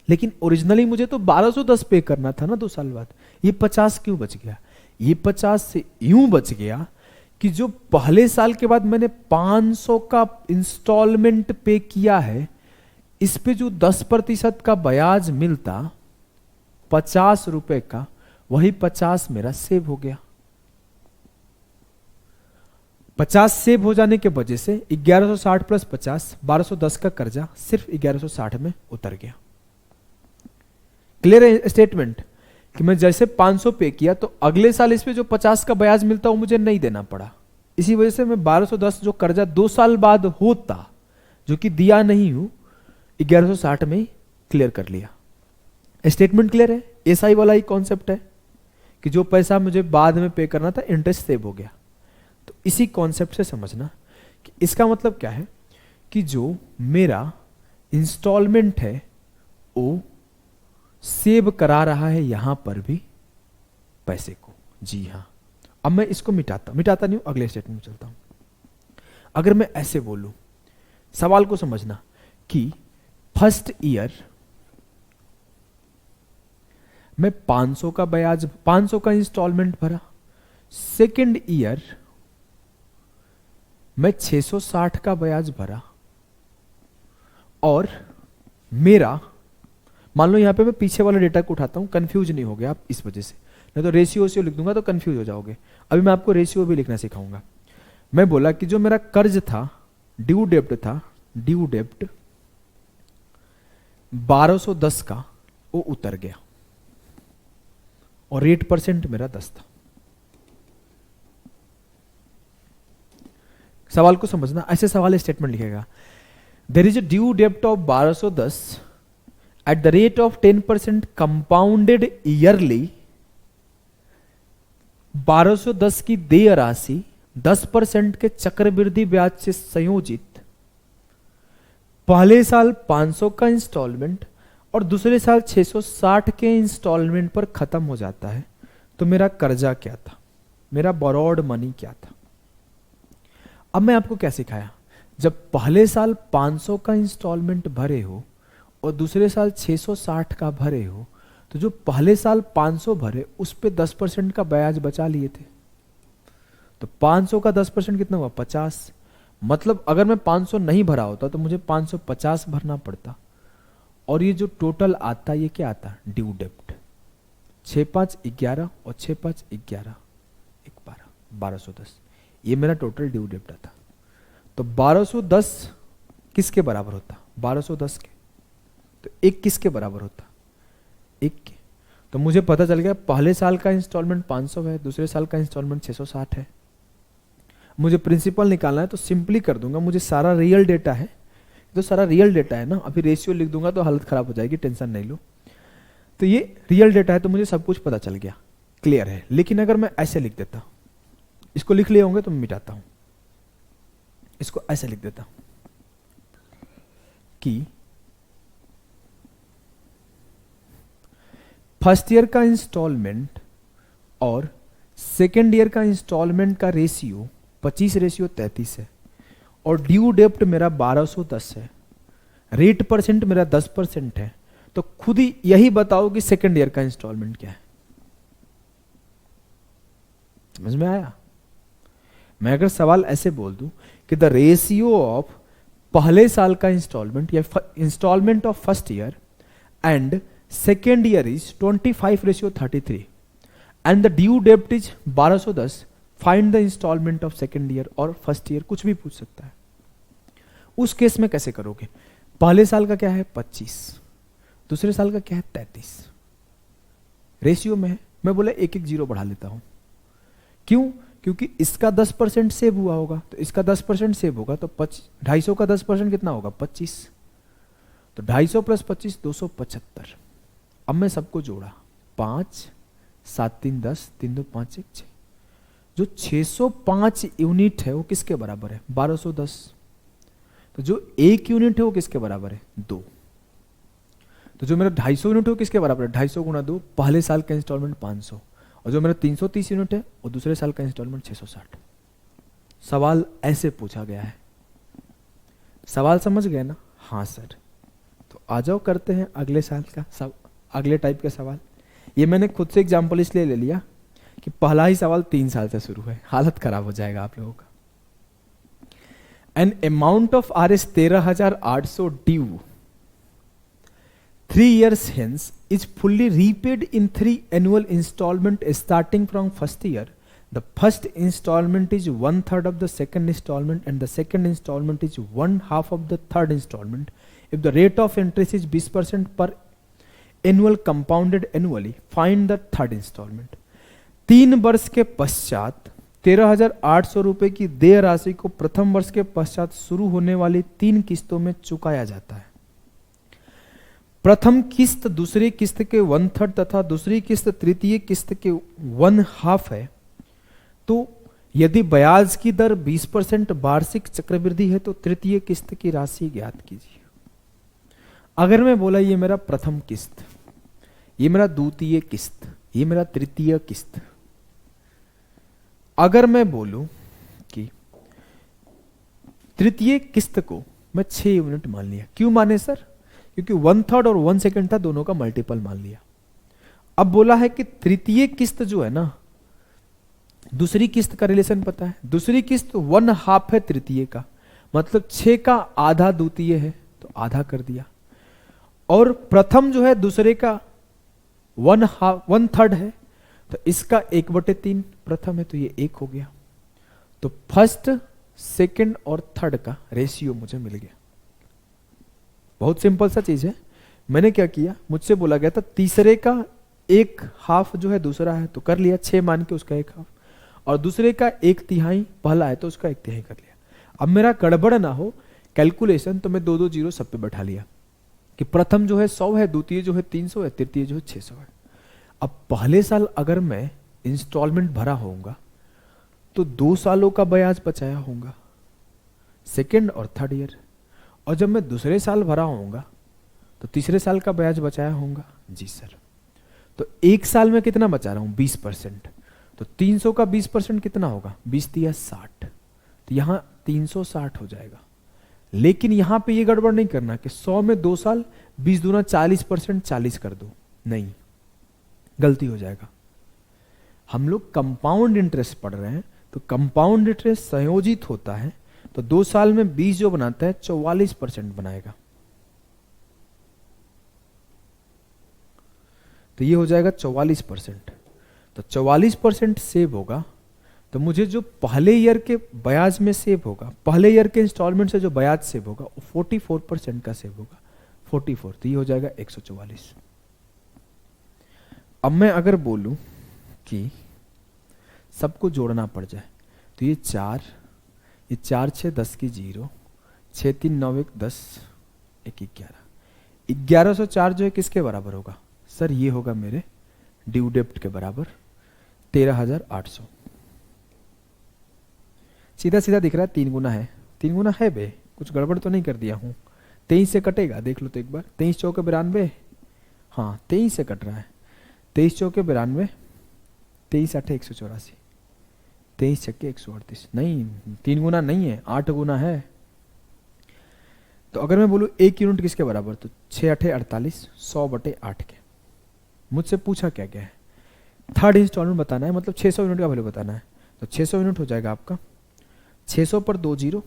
लेकिन ओरिजिनली मुझे तो 1210 पे करना था ना 2 साल बाद। ये 50 क्यों बच गया? ये 50 से यूं बच गया कि जो पहले साल के बाद मैंने 500 का इंस्टॉलमेंट पे किया है, इस पे जो 10% का ब्याज मिलता 50 रुपए का, वही 50 मेरा सेव हो गया। 50 सेव हो जाने के वजह से 1160 प्लस 50 1210 का कर्जा सिर्फ 1160 में उतर गया। क्लियर है स्टेटमेंट कि मैं जैसे 500 पे किया तो अगले साल इस पे जो 50 का ब्याज मिलता वो मुझे नहीं देना पड़ा। इसी वजह से मैं 1210 जो कर्जा 2 साल बाद होता, जो कि दिया नहीं हूं, 1160 में ही क्लियर कर लिया। स्टेटमेंट क्लियर है? एसआई वाला ही कॉन्सेप्ट है कि जो पैसा मुझे बाद में पे करना था इंटरेस्ट सेव हो गया। तो इसी कॉन्सेप्ट से समझना कि इसका मतलब क्या है कि जो मेरा इंस्टॉलमेंट है वो सेव करा रहा है यहां पर भी पैसे को। जी हां, अब मैं इसको मिटाता नहीं हूं, अगले स्टेटमेंट में चलता हूं। अगर मैं ऐसे बोलूं, सवाल को समझना कि फर्स्ट ईयर मैं 500 का ब्याज 500 का इंस्टॉलमेंट भरा, सेकेंड ईयर मैं 660 का ब्याज भरा, और मेरा मान लो यहां पे मैं पीछे वाले डेटा को उठाता हूं, कंफ्यूज नहीं हो गया आप इस वजह से, नहीं तो रेशियो लिख दूंगा तो कंफ्यूज हो जाओगे। अभी मैं आपको रेशियो भी लिखना सिखाऊंगा। मैं बोला कि जो मेरा कर्ज था, ड्यू डेप्ट था, ड्यू डेप्ट 1210 का, वो उतर गया और रेट परसेंट मेरा 10 था। सवाल को समझना, ऐसे सवाल स्टेटमेंट लिखेगा, देयर इज अ ड्यू डेप्ट of 1210 at the rate of 10% compounded yearly. 1210 की देय राशि 10% के चक्रवृद्धि ब्याज से संयोजित, पहले साल 500 का इंस्टॉलमेंट और दूसरे साल 660 के इंस्टॉलमेंट पर खत्म हो जाता है। तो मेरा कर्जा क्या था, मेरा बोरोड मनी क्या था। अब मैं आपको क्या सिखाया, जब पहले साल 500 का इंस्टॉलमेंट भरे हो और दूसरे साल 660 का भरे हो, तो जो पहले साल 500 भरे उस पे 10% का ब्याज बचा लिए थे। तो 500 का 10% कितना हुआ, 50। मतलब अगर मैं 500 नहीं भरा होता तो मुझे 550 भरना पड़ता। और ये जो टोटल आता, ये क्या आता, ड्यू डेप्ट। 6 5 11 और 6 5 11 1 12 1210, ये मेरा टोटल ड्यू डेप्ट आता। तो 1210 किसके बराबर होता, 1210 के। तो एक किसके बराबर होता, 1 के। तो मुझे पता चल गया पहले साल का इंस्टॉलमेंट 500 है, दूसरे साल का इंस्टॉलमेंट 660 है। मुझे प्रिंसिपल निकालना है तो सिंपली कर दूंगा, मुझे सारा रियल डेटा है, तो सारा रियल डेटा है ना। अभी रेशियो लिख दूंगा तो हालत खराब हो जाएगी, टेंशन नहीं लो। तो ये रियल डेटा है तो मुझे सब कुछ पता चल गया, क्लियर है। लेकिन अगर मैं ऐसे लिख देता, इसको लिख लिए होंगे तो मैं मिटाता हूं, इसको ऐसे लिख देता कि फर्स्ट ईयर का इंस्टॉलमेंट और सेकेंड ईयर का इंस्टॉलमेंट का रेशियो 25:33 है और ड्यू डेप्ट मेरा 1210 है, रेट परसेंट मेरा 10% है। तो खुद ही यही बताओ कि सेकेंड ईयर का इंस्टॉलमेंट क्या है। समझ में आया? मैं अगर सवाल ऐसे बोल दूं कि द रेशियो ऑफ पहले साल का इंस्टॉलमेंट या instalment of first year and second year is 25:33 and the due डेप्ट is 1210, find the instalment of second year और फर्स्ट ईयर, कुछ भी पूछ सकता है। उस केस में कैसे करोगे, पहले साल का क्या है 25, दूसरे साल का क्या है 33, रेशियो में है। मैं बोला एक एक जीरो बढ़ा लेता हूं, क्यों, क्योंकि इसका 10% सेव हुआ होगा तो इसका 10% सेव होगा, तो 250 का 10% कितना होगा 25, तो 250 + 25 275। अब मैं सबको जोड़ा, 5 7 3 10 3 2 5 1 6, जो 605 यूनिट है वो किसके बराबर है 1210। तो जो 1 यूनिट है वो किसके बराबर है 2। तो जो मेरा 250 यूनिट है वो किसके बराबर है 250 × 2, पहले साल का इंस्टॉलमेंट 500, और जो मेरा 330 यूनिट है वो दूसरे साल का इंस्टॉलमेंट 660। सवाल ऐसे पूछा गया है। सवाल समझ गए ना? हाँ सर। तो आ जाओ करते हैं अगले साल का अगले टाइप के सवाल। ये मैंने खुद से एग्जाम्पल इसलिए ले लिया कि पहला ही सवाल 3 साल से शुरू है, हालत खराब हो जाएगा आप लोगों का। N amount of Rs 13,800 due 3 years hence is fully repaid in 3 annual installment starting from first year. The first installment is 1/3 of the second installment and the second installment is 1/2 of the third installment. If the rate of interest is 20% per annual compounded annually, find the third installment. 3 वर्ष के पश्चात 13,800 रुपए की देय राशि को प्रथम वर्ष के पश्चात शुरू होने वाली 3 किस्तों में चुकाया जाता है। प्रथम किस्त दूसरी किस्त के 1/3 तथा दूसरी किस्त तृतीय किस्त के 1/2 है। तो यदि ब्याज की दर 20% वार्षिक चक्रवृद्धि है तो तृतीय किस्त की राशि ज्ञात कीजिए। अगर मैं बोला ये मेरा प्रथम किस्त, ये मेरा द्वितीय किस्त, ये मेरा तृतीय किस्त, अगर मैं बोलूं कि तृतीय किस्त को मैं 6 यूनिट मान लिया, क्यों माने सर? क्योंकि 1/3 और 1/2 था, दोनों का मल्टीपल मान लिया। अब बोला है कि तृतीय किस्त जो है ना, दूसरी किस्त का रिलेशन पता है, दूसरी किस्त 1/2 है तृतीय का, मतलब 6 का आधा द्वितीय है तो आधा कर दिया, और प्रथम जो है दूसरे का 1/3 है, तो इसका 1/3 प्रथम है तो ये 1 हो गया। तो फर्स्ट, सेकंड और थर्ड का रेशियो मुझे मिल गया। बहुत सिंपल सा चीज है। मैंने क्या किया, मुझसे बोला गया था तीसरे का 1/2 जो है दूसरा है तो कर लिया 6 मान के उसका 1/2, और दूसरे का 1/3 पहला है तो उसका 1/3 कर लिया। अब मेरा गड़बड़ ना हो कैलकुलेशन तो मैं 2 जीरो सब पे बैठा लिया कि प्रथम जो है 100 है, द्वितीय जो है 300 है, तृतीय जो है 600 है। अब पहले साल अगर मैं इंस्टॉलमेंट भरा होऊंगा तो 2 सालों का ब्याज बचाया होऊंगा, सेकेंड और थर्ड ईयर। और जब मैं दूसरे साल भरा होऊंगा तो तीसरे साल का ब्याज बचाया होऊंगा। जी सर। तो एक साल में कितना बचा रहा हूं, 20%। तो 300 का 20% कितना होगा, 20 तिया 60, तो यहां 360 हो जाएगा। लेकिन यहां पे ये गड़बड़ नहीं करना कि 100 में 2 साल 20 दूना 40%, 40 कर दो, नहीं, गलती हो जाएगा। हम लोग कंपाउंड इंटरेस्ट पढ़ रहे हैं तो कंपाउंड इंटरेस्ट संयोजित होता है, तो 2 साल में 20 जो बनाता है 44% बनाएगा। तो ये हो जाएगा 44%। तो 44% सेव होगा, तो मुझे जो पहले ईयर के ब्याज में सेव होगा, पहले ईयर के इंस्टॉलमेंट से जो ब्याज सेव होगा वो 44% का सेव होगा, 44। तो ये हो जाएगा 144। अब मैं अगर बोलूं कि सबको जोड़ना पड़ जाए तो ये 4 6 10 की 0, 6 3 9 1 10 1 11, 1104 जो है किसके बराबर होगा सर, ये होगा मेरे ड्यू डेप्ट के बराबर 13,800। सीधा सीधा दिख रहा है, 3 गुना है, 3 गुना है बे, कुछ गड़बड़ तो नहीं कर दिया हूं। 23 से कटेगा, देख लो तो एक बार, 23 चौके 92, हाँ 23 से कट रहा है, 23 चौके 92, 23 8 184, 23 छक्के 138, नहीं 3 गुना नहीं है, 8 गुना है। तो अगर मैं बोलूं 1 यूनिट किसके बराबर, तो 6 8 48, 100/8 के। मुझसे पूछा क्या क्या है, थर्ड इंस्टॉलमेंट बताना है, मतलब 600 यूनिट का वैल्यू बताना है। तो 600 यूनिट हो जाएगा आपका 600 पर 2 जीरो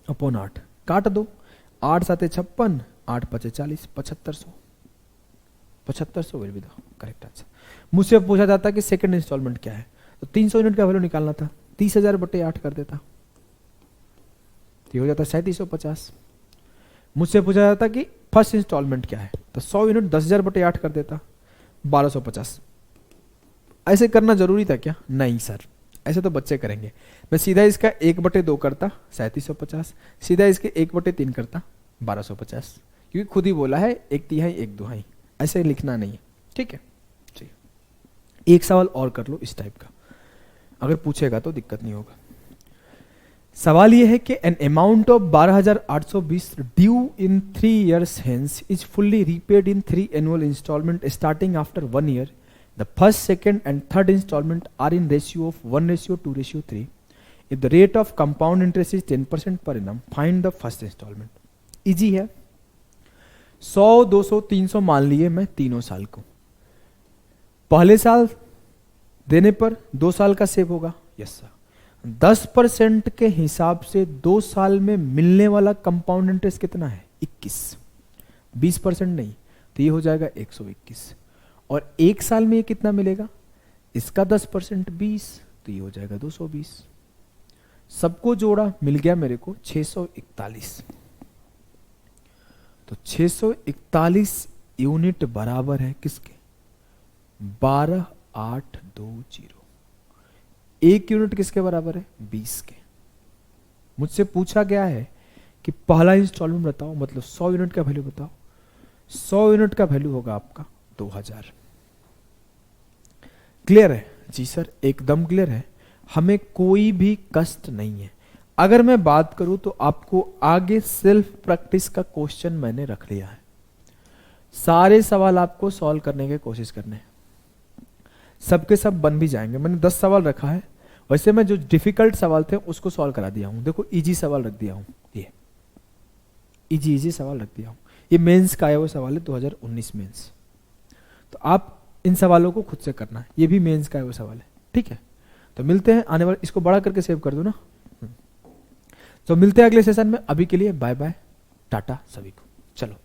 अपॉन 8, काट दो, 8 7 56, 8 5 40, 7500 will be the correct answer. मुझसे पूछा जाता कि सेकंड इंस्टॉलमेंट क्या है, तो 300 यूनिट का वैल्यू निकालना था, 30,000/8 कर देता, ये हो जाता 3750। मुझसे पूछा जाता कि फर्स्ट इंस्टॉलमेंट क्या है, तो 100 यूनिट 10,000/8 कर देता, 1250। ऐसे करना जरूरी था क्या, नहीं सर, ऐसे तो बच्चे करेंगे। मैं सीधा इसका 1/2 करता 3750, सीधा इसके 1/3 करता 1250, क्योंकि खुद ही बोला है 1/3 1/2, ऐसे लिखना नहीं है, ठीक है। चलिए एक सवाल और कर लो इस टाइप का, अगर पूछेगा तो दिक्कत नहीं होगा। सवाल यह है कि an amount of 12,820 due in 3 years hence is fully repaid in 3 annual instalment starting after 1 year. The first, second and third installment are in ratio of 1:2:3. If the rate of compound interest is 10% per annum, find the first installment. Easy है, 100 200 300 मान लिए मैं तीनों साल को, पहले साल देने पर 2 साल का सेव होगा, यस सर। 10% के हिसाब से 2 साल में मिलने वाला कंपाउंड इंटरेस्ट कितना है, 21, 20% नहीं, तो ये हो जाएगा 121। और एक साल में ये कितना मिलेगा, इसका 10% 20, तो ये हो जाएगा 220। सबको जोड़ा, मिल गया मेरे को 641। तो 641 यूनिट बराबर है किसके, 12,820। 1 यूनिट किसके बराबर है, 20 के। मुझसे पूछा गया है कि पहला इंस्टॉलमेंट बताओ, मतलब 100 यूनिट का वैल्यू बताओ। 100 यूनिट का वैल्यू होगा आपका 2000। क्लियर है, जी सर एकदम क्लियर है, हमें कोई भी कष्ट नहीं है। अगर मैं बात करूं तो आपको आगे सेल्फ प्रैक्टिस का क्वेश्चन मैंने रख लिया है, सारे सवाल आपको सॉल्व करने की कोशिश करने हैं, सबके सब बन भी जाएंगे। मैंने 10 सवाल रखा है, वैसे मैं जो डिफिकल्ट सवाल थे उसको सॉल्व करा दिया हूं। देखो इजी सवाल रख दिया हूं, ये इजी सवाल रख दिया हूं। ये मेंस का आया हुआ सवाल है, 2019 मेंस। तो आप इन सवालों को खुद से करना है, ये भी मेंस का आया हुआ सवाल है, ठीक है। तो मिलते हैं आने वाले, इसको बड़ा करके सेव कर दो ना। तो मिलते हैं अगले सेशन में, अभी के लिए बाय बाय, टाटा सभी को, चलो।